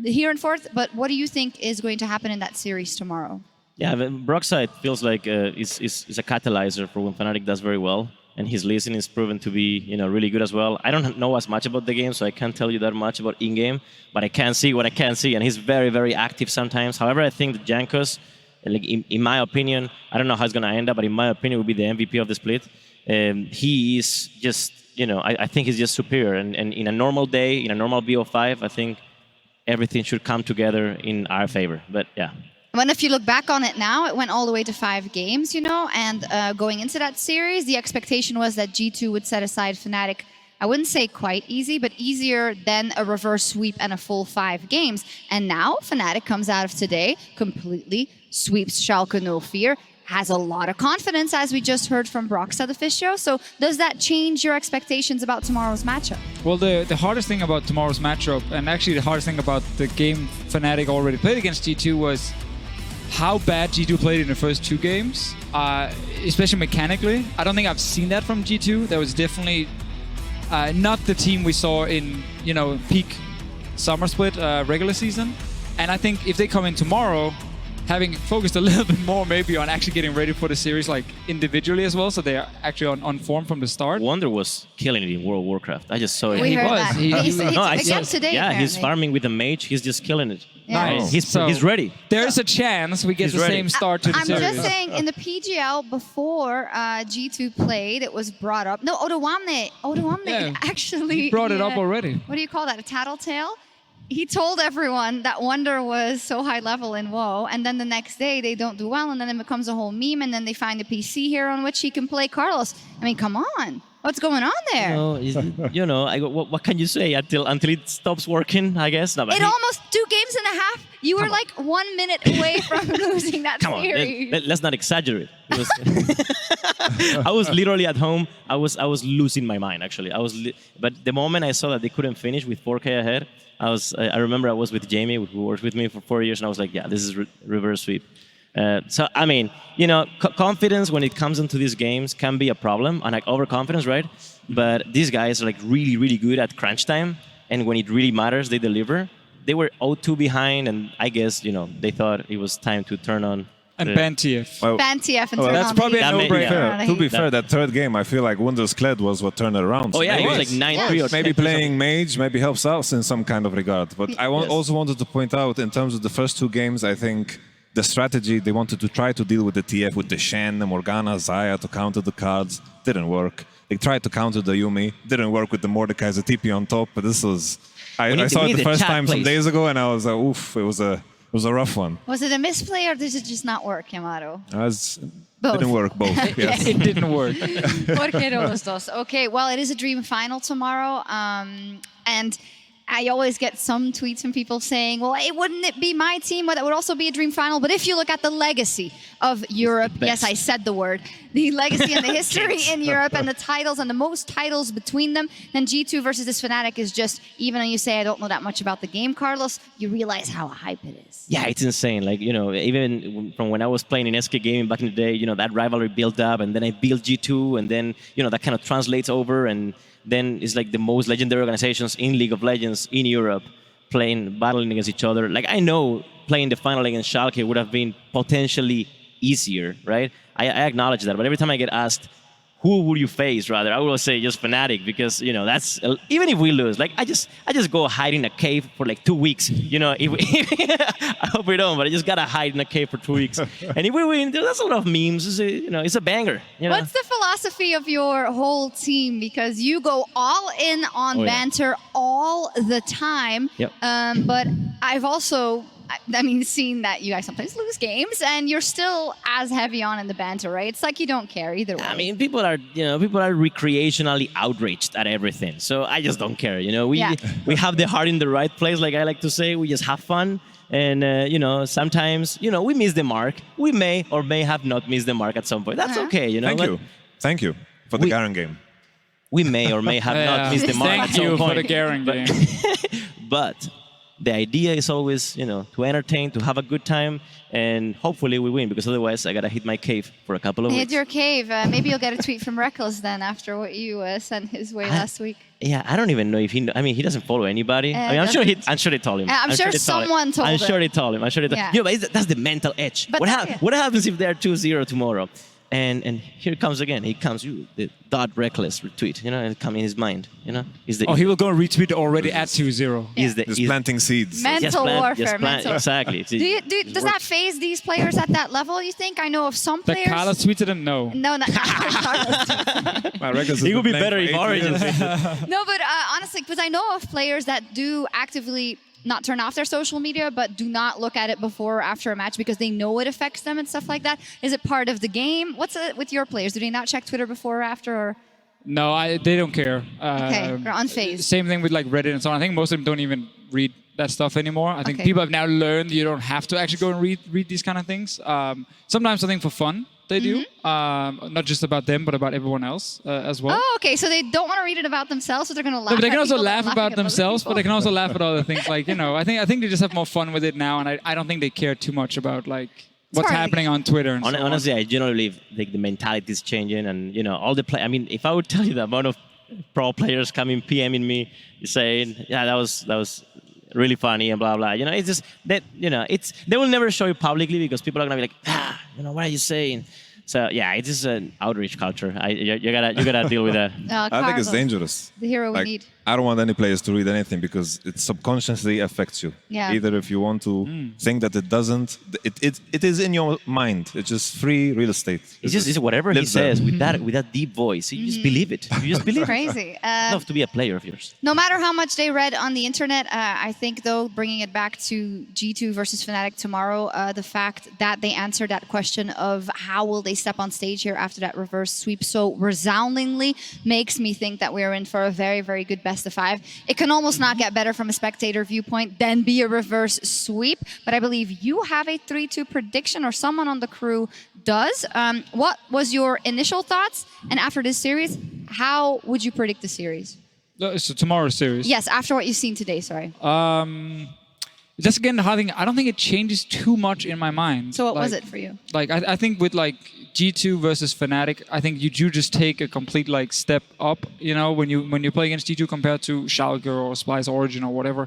here and forth, but what do you think is going to happen in that series tomorrow? Yeah, Broxa, it feels like is a catalyzer for when Fnatic does very well, and his listening is proven to be, you know, really good as well. I don't know as much about the game, so I can't tell you that much about in-game, but I can see what I can see, and he's very, very active sometimes. However, I think that Jankos, like in my opinion, I don't know how it's going to end up, but in my opinion, will be the MVP of the split. He is just, you know, I think he's just superior, and in a normal day, in a normal BO5, I think everything should come together in our favor. But yeah. When if you look back on it now, it went all the way to 5 games, you know, and going into that series, the expectation was that G2 would set aside Fnatic. I wouldn't say quite easy, but easier than a reverse sweep and a full 5 games. And now Fnatic comes out of today, completely sweeps Schalke no fear, has a lot of confidence, as we just heard from Broxa, the Fisio. So does that change your expectations about tomorrow's matchup? Well, the hardest thing about tomorrow's matchup, and actually the hardest thing about the game Fnatic already played against G2, was how bad G2 played in the first 2 games, especially mechanically. I don't think I've seen that from G2. That was definitely not the team we saw in, you know, peak summer split regular season. And I think if they come in tomorrow, having focused a little bit more maybe on actually getting ready for the series like individually as well, so they are actually on form from the start. Wonder was killing it in World of Warcraft. I just saw it. We heard was. that. He- He's he- No, I again saw- today, yeah, he's apparently. farming with the mage. He's just killing it. Yeah. Right. He's So- ready. There is a chance we get He's the ready. same start to the I'm series. just saying, in the PGL before G2 played, it was brought up. No, Odoamne Yeah, actually. he brought it up had- already. What do you call that? A tattletale? He told everyone that Wonder was so high level in WoW, and then the next day they don't do well, and then it becomes a whole meme, and then they find a PC here on which he can play Carlos. I mean, come on. What's going on there? What can you say until it stops working? I guess. No, but It almost 2 games and a half. You were like 1 minute away from losing that Come on, series. let's not exaggerate. It was I was literally at home. I was losing my mind actually. But the moment I saw that they couldn't finish with 4K ahead, I remember I was with Jamie, who worked with me for 4 years, and I was like, yeah, this is reverse sweep. So I mean, confidence when it comes into these games can be a problem, and like overconfidence, right? But these guys are like really, really good at crunch time, and when it really matters, they deliver. They were 0-2 behind, and I guess they thought it was time to turn on. And ban TF. Ban TF and Well, turn that's on probably the- a no-brainer. To be fair, that third game, I feel like Wunder's Kled was what turned it around. Oh, yeah, maybe, it was like 9-3 or maybe 10-3 playing mage maybe helps us in some kind of regard. But I also wanted to point out, in terms of the first 2 games, I think the strategy they wanted to try to deal with the TF with the Shen, the Morgana, Zaya to counter the cards didn't work. They tried to counter the Yumi, didn't work with the Mordekai's the TP on top. But this was I saw it the first time some days ago, and I was like, oof, it was a rough one. Was it a misplay or did it just not work, Yamato? Both. Didn't work both. Yes. It didn't work. ¿Por qué no los dos? Okay, well, it is a dream final tomorrow, and I always get some tweets from people saying, well, wouldn't it be my team? Well, that would also be a dream final. But if you look at the legacy of Europe, yes, I said the word, the legacy and the history in Europe and the titles and the most titles between them, then G2 versus this Fnatic is just, even when you say I don't know that much about the game, Carlos, you realize how hype it is. Yeah, it's insane. Like, even from when I was playing in SK Gaming back in the day, that rivalry built up, and then I built G2, and then, that kind of translates over, and then it's like the most legendary organizations in League of Legends in Europe battling against each other. Like, I know playing the final against Schalke would have been potentially easier, right? I acknowledge that, but every time I get asked, who would you face rather? I will say just Fnatic, because that's even if we lose, like I just go hide in a cave for like 2 weeks. I hope we don't, but I just gotta hide in a cave for 2 weeks. And if we win, that's a lot of memes. It's a banger. What's the philosophy of your whole team? Because you go all in on banter all the time. Yep. But I've also, seen that you guys sometimes lose games, and you're still as heavy on in the banter, right? It's like you don't care either way. I mean, people are recreationally outraged at everything, so I just don't care. We have the heart in the right place, like I like to say. We just have fun, and sometimes we miss the mark. We may or may have not missed the mark at some point. That's okay. Thank you for the Garen game. We may or may have not missed the mark at some point. Thank you for the Garen game. But the idea is always, to entertain, to have a good time, and hopefully we win, because otherwise I gotta hit my cave for a couple of weeks. Hit your cave. Maybe you'll get a tweet from Reckless then after what you sent his way last week. Yeah, I don't even know if he. He doesn't follow anybody. I'm sure they told him. I'm sure someone told him. I'm sure they told him. Yeah, but that's the mental edge. But what happens if they're 2-0 tomorrow? And here it comes again. He comes, the .reckless retweet, and come in his mind, he will go and retweet already at 2-0. He's planting seeds. Mental warfare. Exactly. Does that phase these players at that level, you think? I know of some players. That Carlos tweeted him? No. No, not Carlos. It would be better if Origins. No, but honestly, because I know of players that do actively not turn off their social media, but do not look at it before or after a match because they know it affects them and stuff like that. Is it part of the game? What's it with your players? Do they not check Twitter before or after? Or? No, they don't care. Okay, they're unfazed. Same thing with like Reddit and so on. I think most of them don't even read that stuff anymore. I think people have now learned you don't have to actually go and read these kind of things. Sometimes I think for fun they do, not just about them, but about everyone else as well. Oh, okay. So they don't want to read it about themselves, so they're going to laugh. No, but they can at also people laugh about themselves, but they can also laugh at other things. Like I think they just have more fun with it now, and I don't think they care too much about like what's happening on Twitter. And honestly, I generally believe the mentality is changing, and all the play. I mean, if I would tell you the amount of pro players coming PMing me saying, "Yeah, that was really funny and blah blah. You know, it's just that they will never show it publicly because people are gonna be like, what are you saying? So yeah, it is an outreach culture. You gotta deal with that. I think it's dangerous. The hero we need. I don't want any players to read anything because it subconsciously affects you. Yeah. Either if you want to think that it doesn't, it is in your mind. It's just free real estate. It's just whatever he says with that deep voice. You just believe it. You just believe it. Crazy. I'd love to be a player of yours. No matter how much they read on the internet, I think though, bringing it back to G2 versus Fnatic tomorrow, the fact that they answered that question of how will they step on stage here after that reverse sweep so resoundingly makes me think that we're in for a very, very good best of 5. It can almost not get better from a spectator viewpoint than be a reverse sweep, but I believe you have a 3-2 prediction, or someone on the crew does. What was your initial thoughts? And after this series, how would you predict the series? So tomorrow's series. Yes, after what you've seen today, sorry. Just again, I don't think it changes too much in my mind. So what was it for you? Like I think with like G2 versus Fnatic, I think you do just take a complete like step up. You know, when you play against G2 compared to Schalke or Splice Origin or whatever.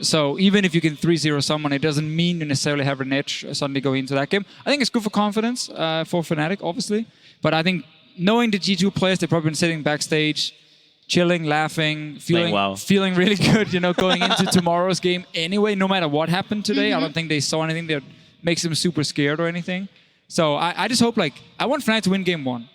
So even if you can 3-0 someone, it doesn't mean you necessarily have an edge suddenly going into that game. I think it's good for confidence for Fnatic, obviously. But I think knowing the G2 players, they've probably been sitting backstage, chilling, laughing, feeling really good, you know, going into tomorrow's game anyway, no matter what happened today. I don't think they saw anything that makes them super scared or anything. So I just hope, like, I want Fnatic to win game 1.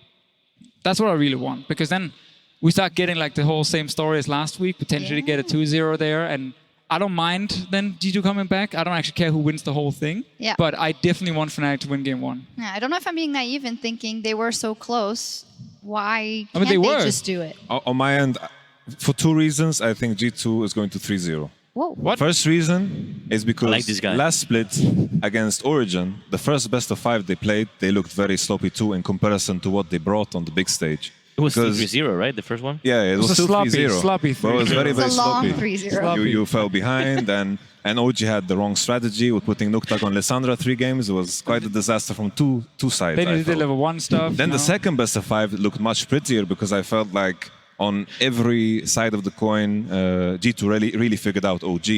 That's what I really want, because then we start getting like the whole same story as last week, potentially get a 2-0 there, and I don't mind then G2 coming back. I don't actually care who wins the whole thing, but I definitely want Fnatic to win game 1. Yeah, I don't know if I'm being naive in thinking they were so close. Why can't they just do it? On my end, for 2 reasons, I think G2 is going to 3-0. Whoa. What? First reason is because like this guy. last split against Origin, the first best of 5 they played, they looked very sloppy too in comparison to what they brought on the big stage. It was 3-0, right? The first one? Yeah, it was still 3-0. Sloppy 3-0. But it was very, very It's a long sloppy. 3-0. You fell behind, and OG had the wrong strategy with putting Nuktak on Lissandra 3 games. It was quite a disaster from two sides. They needed to deliver 1 stuff. Then the second best of 5 looked much prettier because I felt like on every side of the coin, G2 really figured out OG.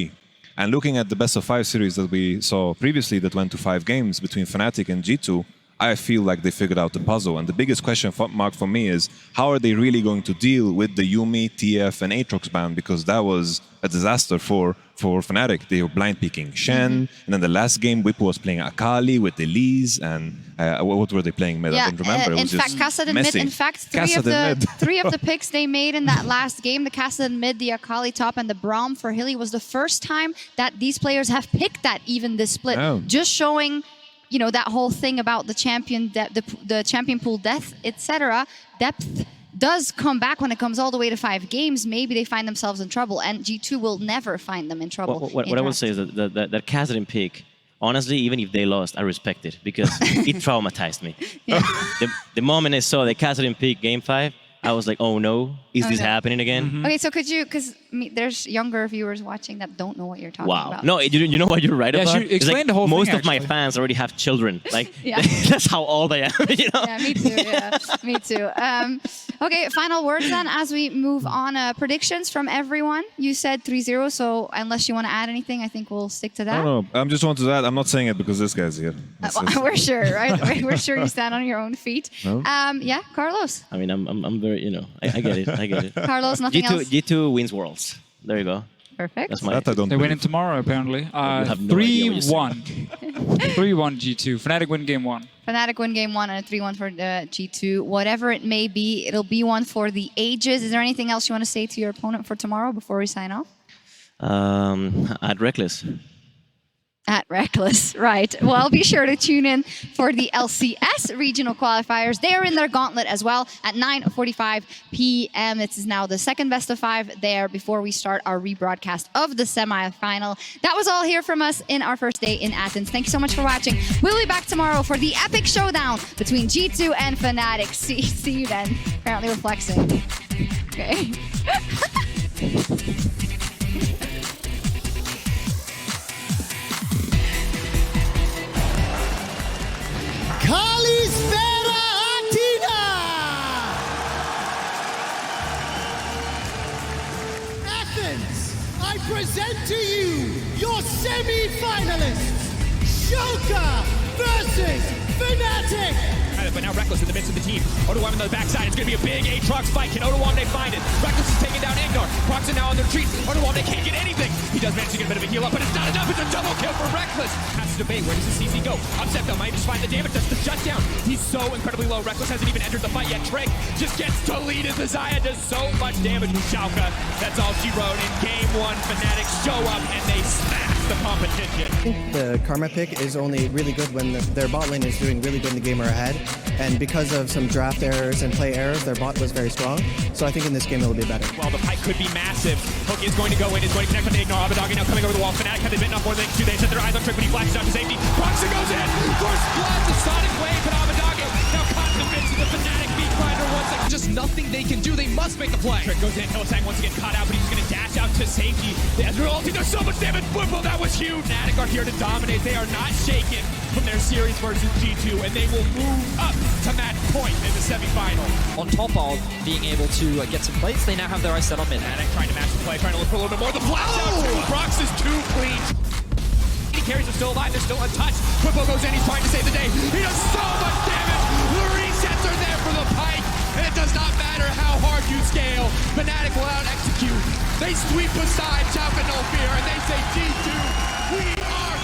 And looking at the best of 5 series that we saw previously that went to 5 games between Fnatic and G2, I feel like they figured out the puzzle. And the biggest question mark for me is, how are they really going to deal with the Yuumi, TF, and Aatrox ban? Because that was a disaster for Fnatic. They were blind picking Shen, and then the last game, Whip was playing Akali with Elise, and what were they playing mid? I don't remember. It In was fact, just Kassadin mid. messy. In fact, three of the picks they made in that last game, the Kassadin mid, the Akali top, and the Braum for Hilly, was the first time that these players have picked that even this split. Oh. Just showing, you know, that whole thing about the champion, the champion pool depth, etc. Depth does come back when it comes all the way to 5 games. Maybe they find themselves in trouble, and G2 will never find them in trouble. What I will say is that Kassadin pick, honestly, even if they lost, I respect it because it traumatized me. The moment I saw the Kassadin pick game 5, I was like, oh no, is this happening again? Okay, so could you, because there's younger viewers watching that don't know what you're talking about. No, you know what you're right about? Explain like the whole most thing, of my fans already have children. Like, Yeah. that's how old I am, you know? Yeah, me too. Yeah, me too. Okay, final words then as we move on. Predictions from everyone. You said 3-0, so unless you want to add anything, I think we'll stick to that. No, I just want to add, I'm not saying it because this guy's here. We're sure, right? We're sure you stand on your own feet. No? Yeah, Carlos. I mean, I'm very, you know, I get it. I get it. Carlos, nothing else? G2 wins Worlds. There you go. Perfect. That's my. They're winning tomorrow, apparently. have no idea what you're 3-1. 3-1 G2. Fnatic win game 1. Fnatic win game 1 and a 3-1 for G2. Whatever it may be, it'll be one for the ages. Is there anything else you want to say to your opponent for tomorrow before we sign off? At Reckless. At Reckless, right. Well, be sure to tune in for the LCS regional qualifiers. They are in their gauntlet as well at 9:45 p.m. This is now the second best of 5 there before we start our rebroadcast of the semifinal. That was all here from us in our first day in Athens. Thank you so much for watching. We'll be back tomorrow for the epic showdown between G2 and Fnatic. See you then. Apparently we're flexing. Okay. Kalisfera Atina! Athens, I present to you your semi-finalists, Schalke versus Fnatic. But now Reckless in the midst of the team. Odoamne on the backside. It's going to be a big Aatrox fight. Can Odoamne find it? Reckless is taking down Ignor. Proxen now on the retreat. Odoamne can't get anything. He does manage to get a bit of a heal up, but it's not enough. It's a double kill for Reckless. Has to debate. Where does the CC go? Upset though. Might just find the damage. That's the shutdown. He's so incredibly low. Reckless hasn't even entered the fight yet. Trick just gets deleted. The Xayah does so much damage with Schalke. That's all she wrote. In game one, Fnatic show up and they smash the competition. The Karma pick is only really good when their bot lane is doing really good in the game or ahead. And because of some draft errors and play errors, their bot was very strong. So I think in this game it'll be better. Well, the pipe could be massive. Hook is going to go in, is going to connect with Ignor. Abadagi now coming over the wall. Fnatic have they bitten off more than they can do. They set their eyes on Trick when he flashes out to safety. Proxen goes in. First blood, the Sonic Wave, but Abadagi now caught in the midst of the Fnatic beat grinder once again. Just nothing they can do. They must make the play. Trick goes in. Hillsang once again caught out, but he's going to dash out to safety. The Ezreal ulti does so much damage. Boom, that was huge. Fnatic are here to dominate. They are not shaken from their series versus G2, and they will move up to match point in the semifinal. On top of being able to get some plates, they now have their eyes set on mid. Fnatic trying to match the play, trying to look for a little bit more. The flash out too. Brox is too clean. Carries are still alive, they're still untouched. Twippo goes in, he's trying to save the day. He does so much damage. The resets are there for the Pike, and it does not matter how hard you scale. Fnatic will out execute. They sweep aside Schalke no fear, and they say G2, we are